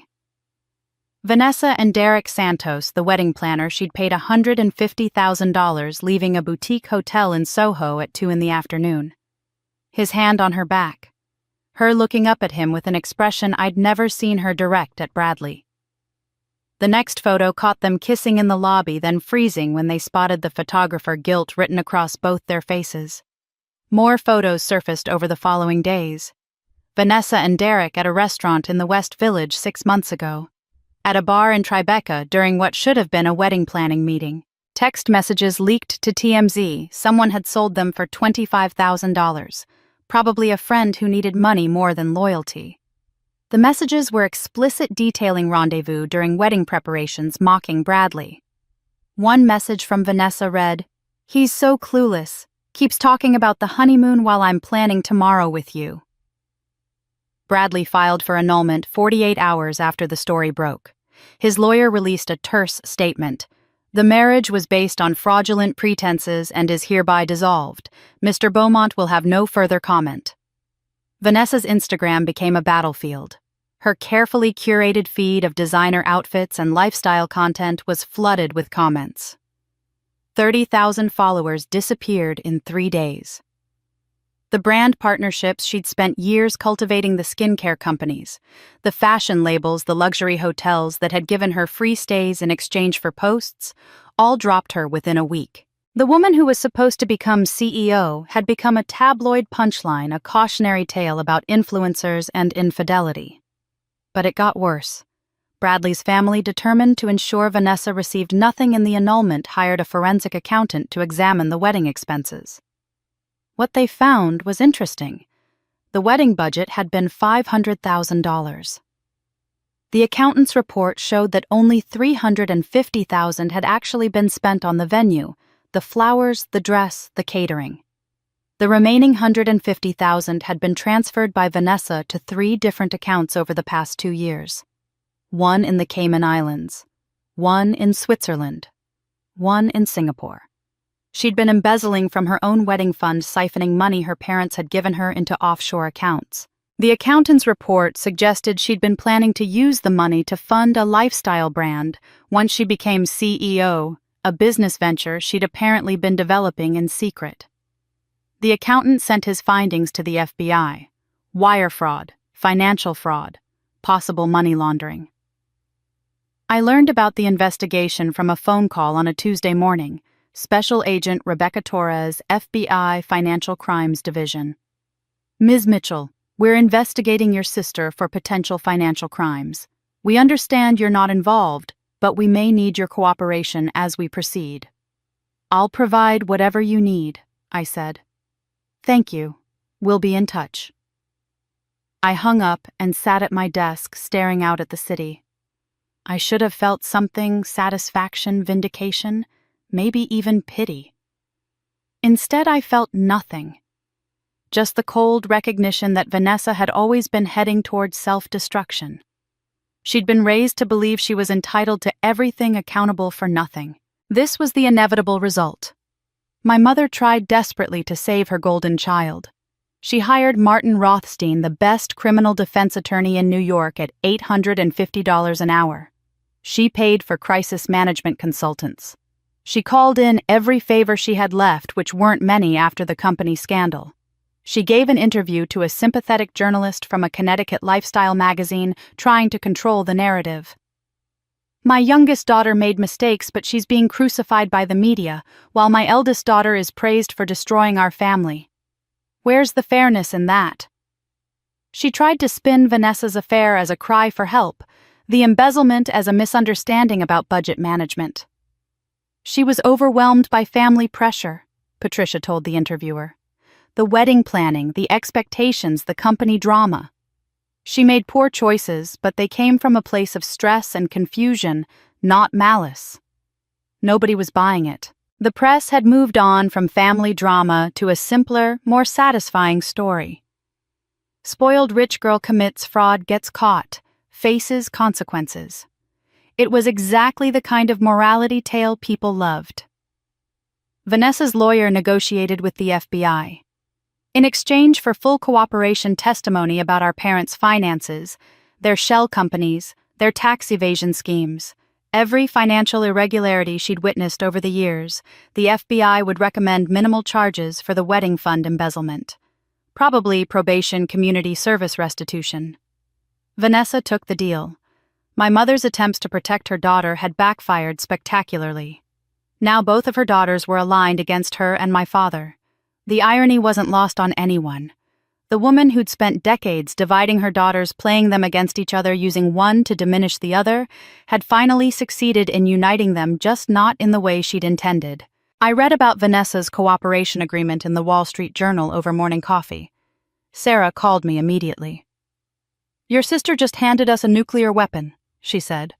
Vanessa and Derek Santos, the wedding planner, she'd paid $150,000, leaving a boutique hotel in Soho at 2 in the afternoon. His hand on her back. Her looking up at him with an expression I'd never seen her direct at Bradley. The next photo caught them kissing in the lobby, then freezing when they spotted the photographer guilt written across both their faces. More photos surfaced over the following days. Vanessa and Derek at a restaurant in the West Village 6 months ago. At a bar in Tribeca during what should have been a wedding planning meeting. Text messages leaked to TMZ. Someone had sold them for $25,000. Probably a friend who needed money more than loyalty. The messages were explicit, detailing rendezvous during wedding preparations, mocking Bradley. One message from Vanessa read, "He's so clueless. Keeps talking about the honeymoon while I'm planning tomorrow with you." Bradley filed for annulment 48 hours after the story broke. His lawyer released a terse statement. "The marriage was based on fraudulent pretenses and is hereby dissolved. Mr. Beaumont will have no further comment." Vanessa's Instagram became a battlefield. Her carefully curated feed of designer outfits and lifestyle content was flooded with comments. 30,000 followers disappeared in 3 days. The brand partnerships she'd spent years cultivating, the skincare companies, the fashion labels, the luxury hotels that had given her free stays in exchange for posts, all dropped her within a week. The woman who was supposed to become CEO had become a tabloid punchline, a cautionary tale about influencers and infidelity. But it got worse. Bradley's family, determined to ensure Vanessa received nothing in the annulment, hired a forensic accountant to examine the wedding expenses. What they found was interesting. The wedding budget had been $500,000. The accountant's report showed that only $350,000 had actually been spent on the venue, the flowers, the dress, the catering. The remaining $150,000 had been transferred by Vanessa to 3 different accounts over the past 2 years. One in the Cayman Islands, one in Switzerland, one in Singapore. She'd been embezzling from her own wedding fund, siphoning money her parents had given her into offshore accounts. The accountant's report suggested she'd been planning to use the money to fund a lifestyle brand once she became CEO, a business venture she'd apparently been developing in secret. The accountant sent his findings to the FBI. Wire fraud, financial fraud, possible money laundering. I learned about the investigation from a phone call on a Tuesday morning. Special Agent Rebecca Torres, FBI Financial Crimes Division. "Ms. Mitchell, we're investigating your sister for potential financial crimes. We understand you're not involved, but we may need your cooperation as we proceed." "I'll provide whatever you need," I said. "Thank you. We'll be in touch." I hung up and sat at my desk, staring out at the city. I should have felt something, satisfaction, vindication, maybe even pity. Instead, I felt nothing. Just the cold recognition that Vanessa had always been heading towards self-destruction. She'd been raised to believe she was entitled to everything, accountable for nothing. This was the inevitable result. My mother tried desperately to save her golden child. She hired Martin Rothstein, the best criminal defense attorney in New York, at $850 an hour. She paid for crisis management consultants. She called in every favor she had left, which weren't many after the company scandal. She gave an interview to a sympathetic journalist from a Connecticut lifestyle magazine, trying to control the narrative. "My youngest daughter made mistakes, but she's being crucified by the media, while my eldest daughter is praised for destroying our family. Where's the fairness in that?" She tried to spin Vanessa's affair as a cry for help, the embezzlement as a misunderstanding about budget management. "She was overwhelmed by family pressure," Patricia told the interviewer. "The wedding planning, the expectations, the company drama. She made poor choices, but they came from a place of stress and confusion, not malice." Nobody was buying it. The press had moved on from family drama to a simpler, more satisfying story. Spoiled rich girl commits fraud, gets caught, faces consequences. It was exactly the kind of morality tale people loved. Vanessa's lawyer negotiated with the FBI. In exchange for full cooperation, testimony about our parents' finances, their shell companies, their tax evasion schemes. Every financial irregularity she'd witnessed over the years, the FBI would recommend minimal charges for the wedding fund embezzlement. Probably probation community service restitution. Vanessa took the deal. My mother's attempts to protect her daughter had backfired spectacularly. Now both of her daughters were aligned against her and my father. The irony wasn't lost on anyone. The woman who'd spent decades dividing her daughters, playing them against each other, using one to diminish the other, had finally succeeded in uniting them, just not in the way she'd intended. I read about Vanessa's cooperation agreement in the Wall Street Journal over morning coffee. Sarah called me immediately. "Your sister just handed us a nuclear weapon," she said.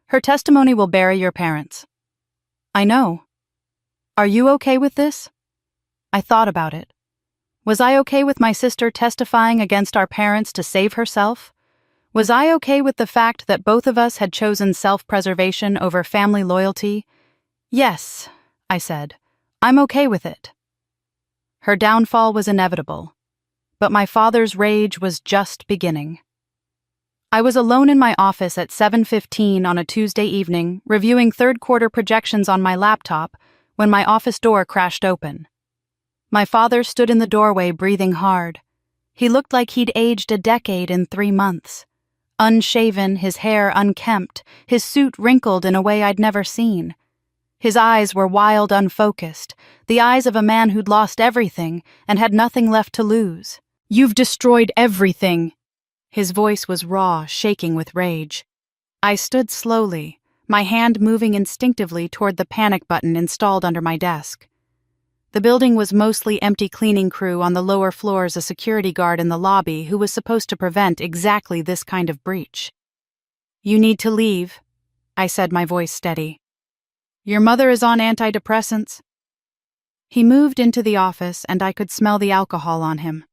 "Her testimony will bury your parents." "I know. Are you okay with this?" I thought about it. Was I okay with my sister testifying against our parents to save herself? Was I okay with the fact that both of us had chosen self-preservation over family loyalty? "Yes," I said. "I'm okay with it." Her downfall was inevitable, but my father's rage was just beginning. I was alone in my office at 7:15 on a Tuesday evening, reviewing third-quarter projections on my laptop, when my office door crashed open. My father stood in the doorway, breathing hard. He looked like he'd aged a decade in 3 months. Unshaven, his hair unkempt, his suit wrinkled in a way I'd never seen. His eyes were wild, unfocused, the eyes of a man who'd lost everything and had nothing left to lose. "You've destroyed everything." His voice was raw, shaking with rage. I stood slowly, my hand moving instinctively toward the panic button installed under my desk. The building was mostly empty cleaning crew, on the lower floors a security guard in the lobby who was supposed to prevent exactly this kind of breach. "You need to leave," I said, my voice steady. "Your mother is on antidepressants." He moved into the office and I could smell the alcohol on him.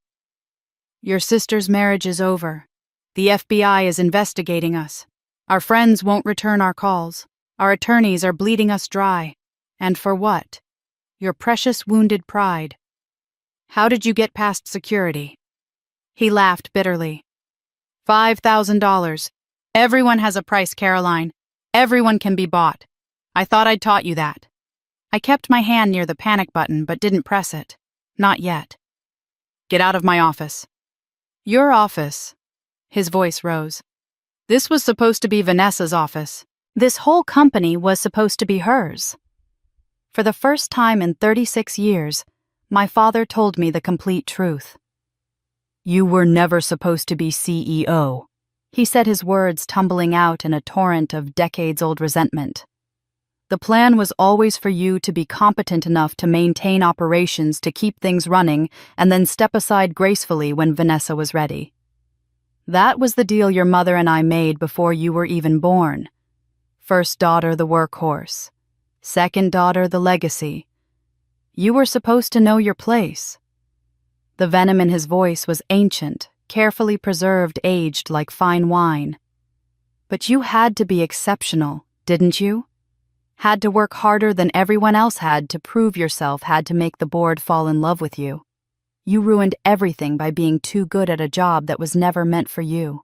"Your sister's marriage is over. The FBI is investigating us. Our friends won't return our calls. Our attorneys are bleeding us dry. And for what? Your precious wounded pride. How did you get past security?" He laughed bitterly. $5,000. Everyone has a price, Caroline. Everyone can be bought. I thought I'd taught you that." I kept my hand near the panic button but didn't press it. Not yet. "Get out of my office." "Your office?" His voice rose. "This was supposed to be Vanessa's office. This whole company was supposed to be hers." For the first time in 36 years, my father told me the complete truth. "You were never supposed to be CEO." He said, his words tumbling out in a torrent of decades-old resentment. "The plan was always for you to be competent enough to maintain operations, to keep things running, and then step aside gracefully when Vanessa was ready. That was the deal your mother and I made before you were even born. First daughter, the workhorse. Second daughter, the legacy. You were supposed to know your place." The venom in his voice was ancient, carefully preserved, aged like fine wine. "But you had to be exceptional, didn't you? Had to work harder than everyone else had to prove yourself, had to make the board fall in love with you. You ruined everything by being too good at a job that was never meant for you."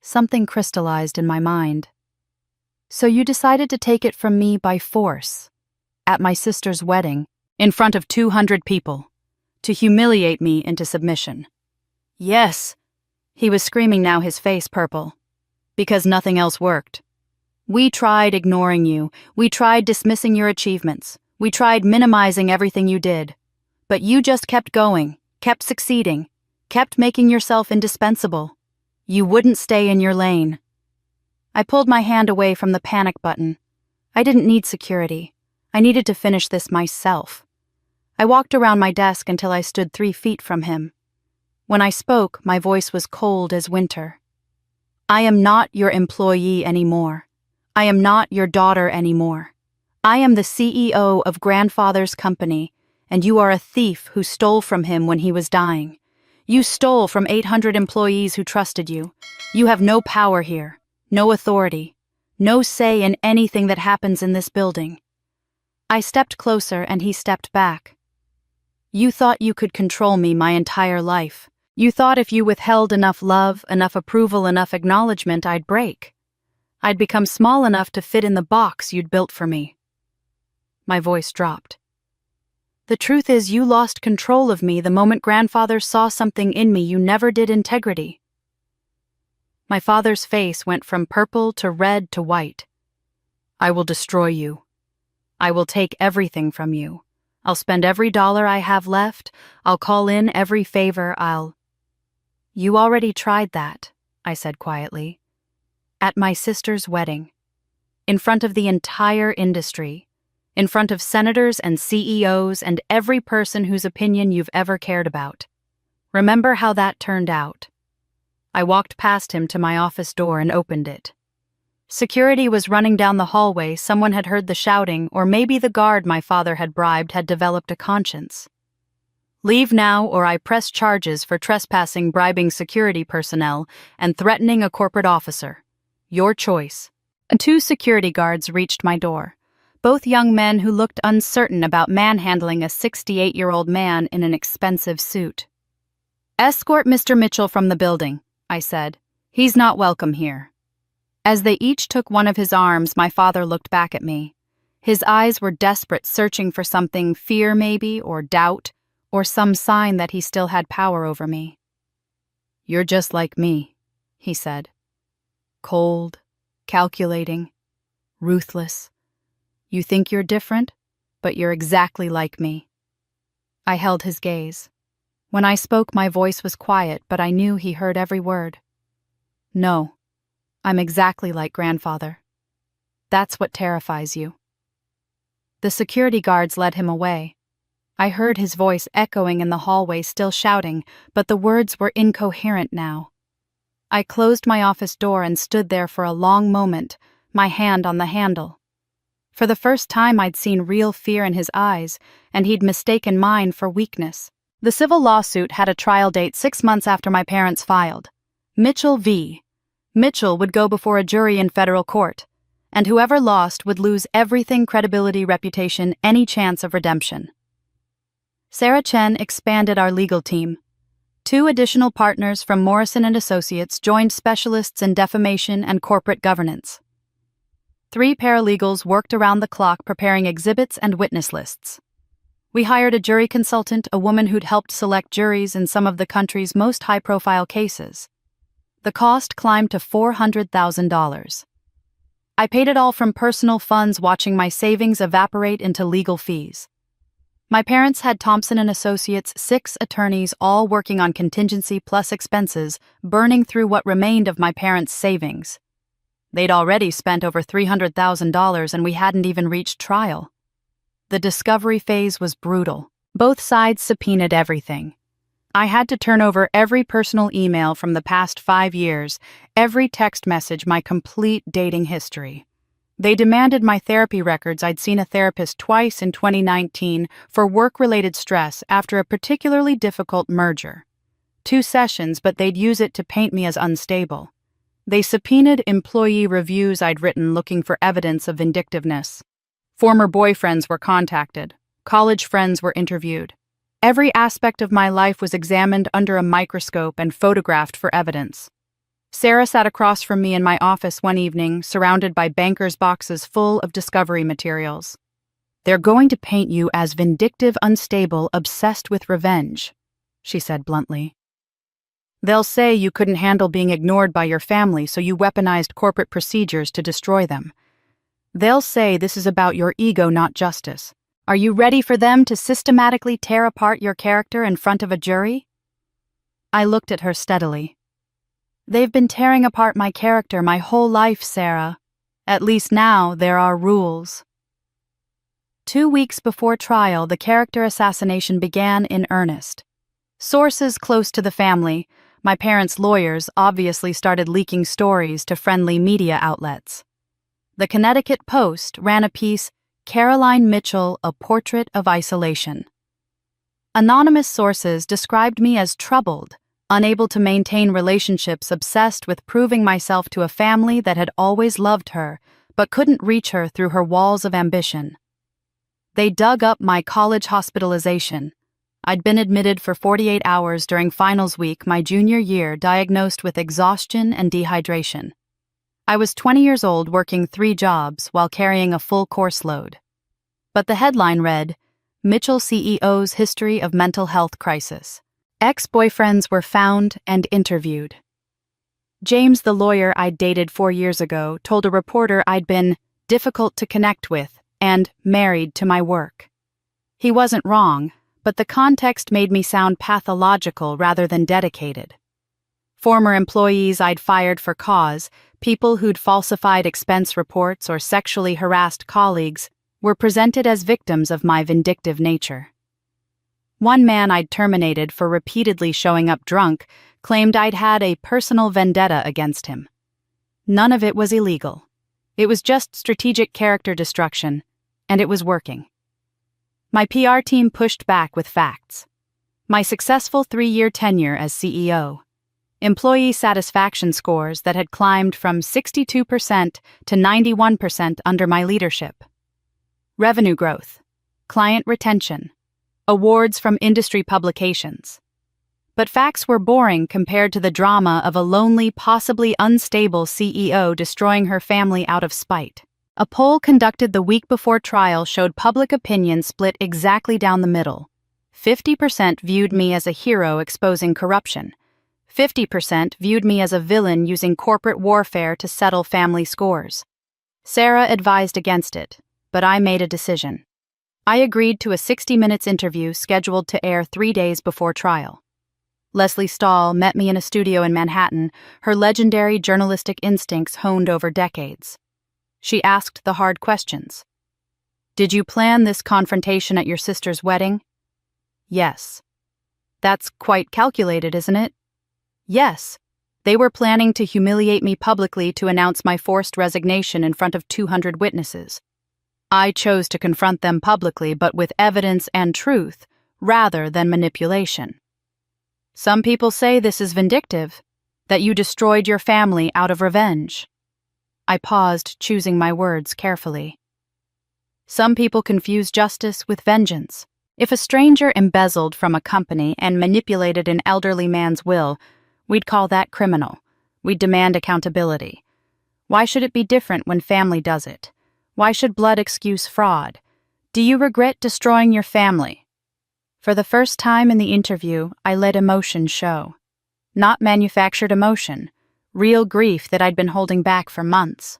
Something crystallized in my mind. "So you decided to take it from me by force, at my sister's wedding, in front of 200 people, to humiliate me into submission." "Yes," he was screaming now, his face purple, "because nothing else worked. We tried ignoring you, we tried dismissing your achievements, we tried minimizing everything you did, but you just kept going, kept succeeding, kept making yourself indispensable. You wouldn't stay in your lane." I pulled my hand away from the panic button. I didn't need security. I needed to finish this myself. I walked around my desk until I stood 3 feet from him. When I spoke, my voice was cold as winter. "I am not your employee anymore. I am not your daughter anymore. I am the CEO of grandfather's company, and you are a thief who stole from him when he was dying. You stole from 800 employees who trusted you. You have no power here. No authority, no say in anything that happens in this building." I stepped closer and he stepped back. "You thought you could control me my entire life. You thought if you withheld enough love, enough approval, enough acknowledgement, I'd break. I'd become small enough to fit in the box you'd built for me. My voice dropped. The truth is, you lost control of me the moment grandfather saw something in me you never did integrity. My father's face went from purple to red to white. I will destroy you. I will take everything from you. I'll spend every dollar I have left. I'll call in every favor. You already tried that, I said quietly. At my sister's wedding. In front of the entire industry. In front of senators and CEOs and every person whose opinion you've ever cared about. Remember how that turned out. I walked past him to my office door and opened it. Security was running down the hallway. Someone had heard the shouting, or maybe the guard my father had bribed had developed a conscience. Leave now, or I press charges for trespassing, bribing security personnel, and threatening a corporate officer. Your choice. 2 security guards reached my door. Both young men who looked uncertain about manhandling a 68-year-old man in an expensive suit. Escort Mr. Mitchell from the building, I said. He's not welcome here. As they each took one of his arms, my father looked back at me. His eyes were desperate, searching for something, fear maybe, or doubt, or some sign that he still had power over me. You're just like me, he said. Cold, calculating, ruthless. You think you're different, but you're exactly like me. I held his gaze. When I spoke, my voice was quiet, but I knew he heard every word. No, I'm exactly like grandfather. That's what terrifies you. The security guards led him away. I heard his voice echoing in the hallway, still shouting, but the words were incoherent now. I closed my office door and stood there for a long moment, my hand on the handle. For the first time, I'd seen real fear in his eyes, and he'd mistaken mine for weakness. The civil lawsuit had a trial date 6 months after my parents filed. Mitchell v. Mitchell would go before a jury in federal court, and whoever lost would lose everything: credibility, reputation, any chance of redemption. Sarah Chen expanded our legal team. 2 additional partners from Morrison & Associates joined specialists in defamation and corporate governance. 3 paralegals worked around the clock preparing exhibits and witness lists. We hired a jury consultant, a woman who'd helped select juries in some of the country's most high-profile cases. The cost climbed to $400,000. I paid it all from personal funds, watching my savings evaporate into legal fees. My parents had Thompson & Associates, 6 attorneys, all working on contingency plus expenses, burning through what remained of my parents' savings. They'd already spent over $300,000 and we hadn't even reached trial. The discovery phase was brutal. Both sides subpoenaed everything. I had to turn over every personal email from the past 5 years, every text message, my complete dating history. They demanded my therapy records. I'd seen a therapist twice in 2019 for work-related stress after a particularly difficult merger. 2 sessions, but they'd use it to paint me as unstable. They subpoenaed employee reviews I'd written looking for evidence of vindictiveness. Former boyfriends were contacted. College friends were interviewed. Every aspect of my life was examined under a microscope and photographed for evidence. Sarah sat across from me in my office one evening, surrounded by bankers' boxes full of discovery materials. They're going to paint you as vindictive, unstable, obsessed with revenge, she said bluntly. They'll say you couldn't handle being ignored by your family, so you weaponized corporate procedures to destroy them. They'll say this is about your ego, not justice. Are you ready for them to systematically tear apart your character in front of a jury? I looked at her steadily. They've been tearing apart my character my whole life, Sarah. At least now there are rules. 2 weeks before trial, the character assassination began in earnest. Sources close to the family, my parents' lawyers, obviously started leaking stories to friendly media outlets. The Connecticut Post ran a piece, Caroline Mitchell, A Portrait of Isolation. Anonymous sources described me as troubled, unable to maintain relationships, obsessed with proving myself to a family that had always loved her, but couldn't reach her through her walls of ambition. They dug up my college hospitalization. I'd been admitted for 48 hours during finals week my junior year, diagnosed with exhaustion and dehydration. I was 20 years old working 3 jobs while carrying a full course load. But the headline read, Mitchell CEO's History of Mental Health Crisis. Ex-boyfriends were found and interviewed. James, the lawyer I'd dated 4 years ago, told a reporter I'd been difficult to connect with and married to my work. He wasn't wrong, but the context made me sound pathological rather than dedicated. Former employees I'd fired for cause, people who'd falsified expense reports or sexually harassed colleagues, were presented as victims of my vindictive nature. One man I'd terminated for repeatedly showing up drunk claimed I'd had a personal vendetta against him. None of it was illegal. It was just strategic character destruction, and it was working. My PR team pushed back with facts. My successful 3-year tenure as CEO. Employee satisfaction scores that had climbed from 62% to 91% under my leadership. Revenue growth, client retention, awards from industry publications. But facts were boring compared to the drama of a lonely, possibly unstable CEO destroying her family out of spite. A poll conducted the week before trial showed public opinion split exactly down the middle. 50% viewed me as a hero exposing corruption. 50% viewed me as a villain using corporate warfare to settle family scores. Sarah advised against it, but I made a decision. I agreed to a 60 minutes interview scheduled to air 3 days before trial. Leslie Stahl met me in a studio in Manhattan, her legendary journalistic instincts honed over decades. She asked the hard questions. Did you plan this confrontation at your sister's wedding? Yes. That's quite calculated, isn't it? Yes. They were planning to humiliate me publicly to announce my forced resignation in front of 200 witnesses. I chose to confront them publicly, but with evidence and truth, rather than manipulation. Some people say this is vindictive, that you destroyed your family out of revenge. I paused, choosing my words carefully. Some people confuse justice with vengeance. If a stranger embezzled from a company and manipulated an elderly man's will, we'd call that criminal. We'd demand accountability. Why should it be different when family does it? Why should blood excuse fraud? Do you regret destroying your family? For the first time in the interview, I let emotion show. Not manufactured emotion, real grief that I'd been holding back for months.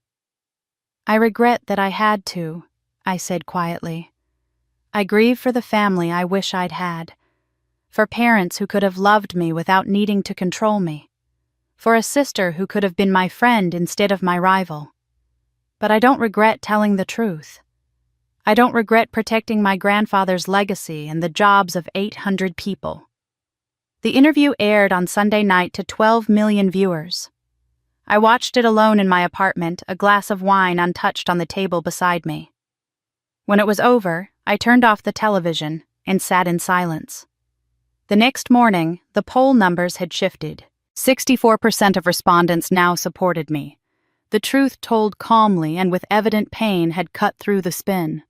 I regret that I had to, I said quietly. I grieve for the family I wish I'd had. For parents who could have loved me without needing to control me. For a sister who could have been my friend instead of my rival. But I don't regret telling the truth. I don't regret protecting my grandfather's legacy and the jobs of 800 people. The interview aired on Sunday night to 12 million viewers. I watched it alone in my apartment, a glass of wine untouched on the table beside me. When it was over, I turned off the television and sat in silence. The next morning, the poll numbers had shifted. 64% of respondents now supported me. The truth told calmly and with evident pain had cut through the spin.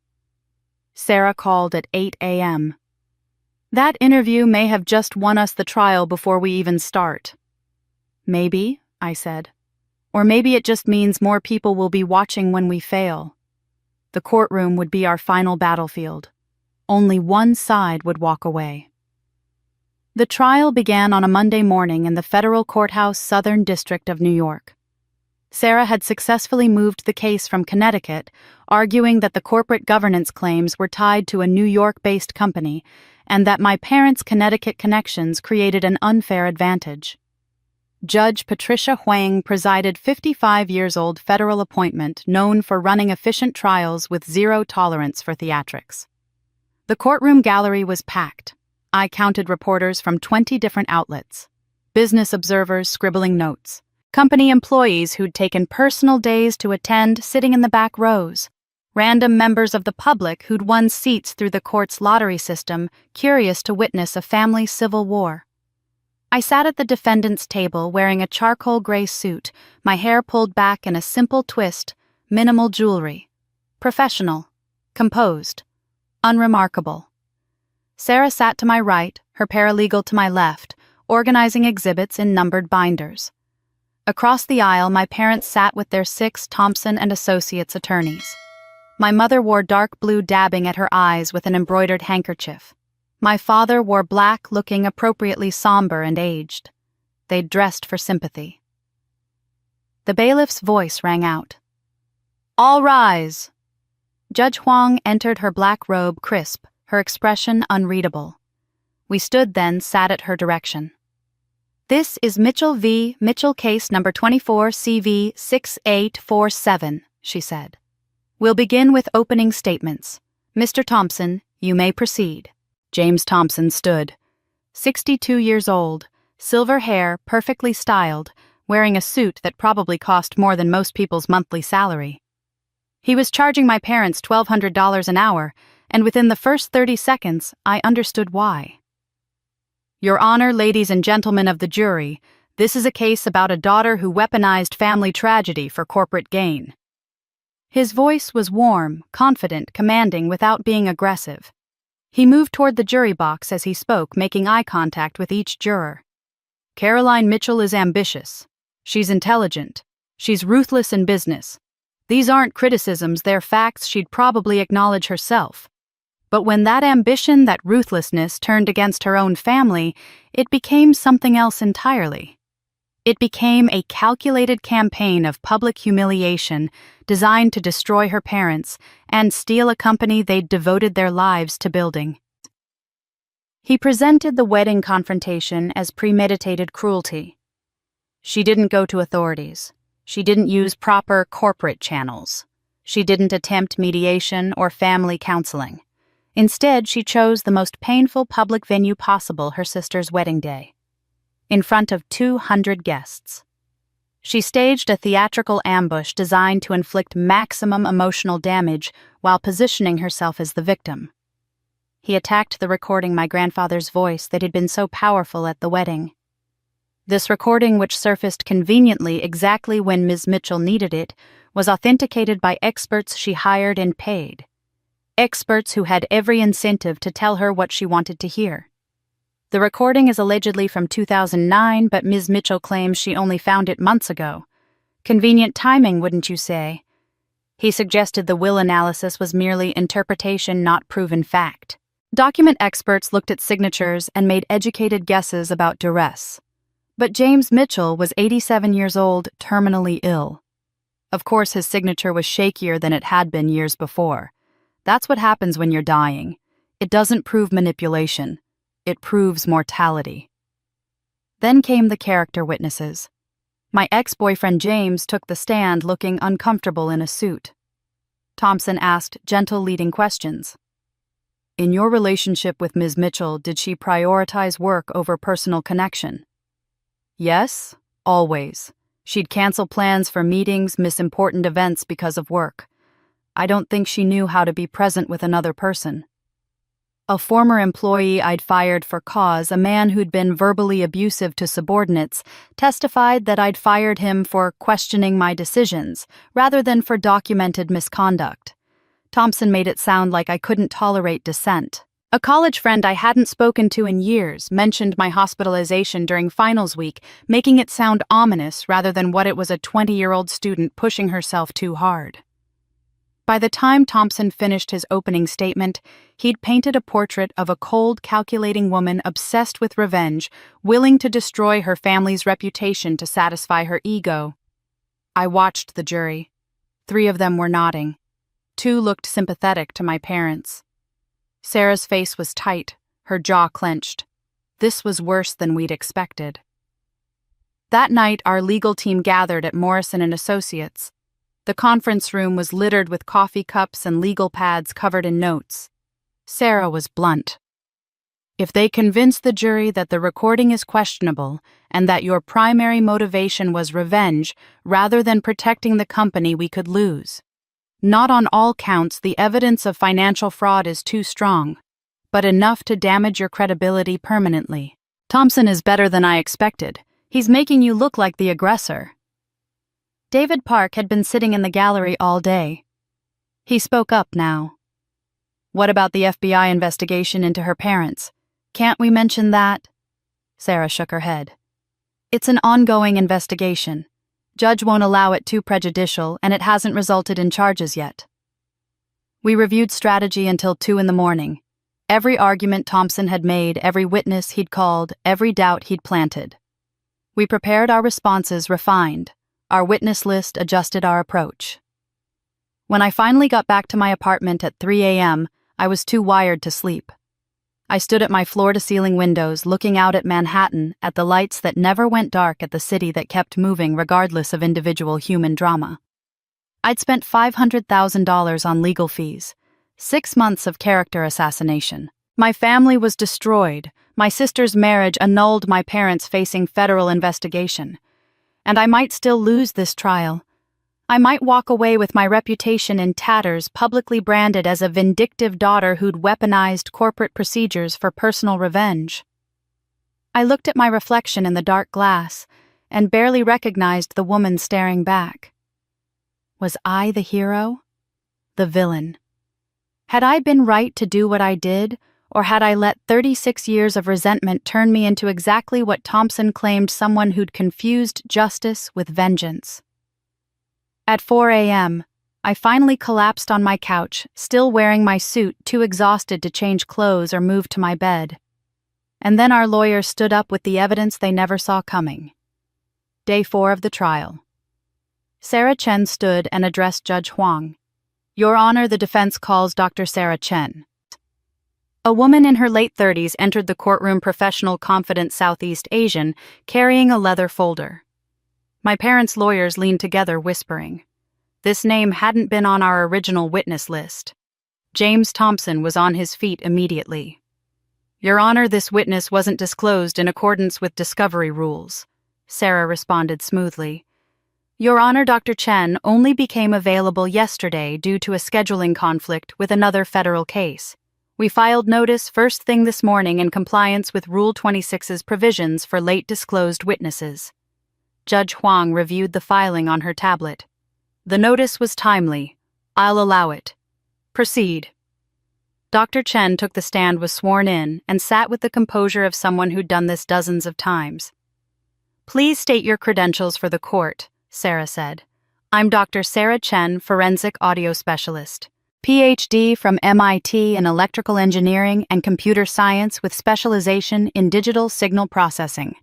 Sarah called at 8 a.m. That interview may have just won us the trial before we even start. Maybe, I said. Or maybe it just means more people will be watching when we fail. The courtroom would be our final battlefield. Only one side would walk away. The trial began on a Monday morning in the Federal Courthouse, Southern District of New York. Sarah had successfully moved the case from Connecticut, arguing that the corporate governance claims were tied to a New York-based company and that my parents' Connecticut connections created an unfair advantage. Judge Patricia Huang presided 55-years-old federal appointment known for running efficient trials with zero tolerance for theatrics. The courtroom gallery was packed. I counted reporters from 20 different outlets, business observers scribbling notes, company employees who'd taken personal days to attend sitting in the back rows, random members of the public who'd won seats through the court's lottery system, curious to witness a family civil war. I sat at the defendant's table wearing a charcoal gray suit, my hair pulled back in a simple twist, minimal jewelry. Professional, composed, unremarkable. Sarah sat to my right, her paralegal to my left, organizing exhibits in numbered binders. Across the aisle, my parents sat with their 6 Thompson and Associates attorneys. My mother wore dark blue dabbing at her eyes with an embroidered handkerchief. My father wore black, looking appropriately somber and aged. They'd dressed for sympathy. The bailiff's voice rang out. "All rise!" Judge Huang entered her black robe crisp, her expression unreadable. We stood then, sat at her direction. "This is Mitchell v. Mitchell case number 24 CV 6847, she said. "We'll begin with opening statements. Mr. Thompson, you may proceed." James Thompson stood. 62 years old, silver hair, perfectly styled, wearing a suit that probably cost more than most people's monthly salary. He was charging my parents $1,200 an hour, and within the first 30 seconds, I understood why. "Your Honor, ladies and gentlemen of the jury, this is a case about a daughter who weaponized family tragedy for corporate gain." His voice was warm, confident, commanding without being aggressive. He moved toward the jury box as he spoke, making eye contact with each juror. "Caroline Mitchell is ambitious. She's intelligent. She's ruthless in business. These aren't criticisms, they're facts she'd probably acknowledge herself. But when that ambition, that ruthlessness, turned against her own family, it became something else entirely. It became a calculated campaign of public humiliation designed to destroy her parents and steal a company they'd devoted their lives to building. He presented the wedding confrontation as premeditated cruelty. She didn't go to authorities. She didn't use proper corporate channels. She didn't attempt mediation or family counseling. Instead, she chose the most painful public venue possible, her sister's wedding day, in front of 200 guests. She staged a theatrical ambush designed to inflict maximum emotional damage while positioning herself as the victim. He attacked the recording, my grandfather's voice, that had been so powerful at the wedding. This recording, which surfaced conveniently exactly when Ms. Mitchell needed it, was authenticated by experts she hired and paid. Experts who had every incentive to tell her what she wanted to hear. The recording is allegedly from 2009, but Ms. Mitchell claims she only found it months ago. Convenient timing, wouldn't you say? He suggested the will analysis was merely interpretation, not proven fact. Document experts looked at signatures and made educated guesses about duress. But James Mitchell was 87 years old, terminally ill. Of course, his signature was shakier than it had been years before. That's what happens when you're dying. It doesn't prove manipulation. It proves mortality. Then came the character witnesses. My ex-boyfriend James took the stand looking uncomfortable in a suit. Thompson asked gentle leading questions. "In your relationship with Ms. Mitchell, did she prioritize work over personal connection?" "Yes, always. She'd cancel plans for meetings, miss important events because of work. I don't think she knew how to be present with another person." A former employee I'd fired for cause, a man who'd been verbally abusive to subordinates, testified that I'd fired him for questioning my decisions, rather than for documented misconduct. Thompson made it sound like I couldn't tolerate dissent. A college friend I hadn't spoken to in years mentioned my hospitalization during finals week, making it sound ominous rather than what it was, a 20-year-old student pushing herself too hard. By the time Thompson finished his opening statement, he'd painted a portrait of a cold, calculating woman obsessed with revenge, willing to destroy her family's reputation to satisfy her ego. I watched the jury. 3 of them were nodding. 2 looked sympathetic to my parents. Sarah's face was tight, her jaw clenched. This was worse than we'd expected. That night, our legal team gathered at Morrison & Associates. The conference room was littered with coffee cups and legal pads covered in notes. Sarah was blunt. "If they convince the jury that the recording is questionable and that your primary motivation was revenge rather than protecting the company, we could lose. Not on all counts, the evidence of financial fraud is too strong, but enough to damage your credibility permanently. Thompson is better than I expected. He's making you look like the aggressor." David Park had been sitting in the gallery all day. He spoke up now. "What about the FBI investigation into her parents? Can't we mention that?" Sarah shook her head. "It's an ongoing investigation. Judge won't allow it too prejudicial, and it hasn't resulted in charges yet. We reviewed strategy until 2 a.m. Every argument Thompson had made, every witness he'd called, every doubt he'd planted. We prepared our responses, refined. Our witness list, adjusted our approach. When I finally got back to my apartment at 3 a.m., I was too wired to sleep. I stood at my floor-to-ceiling windows, looking out at Manhattan, at the lights that never went dark, at the city that kept moving regardless of individual human drama. I'd spent $500,000 on legal fees, 6 months of character assassination. My family was destroyed, my sister's marriage annulled, my parents facing federal investigation. And I might still lose this trial. I might walk away with my reputation in tatters, publicly branded as a vindictive daughter who'd weaponized corporate procedures for personal revenge. I looked at my reflection in the dark glass and barely recognized the woman staring back. Was I the hero? The villain? Had I been right to do what I did, or had I let 36 years of resentment turn me into exactly what Thompson claimed, someone who'd confused justice with vengeance? At 4 a.m., I finally collapsed on my couch, still wearing my suit, too exhausted to change clothes or move to my bed. And then our lawyers stood up with the evidence they never saw coming. Day 4 of the trial. Sarah Chen stood and addressed Judge Huang. "Your Honor, the defense calls Dr. Sarah Chen." A woman in her late 30s entered the courtroom, professional, confident Southeast Asian, carrying a leather folder. My parents' lawyers leaned together, whispering. This name hadn't been on our original witness list. James Thompson was on his feet immediately. "Your Honor, this witness wasn't disclosed in accordance with discovery rules," Sarah responded smoothly. "Your Honor, Dr. Chen only became available yesterday due to a scheduling conflict with another federal case. We filed notice first thing this morning in compliance with Rule 26's provisions for late disclosed witnesses." Judge Huang reviewed the filing on her tablet. "The notice was timely. I'll allow it. Proceed." Dr. Chen took the stand, was sworn in, and sat with the composure of someone who'd done this dozens of times. "Please state your credentials for the court," Sarah said. "I'm Dr. Sarah Chen, forensic audio specialist. Ph.D. from MIT in electrical engineering and computer science with specialization in digital signal processing.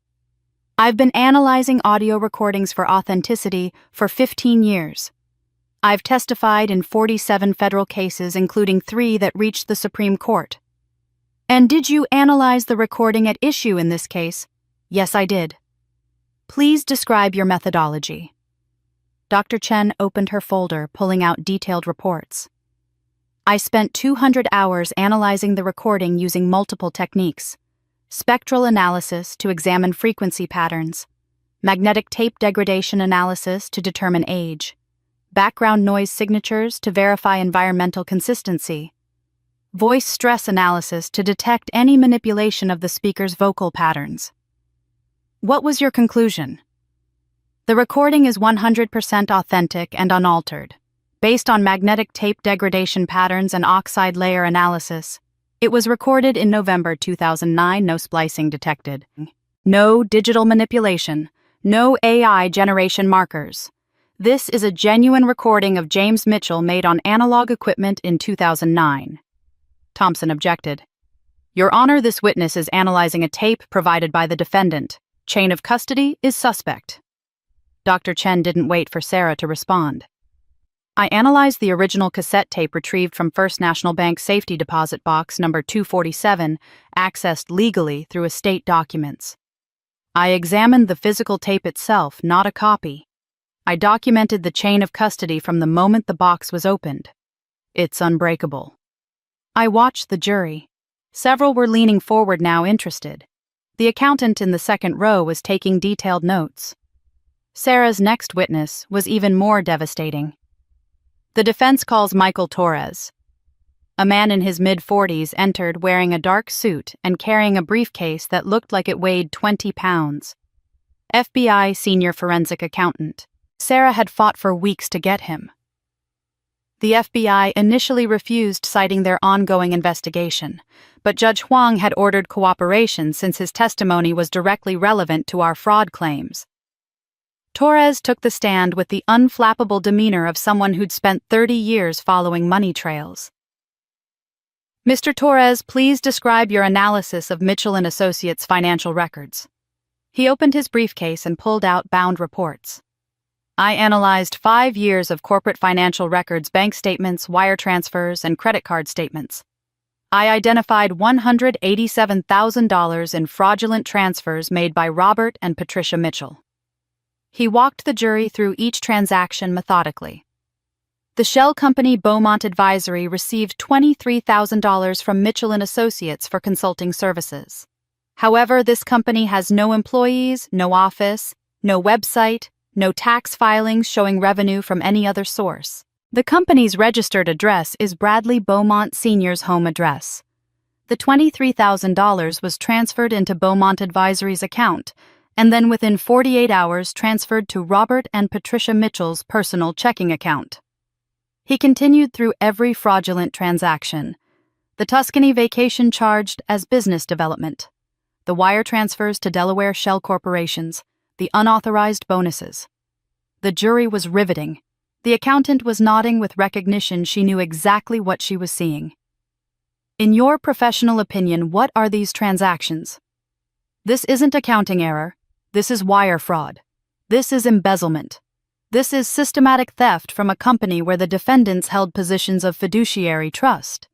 I've been analyzing audio recordings for authenticity for 15 years. I've testified in 47 federal cases, including 3 that reached the Supreme Court." "And did you analyze the recording at issue in this case?" "Yes, I did." "Please describe your methodology." Dr. Chen opened her folder, pulling out detailed reports. "I spent 200 hours analyzing the recording using multiple techniques. Spectral analysis to examine frequency patterns, magnetic tape degradation analysis to determine age, background noise signatures to verify environmental consistency, voice stress analysis to detect any manipulation of the speaker's vocal patterns." "What was your conclusion?" "The recording is 100% authentic and unaltered. Based on magnetic tape degradation patterns and oxide layer analysis, it was recorded in November 2009, no splicing detected. No digital manipulation, no AI generation markers. This is a genuine recording of James Mitchell made on analog equipment in 2009. Thompson objected. "Your Honor, this witness is analyzing a tape provided by the defendant. Chain of custody is suspect." Dr. Chen didn't wait for Sarah to respond. "I analyzed the original cassette tape retrieved from First National Bank safety deposit box number 247, accessed legally through estate documents. I examined the physical tape itself, not a copy. I documented the chain of custody from the moment the box was opened. It's unbreakable." I watched the jury. Several were leaning forward now, interested. The accountant in the second row was taking detailed notes. Sarah's next witness was even more devastating. The defense calls Michael Torres. A man in his mid-40s entered wearing a dark suit and carrying a briefcase that looked like it weighed 20 pounds. FBI senior forensic accountant. Sarah had fought for weeks to get him. The FBI initially refused, citing their ongoing investigation, but Judge Huang had ordered cooperation since his testimony was directly relevant to our fraud claims. Torres took the stand with the unflappable demeanor of someone who'd spent 30 years following money trails. Mr. Torres, please describe your analysis of Mitchell & Associates' financial records. He opened his briefcase and pulled out bound reports. I analyzed 5 years of corporate financial records, bank statements, wire transfers, and credit card statements. I identified $187,000 in fraudulent transfers made by Robert and Patricia Mitchell. He walked the jury through each transaction methodically. The shell company Beaumont Advisory received $23,000 from Mitchell & Associates for consulting services. However, this company has no employees, no office, no website, no tax filings showing revenue from any other source. The company's registered address is Bradley Beaumont Sr.'s home address. The $23,000 was transferred into Beaumont Advisory's account, and then within 48 hours transferred to Robert and Patricia Mitchell's personal checking account. He continued through every fraudulent transaction. The Tuscany vacation charged as business development, the wire transfers to Delaware shell corporations, the unauthorized bonuses. The jury was riveting. The accountant was nodding with recognition. She knew exactly what she was seeing. In your professional opinion, what are these transactions? This isn't accounting error. This is wire fraud. This is embezzlement. This is systematic theft from a company where the defendants held positions of fiduciary trust.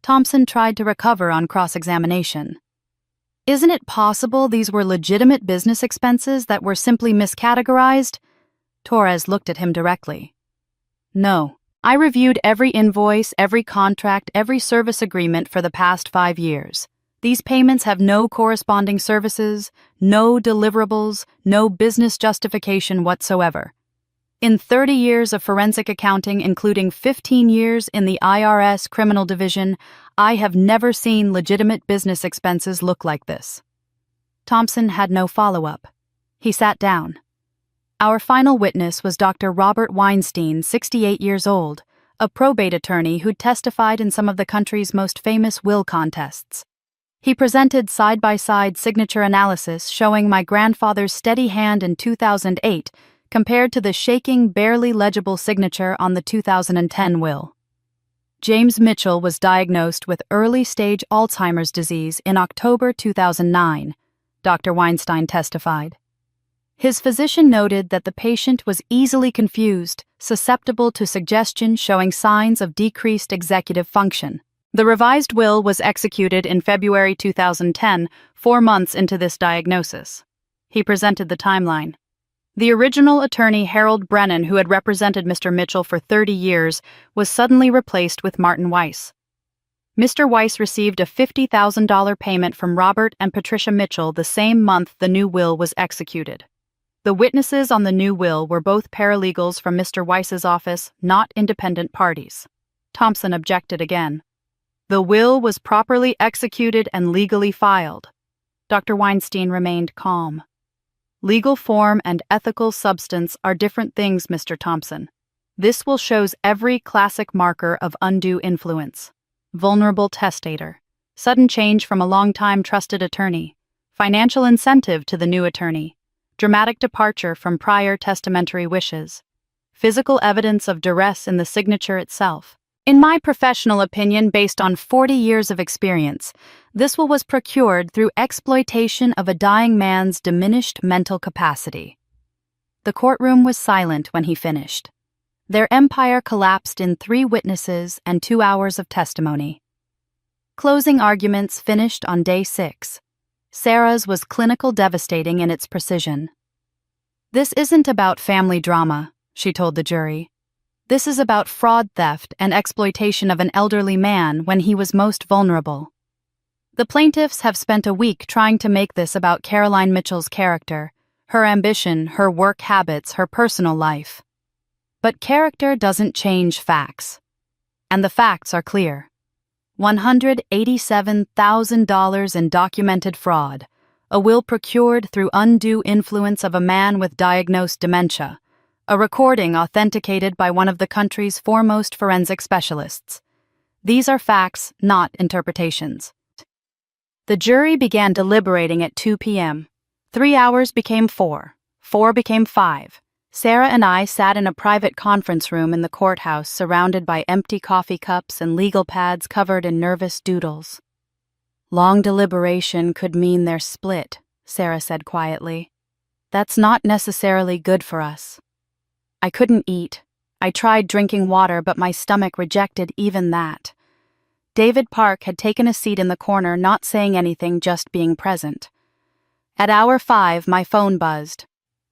Thompson tried to recover on cross-examination. Isn't it possible these were legitimate business expenses that were simply miscategorized? Torres looked at him directly. No. I reviewed every invoice, every contract, every service agreement for the past 5 years. These payments have no corresponding services, no deliverables, no business justification whatsoever. In 30 years of forensic accounting, including 15 years in the IRS Criminal Division, I have never seen legitimate business expenses look like this. Thompson had no follow-up. He sat down. Our final witness was Dr. Robert Weinstein, 68 years old, a probate attorney who'd testified in some of the country's most famous will contests. He presented side-by-side signature analysis showing my grandfather's steady hand in 2008 compared to the shaking, barely legible signature on the 2010 will. James Mitchell was diagnosed with early-stage Alzheimer's disease in October 2009, Dr. Weinstein testified. His physician noted that the patient was easily confused, susceptible to suggestion showing signs of decreased executive function. The revised will was executed in February 2010, 4 months into this diagnosis. He presented the timeline. The original attorney Harold Brennan, who had represented Mr. Mitchell for 30 years, was suddenly replaced with Martin Weiss. Mr. Weiss received a $50,000 payment from Robert and Patricia Mitchell the same month the new will was executed. The witnesses on the new will were both paralegals from Mr. Weiss's office, not independent parties. Thompson objected again. The will was properly executed and legally filed. Dr. Weinstein remained calm. Legal form and ethical substance are different things, Mr. Thompson. This will shows every classic marker of undue influence. Vulnerable testator. Sudden change from a long-time trusted attorney. Financial incentive to the new attorney. Dramatic departure from prior testamentary wishes. Physical evidence of duress in the signature itself. In my professional opinion, based on 40 years of experience, this will was procured through exploitation of a dying man's diminished mental capacity. The courtroom was silent when he finished. Their empire collapsed in 3 witnesses and 2 hours of testimony. Closing arguments finished on day 6. Sarah's was clinical devastating in its precision. This isn't about family drama, she told the jury. This is about fraud, theft, and exploitation of an elderly man when he was most vulnerable. The plaintiffs have spent a week trying to make this about Caroline Mitchell's character, her ambition, her work habits, her personal life. But character doesn't change facts. And the facts are clear. $187,000 in documented fraud, a will procured through undue influence of a man with diagnosed dementia, a recording authenticated by one of the country's foremost forensic specialists. These are facts, not interpretations. The jury began deliberating at 2 p.m. 3 hours became 4. 4 became 5. Sarah and I sat in a private conference room in the courthouse surrounded by empty coffee cups and legal pads covered in nervous doodles. Long deliberation could mean they're split, Sarah said quietly. That's not necessarily good for us. I couldn't eat. I tried drinking water, but my stomach rejected even that. David Park had taken a seat in the corner, not saying anything, just being present. At hour 5, my phone buzzed.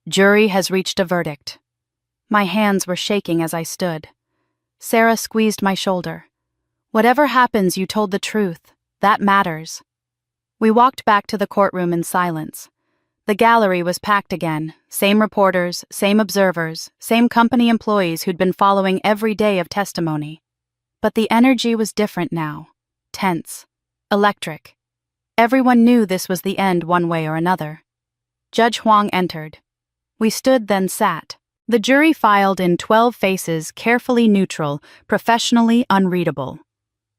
Jury has reached a verdict. My hands were shaking as I stood. Sarah squeezed my shoulder. Whatever happens, you told the truth. That matters. We walked back to the courtroom in silence. The gallery was packed again. Same reporters, same observers, same company employees who'd been following every day of testimony. But the energy was different now. Tense. Electric. Everyone knew this was the end one way or another. Judge Huang entered. We stood, then sat. The jury filed in 12 faces, carefully neutral, professionally unreadable.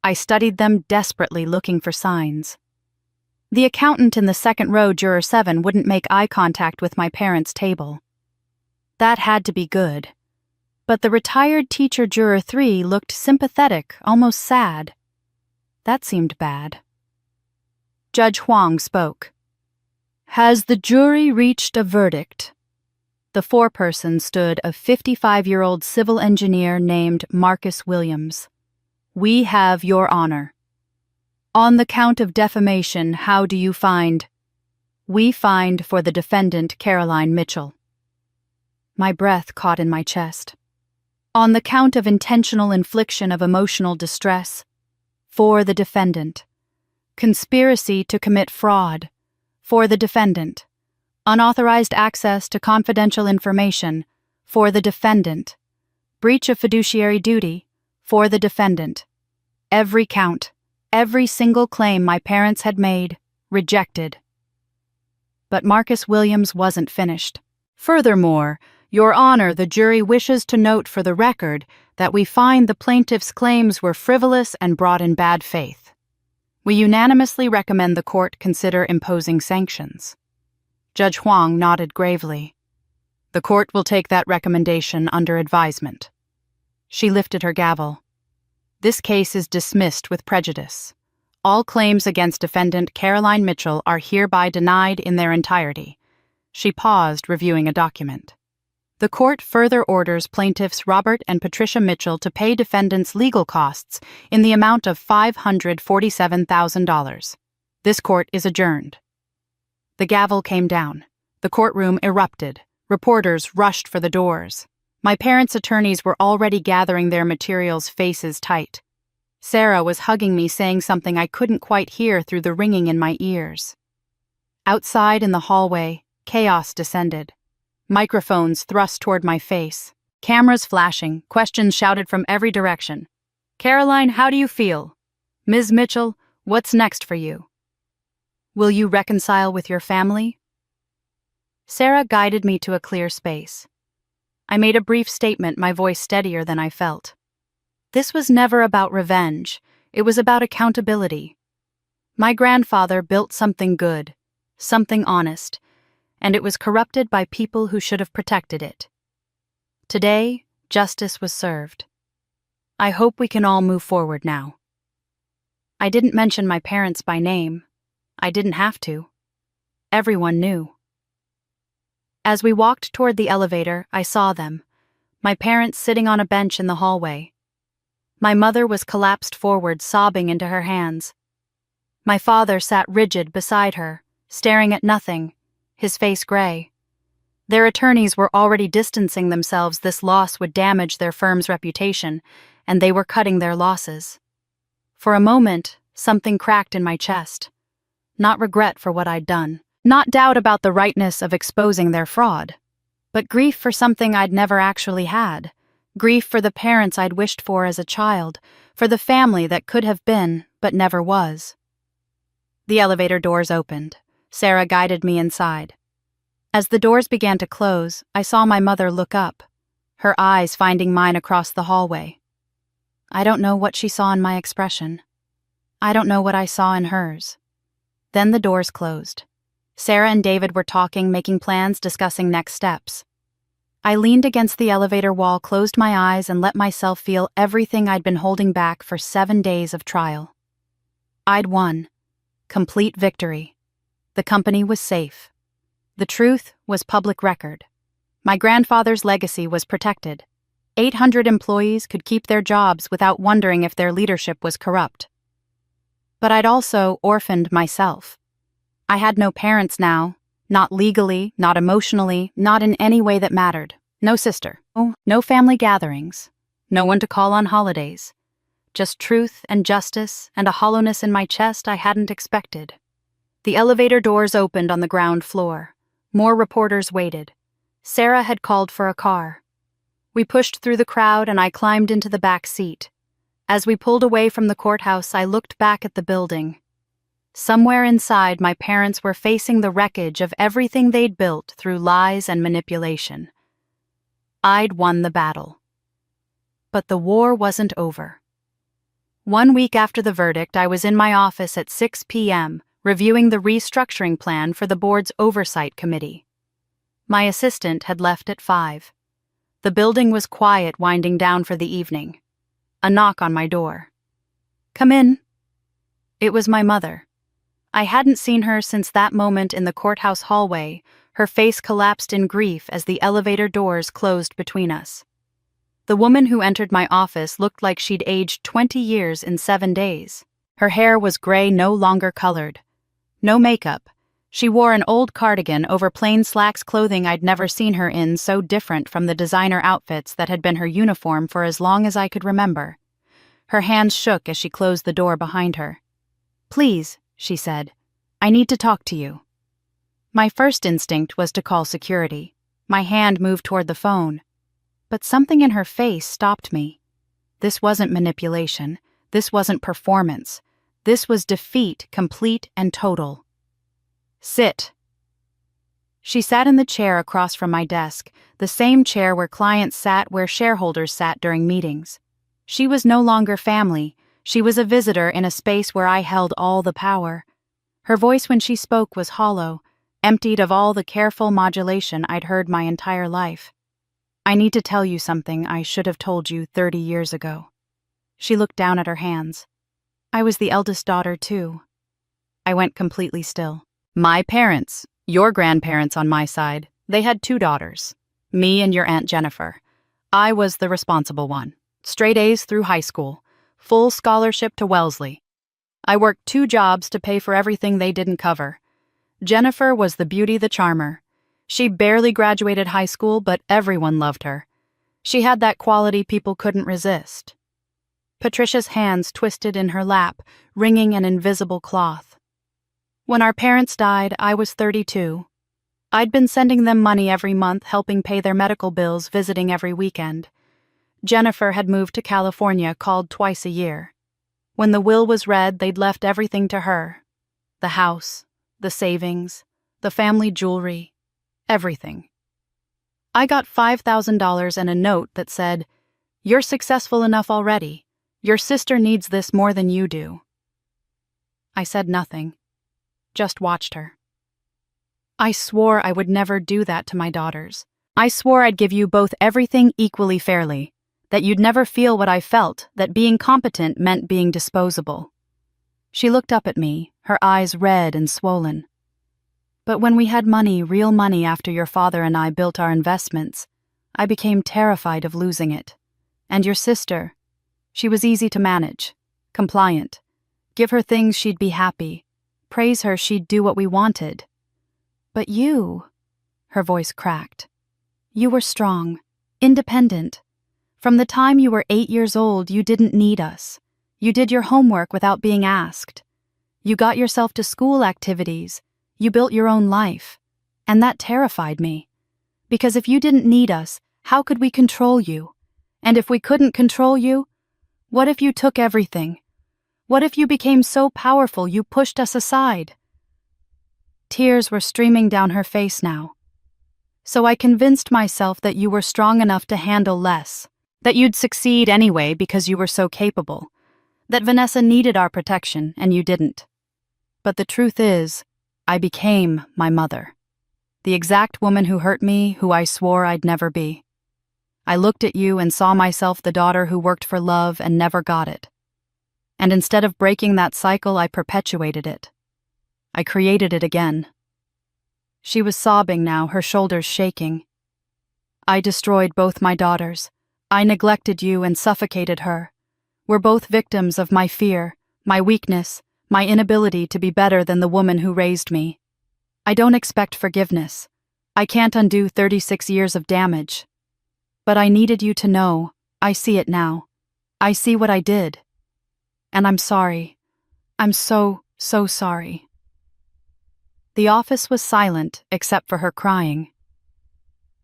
I studied them desperately, looking for signs. The accountant in the second row, Juror 7, wouldn't make eye contact with my parents' table. That had to be good. But the retired teacher, Juror 3, looked sympathetic, almost sad. That seemed bad. Judge Huang spoke. Has the jury reached a verdict? The foreperson stood a 55-year-old civil engineer named Marcus Williams. We have your honor. On the count of defamation, how do you find? We find for the defendant, Caroline Mitchell. My breath caught in my chest. On the count of intentional infliction of emotional distress, for the defendant. Conspiracy to commit fraud, for the defendant. Unauthorized access to confidential information, for the defendant. Breach of fiduciary duty, for the defendant. Every count, every single claim my parents had made, rejected. But Marcus Williams wasn't finished. Furthermore, Your Honor, the jury wishes to note for the record that we find the plaintiff's claims were frivolous and brought in bad faith. We unanimously recommend the court consider imposing sanctions. Judge Huang nodded gravely. The court will take that recommendation under advisement. She lifted her gavel. This case is dismissed with prejudice. All claims against defendant Caroline Mitchell are hereby denied in their entirety. She paused, reviewing a document. The court further orders plaintiffs Robert and Patricia Mitchell to pay defendants' legal costs in the amount of $547,000. This court is adjourned. The gavel came down. The courtroom erupted. Reporters rushed for the doors. My parents' attorneys were already gathering their materials, faces tight. Sarah was hugging me, saying something I couldn't quite hear through the ringing in my ears. Outside in the hallway, chaos descended. Microphones thrust toward my face. Cameras flashing, questions shouted from every direction. Caroline, how do you feel? Ms. Mitchell, what's next for you? Will you reconcile with your family? Sarah guided me to a clear space. I made a brief statement, my voice steadier than I felt. This was never about revenge. It was about accountability. My grandfather built something good, something honest, and it was corrupted by people who should have protected it. Today, justice was served. I hope we can all move forward now. I didn't mention my parents by name. I didn't have to. Everyone knew. As we walked toward the elevator, I saw them, my parents sitting on a bench in the hallway. My mother was collapsed forward, sobbing into her hands. My father sat rigid beside her, staring at nothing, his face gray. Their attorneys were already distancing themselves. This loss would damage their firm's reputation, and they were cutting their losses. For a moment, something cracked in my chest. Not regret for what I'd done, not doubt about the rightness of exposing their fraud, but grief for something I'd never actually had. Grief for the parents I'd wished for as a child, for the family that could have been, but never was. The elevator doors opened. Sarah guided me inside. As the doors began to close, I saw my mother look up, her eyes finding mine across the hallway. I don't know what she saw in my expression. I don't know what I saw in hers. Then the doors closed. Sarah and David were talking, making plans, discussing next steps. I leaned against the elevator wall, closed my eyes, and let myself feel everything I'd been holding back for 7 days of trial. I'd won. Complete victory. The company was safe. The truth was public record. My grandfather's legacy was protected. 800 employees could keep their jobs without wondering if their leadership was corrupt. But I'd also orphaned myself. I had no parents now, not legally, not emotionally, not in any way that mattered. No sister. No family gatherings. No one to call on holidays. Just truth and justice and a hollowness in my chest I hadn't expected. The elevator doors opened on the ground floor. More reporters waited. Sarah had called for a car. We pushed through the crowd and I climbed into the back seat. As we pulled away from the courthouse, I looked back at the building. Somewhere inside, my parents were facing the wreckage of everything they'd built through lies and manipulation. I'd won the battle. But the war wasn't over. 1 week after the verdict, I was in my office at 6 p.m., reviewing the restructuring plan for the board's oversight committee. My assistant had left at 5. The building was quiet, winding down for the evening. A knock on my door. "Come in." It was my mother. I hadn't seen her since that moment in the courthouse hallway. Her face collapsed in grief as the elevator doors closed between us. The woman who entered my office looked like she'd aged 20 years in 7 days. Her hair was gray, no longer colored. No makeup. She wore an old cardigan over plain slacks, clothing I'd never seen her in, so different from the designer outfits that had been her uniform for as long as I could remember. Her hands shook as she closed the door behind her. "Please," she said, "I need to talk to you." My first instinct was to call security. My hand moved toward the phone. But something in her face stopped me. This wasn't manipulation. This wasn't performance. This was defeat, complete and total. "Sit." She sat in the chair across from my desk, the same chair where clients sat, where shareholders sat during meetings. She was no longer family. She was a visitor in a space where I held all the power. Her voice when she spoke was hollow, emptied of all the careful modulation I'd heard my entire life. "I need to tell you something I should have told you 30 years ago." She looked down at her hands. "I was the eldest daughter, too." I went completely still. "My parents, your grandparents on my side, they had 2 daughters. Me and your Aunt Jennifer. I was the responsible one. Straight A's through high school. Full scholarship to Wellesley. I worked 2 jobs to pay for everything they didn't cover. Jennifer was the beauty, the charmer. She barely graduated high school, but everyone loved her. She had that quality people couldn't resist." Patricia's hands twisted in her lap, wringing an invisible cloth. "When our parents died, I was 32. I'd been sending them money every month, helping pay their medical bills, visiting every weekend. Jennifer had moved to California, called twice a year. When the will was read, they'd left everything to her. The house, the savings, the family jewelry, everything. I got $5,000 and a note that said, 'You're successful enough already. Your sister needs this more than you do.' I said nothing, just watched her. I swore I would never do that to my daughters. I swore I'd give you both everything equally fairly, that you'd never feel what I felt, that being competent meant being disposable." She looked up at me, her eyes red and swollen. "But when we had money, real money, after your father and I built our investments, I became terrified of losing it. And your sister, she was easy to manage, compliant. Give her things, she'd be happy. Praise her, she'd do what we wanted. But you," her voice cracked, "you were strong, independent. From the time you were 8 years old, you didn't need us. You did your homework without being asked. You got yourself to school activities. You built your own life. And that terrified me. Because if you didn't need us, how could we control you? And if we couldn't control you, what if you took everything? What if you became so powerful you pushed us aside?" Tears were streaming down her face now. "So I convinced myself that you were strong enough to handle less, that you'd succeed anyway because you were so capable, that Vanessa needed our protection and you didn't. But the truth is, I became my mother. The exact woman who hurt me, who I swore I'd never be. I looked at you and saw myself the daughter who worked for love and never got it. And instead of breaking that cycle, I perpetuated it. I created it again. She was sobbing now, her shoulders shaking. I destroyed both my daughters. I neglected you and suffocated her. We're both victims of my fear, my weakness, my inability to be better than the woman who raised me. I don't expect forgiveness. I can't undo 36 years of damage. But I needed you to know. I see it now. I see what I did. And I'm sorry. I'm so sorry. The office was silent, except for her crying.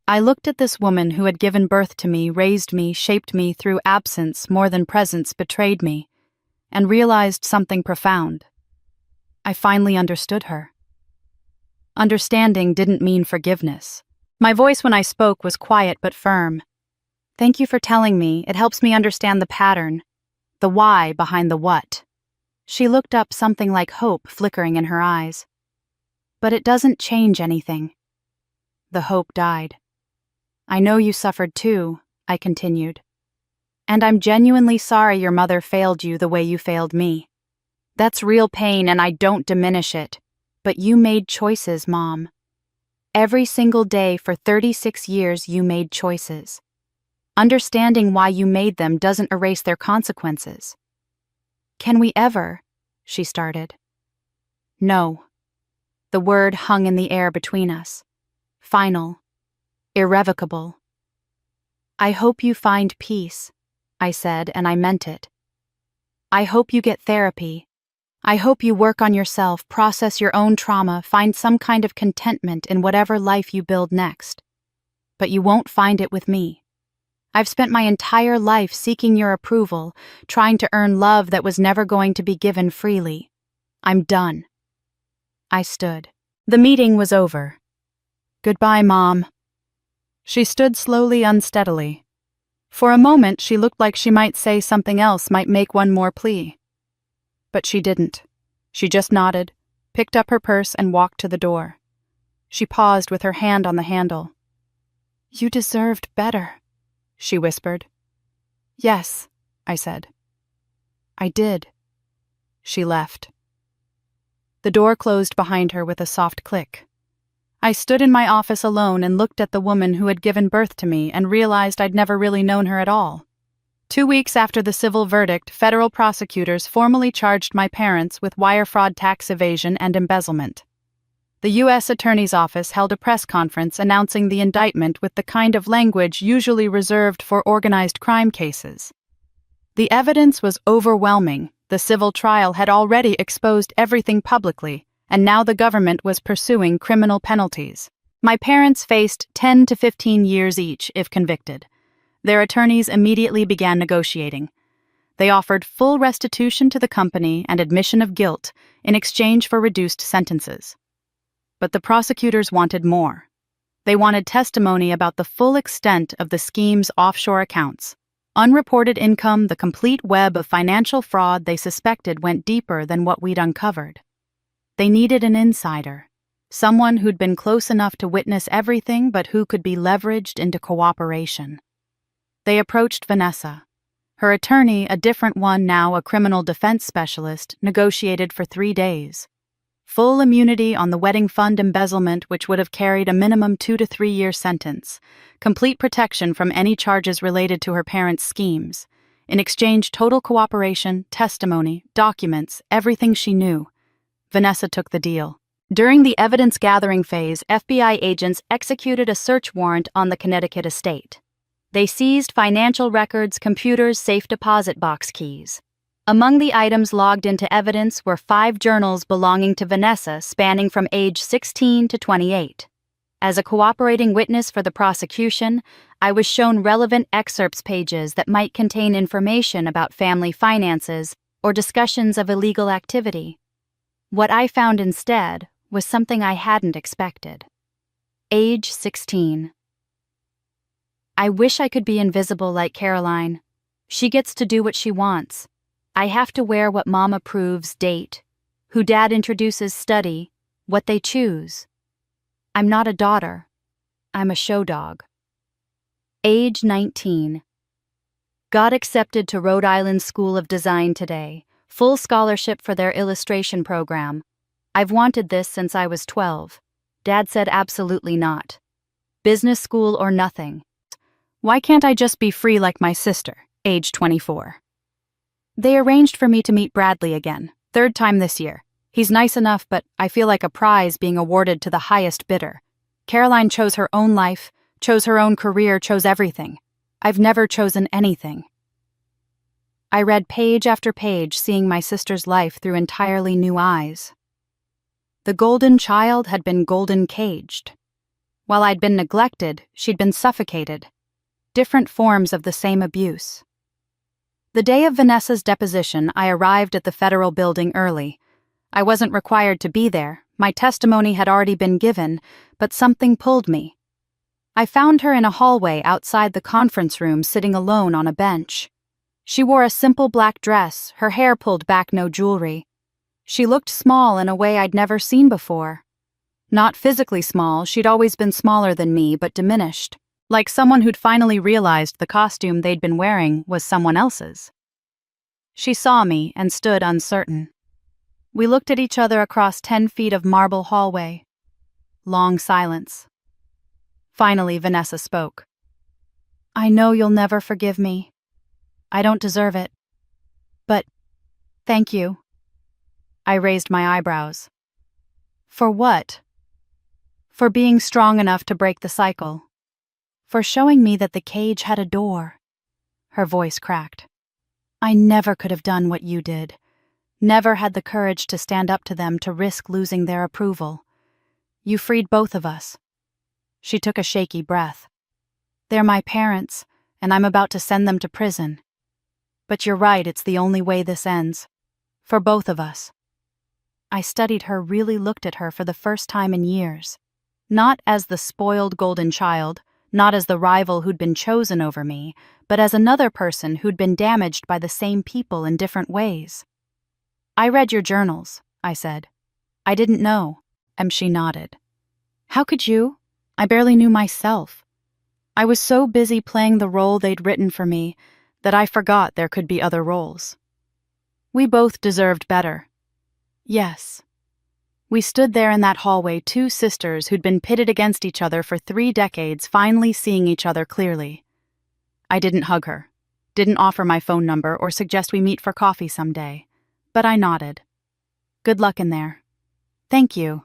I looked at this woman who had given birth to me, raised me, shaped me through absence more than presence betrayed me, and realized something profound. I finally understood her. Understanding didn't mean forgiveness. My voice when I spoke was quiet but firm. Thank you for telling me. It helps me understand the pattern, the why behind the what. She looked up, something like hope flickering in her eyes. But it doesn't change anything. The hope died. I know you suffered too, I continued. And I'm genuinely sorry your mother failed you the way you failed me. That's real pain and I don't diminish it. But you made choices, Mom. Every single day for 36 years you made choices. Understanding why you made them doesn't erase their consequences. Can we ever? She started. No. The word hung in the air between us. Final. Irrevocable. I hope you find peace, I said, and I meant it. I hope you get therapy. I hope you work on yourself, process your own trauma, find some kind of contentment in whatever life you build next. But you won't find it with me. I've spent my entire life seeking your approval, trying to earn love that was never going to be given freely. I'm done. I stood. The meeting was over. Goodbye, Mom. She stood slowly, unsteadily. For a moment, she looked like she might say something else, might make one more plea. But she didn't. She just nodded, picked up her purse, and walked to the door. She paused with her hand on the handle. You deserved better, she whispered. Yes, I said. I did. She left. The door closed behind her with a soft click. I stood in my office alone and looked at the woman who had given birth to me and realized I'd never really known her at all. 2 weeks after the civil verdict, federal prosecutors formally charged my parents with wire fraud, tax evasion, and embezzlement. The U.S. Attorney's Office held a press conference announcing the indictment with the kind of language usually reserved for organized crime cases. The evidence was overwhelming. The civil trial had already exposed everything publicly, and now the government was pursuing criminal penalties. My parents faced 10 to 15 years each if convicted. Their attorneys immediately began negotiating. They offered full restitution to the company and admission of guilt in exchange for reduced sentences. But the prosecutors wanted more. They wanted testimony about the full extent of the scheme's offshore accounts. Unreported income, the complete web of financial fraud they suspected went deeper than what we'd uncovered. They needed an insider, someone who'd been close enough to witness everything but who could be leveraged into cooperation. They approached Vanessa. Her attorney, a different one now, a criminal defense specialist, negotiated for 3 days. Full immunity on the wedding fund embezzlement, which would have carried a minimum 2 to 3 year sentence. Complete protection from any charges related to her parents' schemes. In exchange, total cooperation, testimony, documents, everything she knew. Vanessa took the deal. During the evidence-gathering phase, FBI agents executed a search warrant on the Connecticut estate. They seized financial records, computers, safe deposit box keys. Among the items logged into evidence were 5 journals belonging to Vanessa spanning from age 16 to 28. As a cooperating witness for the prosecution, I was shown relevant excerpts pages that might contain information about family finances or discussions of illegal activity. What I found instead was something I hadn't expected. Age 16. I wish I could be invisible like Caroline. She gets to do what she wants. I have to wear what Mom approves, date, who Dad introduces, study, What they choose. I'm not a daughter. I'm a show dog. Age 19. Got accepted to Rhode Island School of Design today. Full scholarship for their illustration program. I've wanted this since I was 12. Dad said absolutely not. Business school or nothing. Why can't I just be free like my sister, age 24? They arranged for me to meet Bradley again, third time this year. He's nice enough, but I feel like a prize being awarded to the highest bidder. Caroline chose her own life, chose her own career, chose everything. I've never chosen anything. I read page after page, seeing my sister's life through entirely new eyes. The golden child had been golden caged. While I'd been neglected, she'd been suffocated. Different forms of the same abuse. The day of Vanessa's deposition, I arrived at the federal building early. I wasn't required to be there. My testimony had already been given, but something pulled me. I found her in a hallway outside the conference room, sitting alone on a bench. She wore a simple black dress, her hair pulled back, no jewelry. She looked small in a way I'd never seen before. Not physically small, she'd always been smaller than me, but diminished. Like someone who'd finally realized the costume they'd been wearing was someone else's. She saw me and stood uncertain. We looked at each other across 10 feet of marble hallway. Long silence. Finally, Vanessa spoke. I know you'll never forgive me. I don't deserve it. But, thank you. I raised my eyebrows. For what? For being strong enough to break the cycle. For showing me that the cage had a door. Her voice cracked. I never could have done what you did. Never had the courage to stand up to them, to risk losing their approval. You freed both of us. She took a shaky breath. They're my parents, and I'm about to send them to prison. But you're right, it's the only way this ends. For both of us. I studied her, really looked at her for the first time in years. Not as the spoiled golden child, not as the rival who'd been chosen over me, but as another person who'd been damaged by the same people in different ways. I read your journals, I said. I didn't know. She nodded. How could you? I barely knew myself. I was so busy playing the role they'd written for me that I forgot there could be other roles. We both deserved better. Yes. We stood there in that hallway, two sisters who'd been pitted against each other for 3 decades, finally seeing each other clearly. I didn't hug her, didn't offer my phone number or suggest we meet for coffee someday, but I nodded. Good luck in there. Thank you.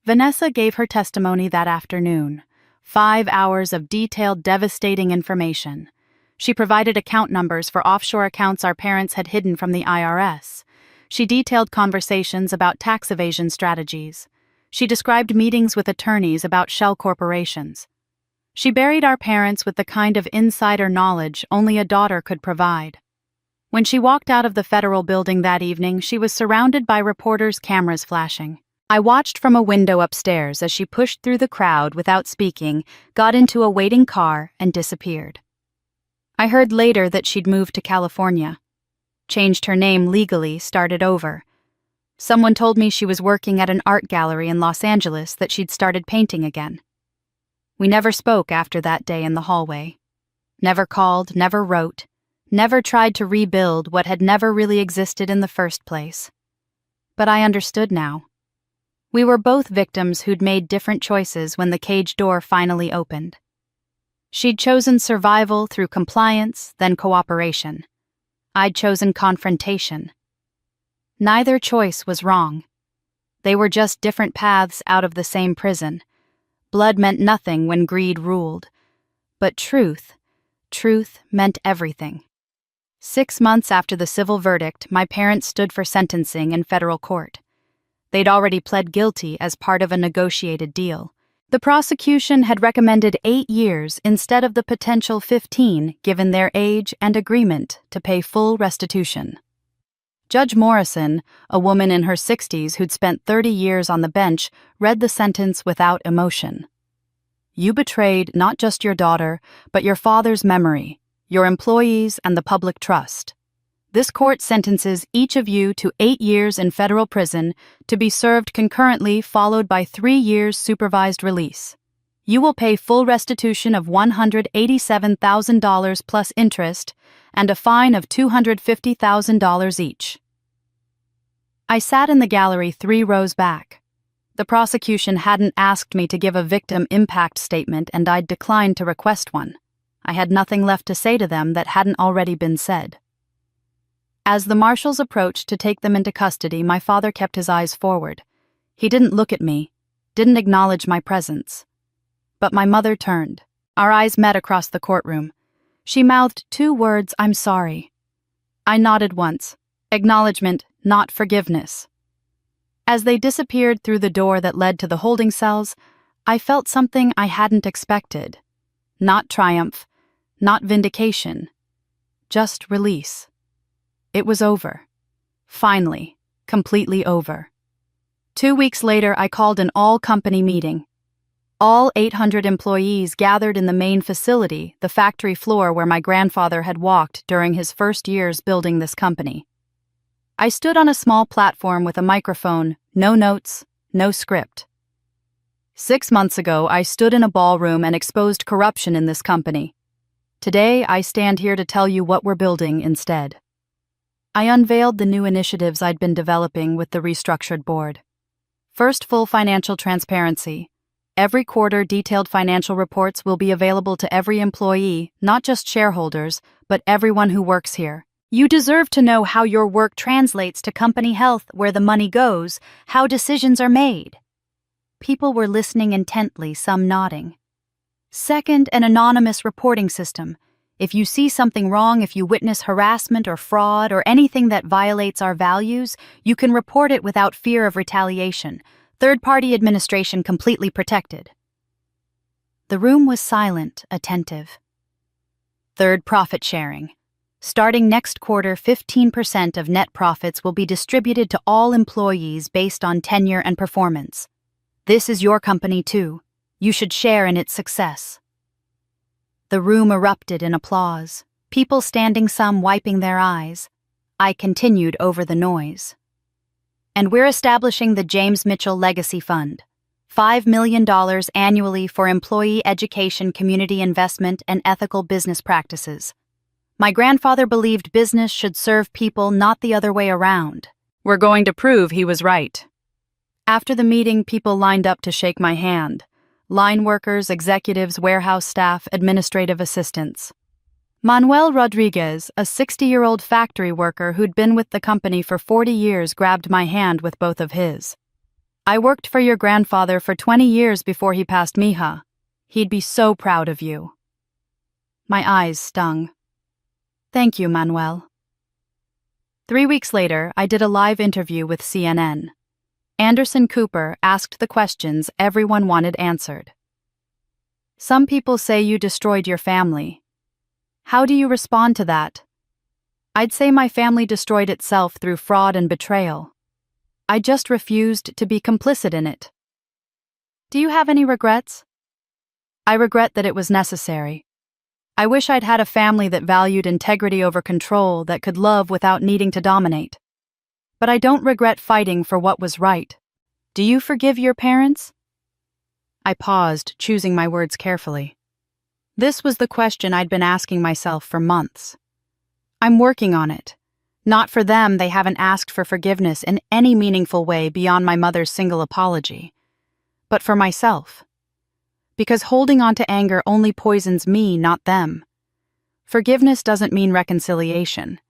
Vanessa gave her testimony that afternoon. 5 hours of detailed, devastating information. She provided account numbers for offshore accounts our parents had hidden from the IRS. She detailed conversations about tax evasion strategies. She described meetings with attorneys about shell corporations. She buried our parents with the kind of insider knowledge only a daughter could provide. When she walked out of the federal building that evening, she was surrounded by reporters' cameras flashing. I watched from a window upstairs as she pushed through the crowd without speaking, got into a waiting car, and disappeared. I heard later that she'd moved to California. Changed her name legally, started over. Someone told me she was working at an art gallery in Los Angeles, that she'd started painting again. We never spoke after that day in the hallway. Never called, never wrote, never tried to rebuild what had never really existed in the first place. But I understood now. We were both victims who'd made different choices when the cage door finally opened. She'd chosen survival through compliance, then cooperation. I'd chosen confrontation. Neither choice was wrong. They were just different paths out of the same prison. Blood meant nothing when greed ruled. But truth meant everything. 6 months after the civil verdict, my parents stood for sentencing in federal court. They'd already pled guilty as part of a negotiated deal. The prosecution had recommended 8 years instead of the potential 15, given their age and agreement to pay full restitution. Judge Morrison, a woman in her 60s who'd spent 30 years on the bench, read the sentence without emotion. You betrayed not just your daughter, but your father's memory, your employees, and the public trust. This court sentences each of you to 8 years in federal prison to be served concurrently, followed by 3 years supervised release. You will pay full restitution of $187,000 plus interest and a fine of $250,000 each. I sat in the gallery 3 rows back. The prosecution hadn't asked me to give a victim impact statement, and I'd declined to request one. I had nothing left to say to them that hadn't already been said. As the marshals approached to take them into custody, my father kept his eyes forward. He didn't look at me, didn't acknowledge my presence. But my mother turned. Our eyes met across the courtroom. She mouthed 2 words, "I'm sorry." I nodded once. Acknowledgement, not forgiveness. As they disappeared through the door that led to the holding cells, I felt something I hadn't expected. Not triumph, not vindication, just release. It was over. Finally, completely over. 2 weeks later, I called an all-company meeting. All 800 employees gathered in the main facility, the factory floor where my grandfather had walked during his first years building this company. I stood on a small platform with a microphone, no notes, no script. 6 months ago, I stood in a ballroom and exposed corruption in this company. Today, I stand here to tell you what we're building instead. I unveiled the new initiatives I'd been developing with the restructured board. First, full financial transparency. Every quarter, detailed financial reports will be available to every employee, not just shareholders, but everyone who works here. You deserve to know how your work translates to company health, where the money goes, how decisions are made. People were listening intently, some nodding. Second, an anonymous reporting system. If you see something wrong, if you witness harassment or fraud or anything that violates our values, you can report it without fear of retaliation. Third-party administration completely protected. The room was silent, attentive. Third, profit sharing. Starting next quarter, 15% of net profits will be distributed to all employees based on tenure and performance. This is your company too. You should share in its success. The room erupted in applause, people standing, some wiping their eyes. I continued over the noise. And we're establishing the James Mitchell Legacy Fund. $5 million annually for employee education, community investment, and ethical business practices. My grandfather believed business should serve people, not the other way around. We're going to prove he was right. After the meeting, people lined up to shake my hand. Line workers, executives, warehouse staff, administrative assistants. Manuel Rodriguez, a 60-year-old factory worker who'd been with the company for 40 years, grabbed my hand with both of his. I worked for your grandfather for 20 years before he passed, mija. He'd be so proud of you. My eyes stung. Thank you, Manuel. 3 weeks later, I did a live interview with CNN. Anderson Cooper asked the questions everyone wanted answered. Some people say you destroyed your family. How do you respond to that? I'd say my family destroyed itself through fraud and betrayal. I just refused to be complicit in it. Do you have any regrets? I regret that it was necessary. I wish I'd had a family that valued integrity over control, that could love without needing to dominate. But I don't regret fighting for what was right. Do you forgive your parents? I paused, choosing my words carefully. This was the question I'd been asking myself for months. I'm working on it. Not for them, they haven't asked for forgiveness in any meaningful way beyond my mother's single apology. But for myself. Because holding on to anger only poisons me, not them. Forgiveness doesn't mean reconciliation.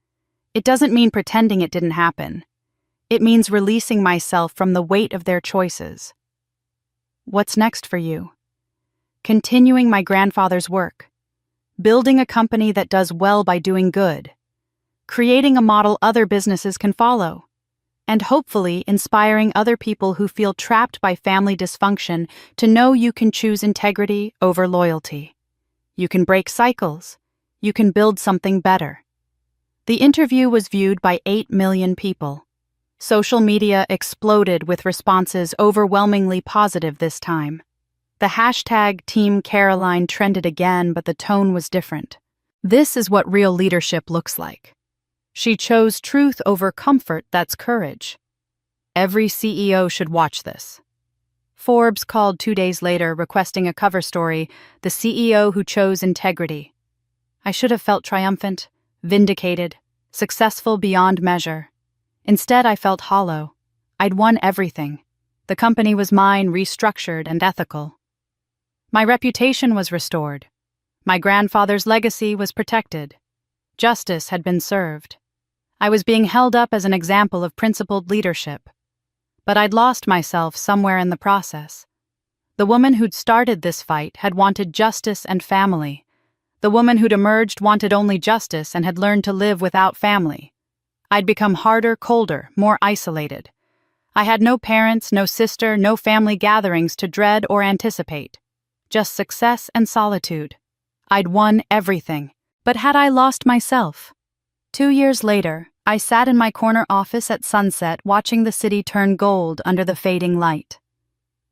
It doesn't mean pretending it didn't happen. It means releasing myself from the weight of their choices. What's next for you? Continuing my grandfather's work. Building a company that does well by doing good. Creating a model other businesses can follow. And hopefully inspiring other people who feel trapped by family dysfunction to know you can choose integrity over loyalty. You can break cycles. You can build something better. The interview was viewed by 8 million people. Social media exploded with responses overwhelmingly positive this time. The hashtag Team Caroline trended again, but the tone was different. This is what real leadership looks like. She chose truth over comfort. That's courage. Every CEO should watch this. Forbes called 2 days later, requesting a cover story, "The CEO who chose integrity." I should have felt triumphant, vindicated, successful beyond measure. Instead, I felt hollow. I'd won everything. The company was mine, restructured and ethical. My reputation was restored. My grandfather's legacy was protected. Justice had been served. I was being held up as an example of principled leadership. But I'd lost myself somewhere in the process. The woman who'd started this fight had wanted justice and family. The woman who'd emerged wanted only justice and had learned to live without family. I'd become harder, colder, more isolated. I had no parents, no sister, no family gatherings to dread or anticipate. Just success and solitude. I'd won everything. But had I lost myself? 2 years later, I sat in my corner office at sunset watching the city turn gold under the fading light.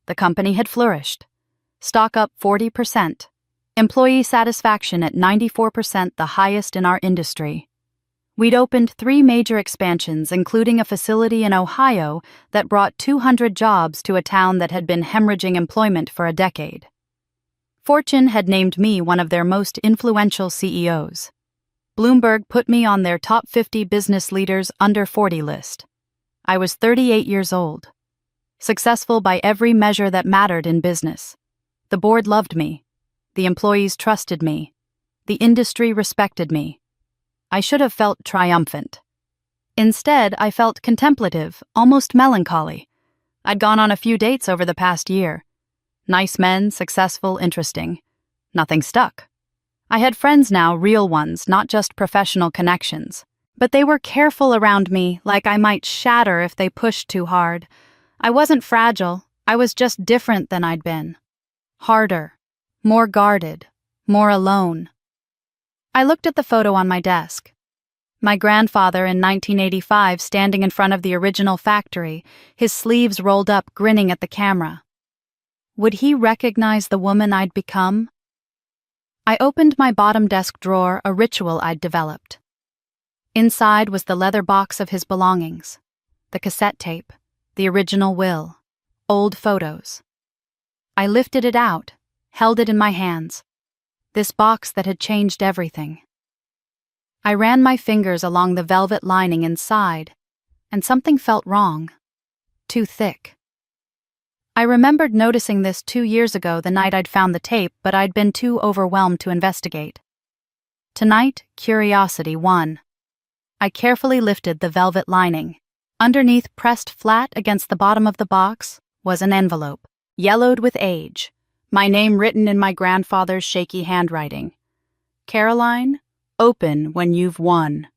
The company had flourished. Stock up 40%. Employee satisfaction at 94%, the highest in our industry. We'd opened 3 major expansions, including a facility in Ohio that brought 200 jobs to a town that had been hemorrhaging employment for a decade. Fortune had named me one of their most influential CEOs. Bloomberg put me on their top 50 business leaders under 40 list. I was 38 years old. Successful by every measure that mattered in business. The board loved me. The employees trusted me. The industry respected me. I should have felt triumphant. Instead, I felt contemplative, almost melancholy. I'd gone on a few dates over the past year. Nice men, successful, interesting. Nothing stuck. I had friends now, real ones, not just professional connections. But they were careful around me, like I might shatter if they pushed too hard. I wasn't fragile, I was just different than I'd been. Harder, more guarded, more alone. I looked at the photo on my desk. My grandfather in 1985 standing in front of the original factory, his sleeves rolled up, grinning at the camera. Would he recognize the woman I'd become? I opened my bottom desk drawer, a ritual I'd developed. Inside was the leather box of his belongings, the cassette tape, the original will, old photos. I lifted it out, held it in my hands, this box that had changed everything. I ran my fingers along the velvet lining inside, and something felt wrong, too thick. I remembered noticing this 2 years ago, the night I'd found the tape, but I'd been too overwhelmed to investigate. Tonight, curiosity won. I carefully lifted the velvet lining. Underneath, pressed flat against the bottom of the box, was an envelope, yellowed with age, my name written in my grandfather's shaky handwriting. Caroline, open when you've won.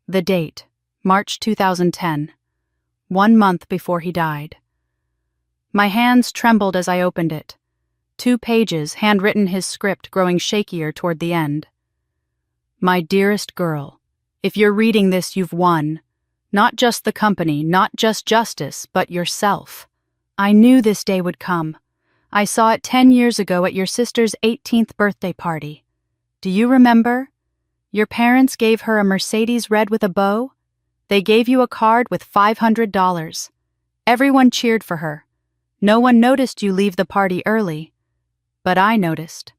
The date, March 2010, 1 month before he died. My hands trembled as I opened it. 2 pages, handwritten, his script growing shakier toward the end. My dearest girl, if you're reading this, you've won. Not just the company, not just justice, but yourself. I knew this day would come. I saw it 10 years ago at your sister's 18th birthday party. Do you remember? Your parents gave her a Mercedes red with a bow. They gave you a card with $500. Everyone cheered for her. No one noticed you leave the party early. But I noticed.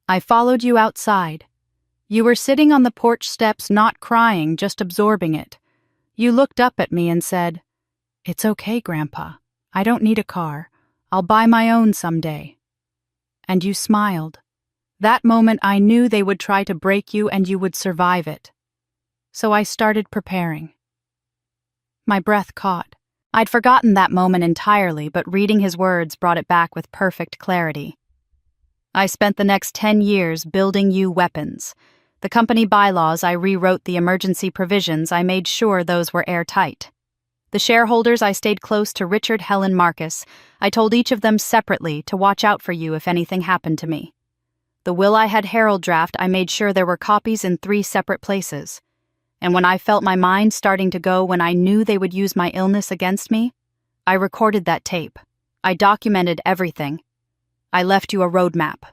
I followed you outside. You were sitting on the porch steps, not crying, just absorbing it. You looked up at me and said, "It's okay, Grandpa. I don't need a car. I'll buy my own someday." And you smiled. That moment I knew they would try to break you and you would survive it. So I started preparing. My breath caught. I'd forgotten that moment entirely, but reading his words brought it back with perfect clarity. I spent the next 10 years building you weapons. The company bylaws, I rewrote the emergency provisions, I made sure those were airtight. The shareholders, I stayed close to Richard, Helen, Marcus. I told each of them separately to watch out for you if anything happened to me. The will I had Harold draft, I made sure there were copies in 3 separate places. And when I felt my mind starting to go, when I knew they would use my illness against me, I recorded that tape. I documented everything. I left you a roadmap.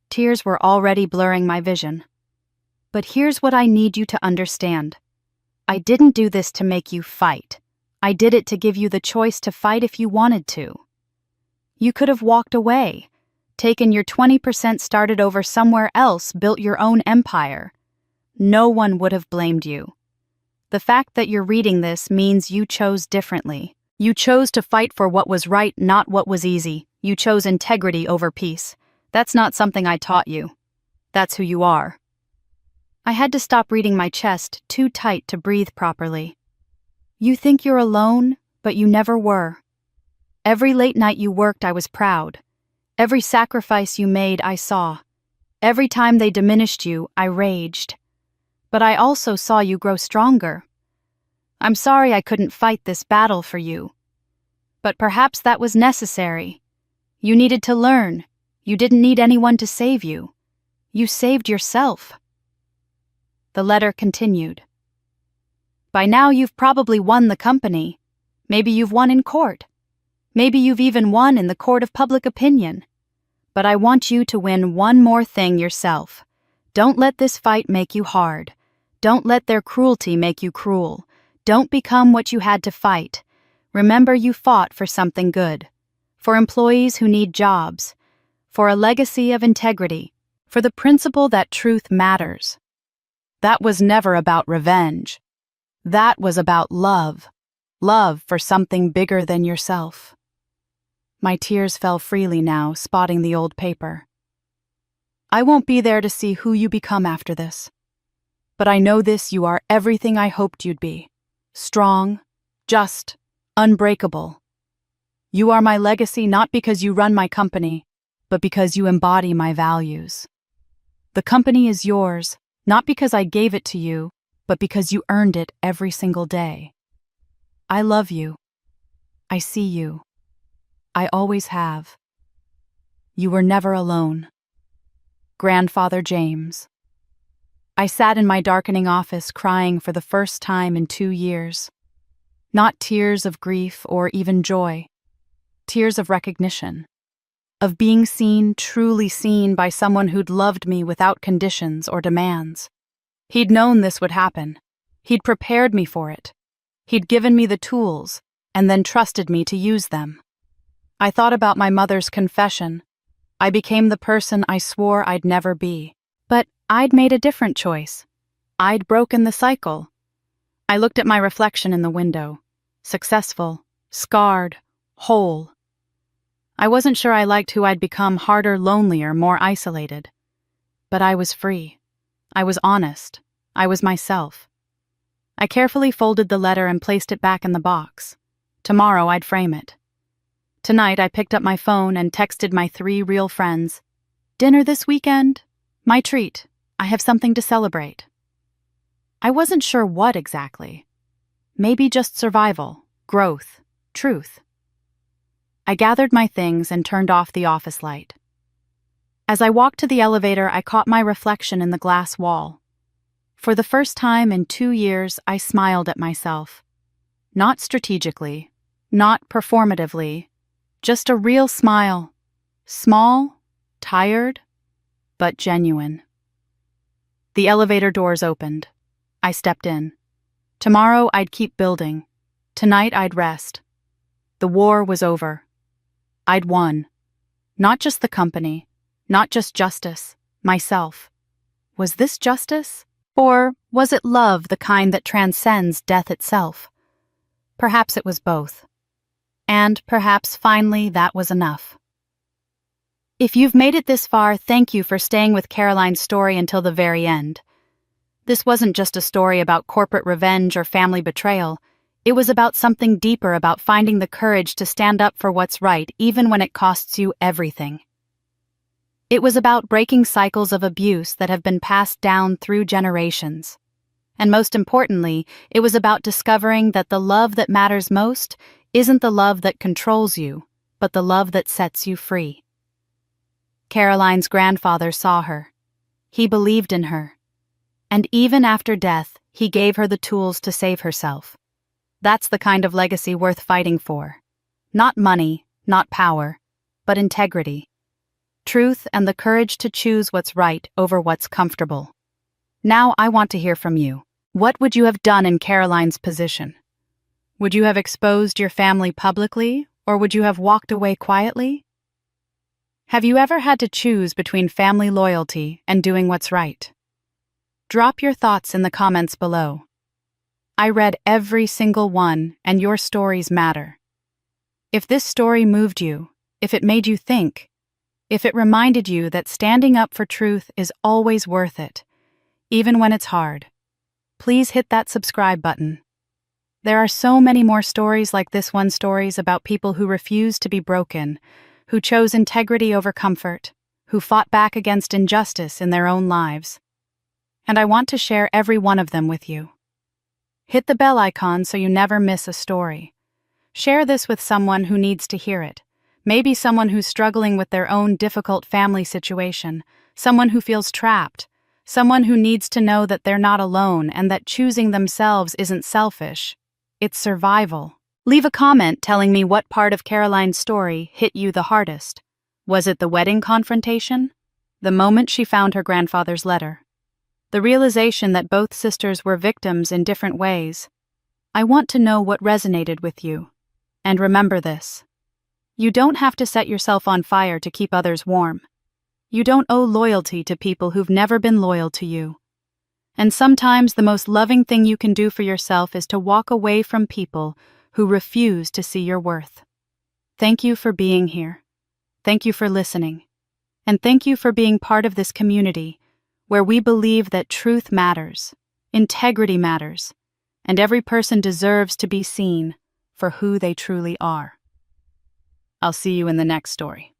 Tears were already blurring my vision. But here's what I need you to understand. I didn't do this to make you fight. I did it to give you the choice to fight if you wanted to. You could have walked away, taken your 20%, started over somewhere else, built your own empire. No one would have blamed you. The fact that you're reading this means you chose differently. You chose to fight for what was right, not what was easy. You chose integrity over peace. That's not something I taught you. That's who you are. I had to stop reading my chest too tight to breathe properly. You think you're alone, but you never were. Every late night you worked, I was proud. Every sacrifice you made, I saw. Every time they diminished you, I raged. But I also saw you grow stronger. I'm sorry I couldn't fight this battle for you. But perhaps that was necessary. You needed to learn. You didn't need anyone to save you. You saved yourself. The letter continued. By now you've probably won the company. Maybe you've won in court. Maybe you've even won in the court of public opinion. But I want you to win one more thing yourself. Don't let this fight make you hard. Don't let their cruelty make you cruel. Don't become what you had to fight. Remember, you fought for something good. For employees who need jobs. For a legacy of integrity. For the principle that truth matters. That was never about revenge. That was about love. Love for something bigger than yourself. My tears fell freely now, spotting the old paper. I won't be there to see who you become after this. But I know this: you are everything I hoped you'd be. Strong, just, unbreakable. You are my legacy not because you run my company, but because you embody my values. The company is yours, not because I gave it to you, but because you earned it every single day. I love you. I see you. I always have. You were never alone. Grandfather James. I sat in my darkening office crying for the first time in 2 years. Not tears of grief or even joy. Tears of recognition. Of being seen, truly seen by someone who'd loved me without conditions or demands. He'd known this would happen. He'd prepared me for it. He'd given me the tools, and then trusted me to use them. I thought about my mother's confession. I became the person I swore I'd never be. But I'd made a different choice. I'd broken the cycle. I looked at my reflection in the window. Successful, scarred, whole. I wasn't sure I liked who I'd become: harder, lonelier, more isolated. But I was free. I was honest. I was myself. I carefully folded the letter and placed it back in the box. Tomorrow I'd frame it. Tonight I picked up my phone and texted my 3 real friends. Dinner this weekend? My treat. I have something to celebrate. I wasn't sure what exactly. Maybe just survival, growth, truth. I gathered my things and turned off the office light. As I walked to the elevator, I caught my reflection in the glass wall. For the first time in 2 years, I smiled at myself. Not strategically, not performatively, just a real smile. Small, tired, but genuine. The elevator doors opened. I stepped in. Tomorrow I'd keep building. Tonight I'd rest. The war was over. I'd won. Not just the company, not just justice, myself. Was this justice? Or was it love, the kind that transcends death itself? Perhaps it was both. And perhaps finally that was enough. If you've made it this far, thank you for staying with Caroline's story until the very end. This wasn't just a story about corporate revenge or family betrayal. It was about something deeper, about finding the courage to stand up for what's right, even when it costs you everything. It was about breaking cycles of abuse that have been passed down through generations. And most importantly, it was about discovering that the love that matters most isn't the love that controls you, but the love that sets you free. Caroline's grandfather saw her. He believed in her. And even after death, he gave her the tools to save herself. That's the kind of legacy worth fighting for. Not money, not power, but integrity. Truth and the courage to choose what's right over what's comfortable. Now I want to hear from you. What would you have done in Caroline's position? Would you have exposed your family publicly, or would you have walked away quietly? Have you ever had to choose between family loyalty and doing what's right? Drop your thoughts in the comments below. I read every single one, and your stories matter. If this story moved you, if it made you think, if it reminded you that standing up for truth is always worth it, even when it's hard, please hit that subscribe button. There are so many more stories like this one, stories about people who refused to be broken, who chose integrity over comfort, who fought back against injustice in their own lives. And I want to share every one of them with you. Hit the bell icon so you never miss a story. Share this with someone who needs to hear it. Maybe someone who's struggling with their own difficult family situation, someone who feels trapped, someone who needs to know that they're not alone and that choosing themselves isn't selfish. It's survival. Leave a comment telling me what part of Caroline's story hit you the hardest. Was it the wedding confrontation? The moment she found her grandfather's letter? The realization that both sisters were victims in different ways? I want to know what resonated with you. And remember this: you don't have to set yourself on fire to keep others warm. You don't owe loyalty to people who've never been loyal to you. And sometimes the most loving thing you can do for yourself is to walk away from people who refuse to see your worth. Thank you for being here. Thank you for listening. And thank you for being part of this community where we believe that truth matters, integrity matters, and every person deserves to be seen for who they truly are. I'll see you in the next story.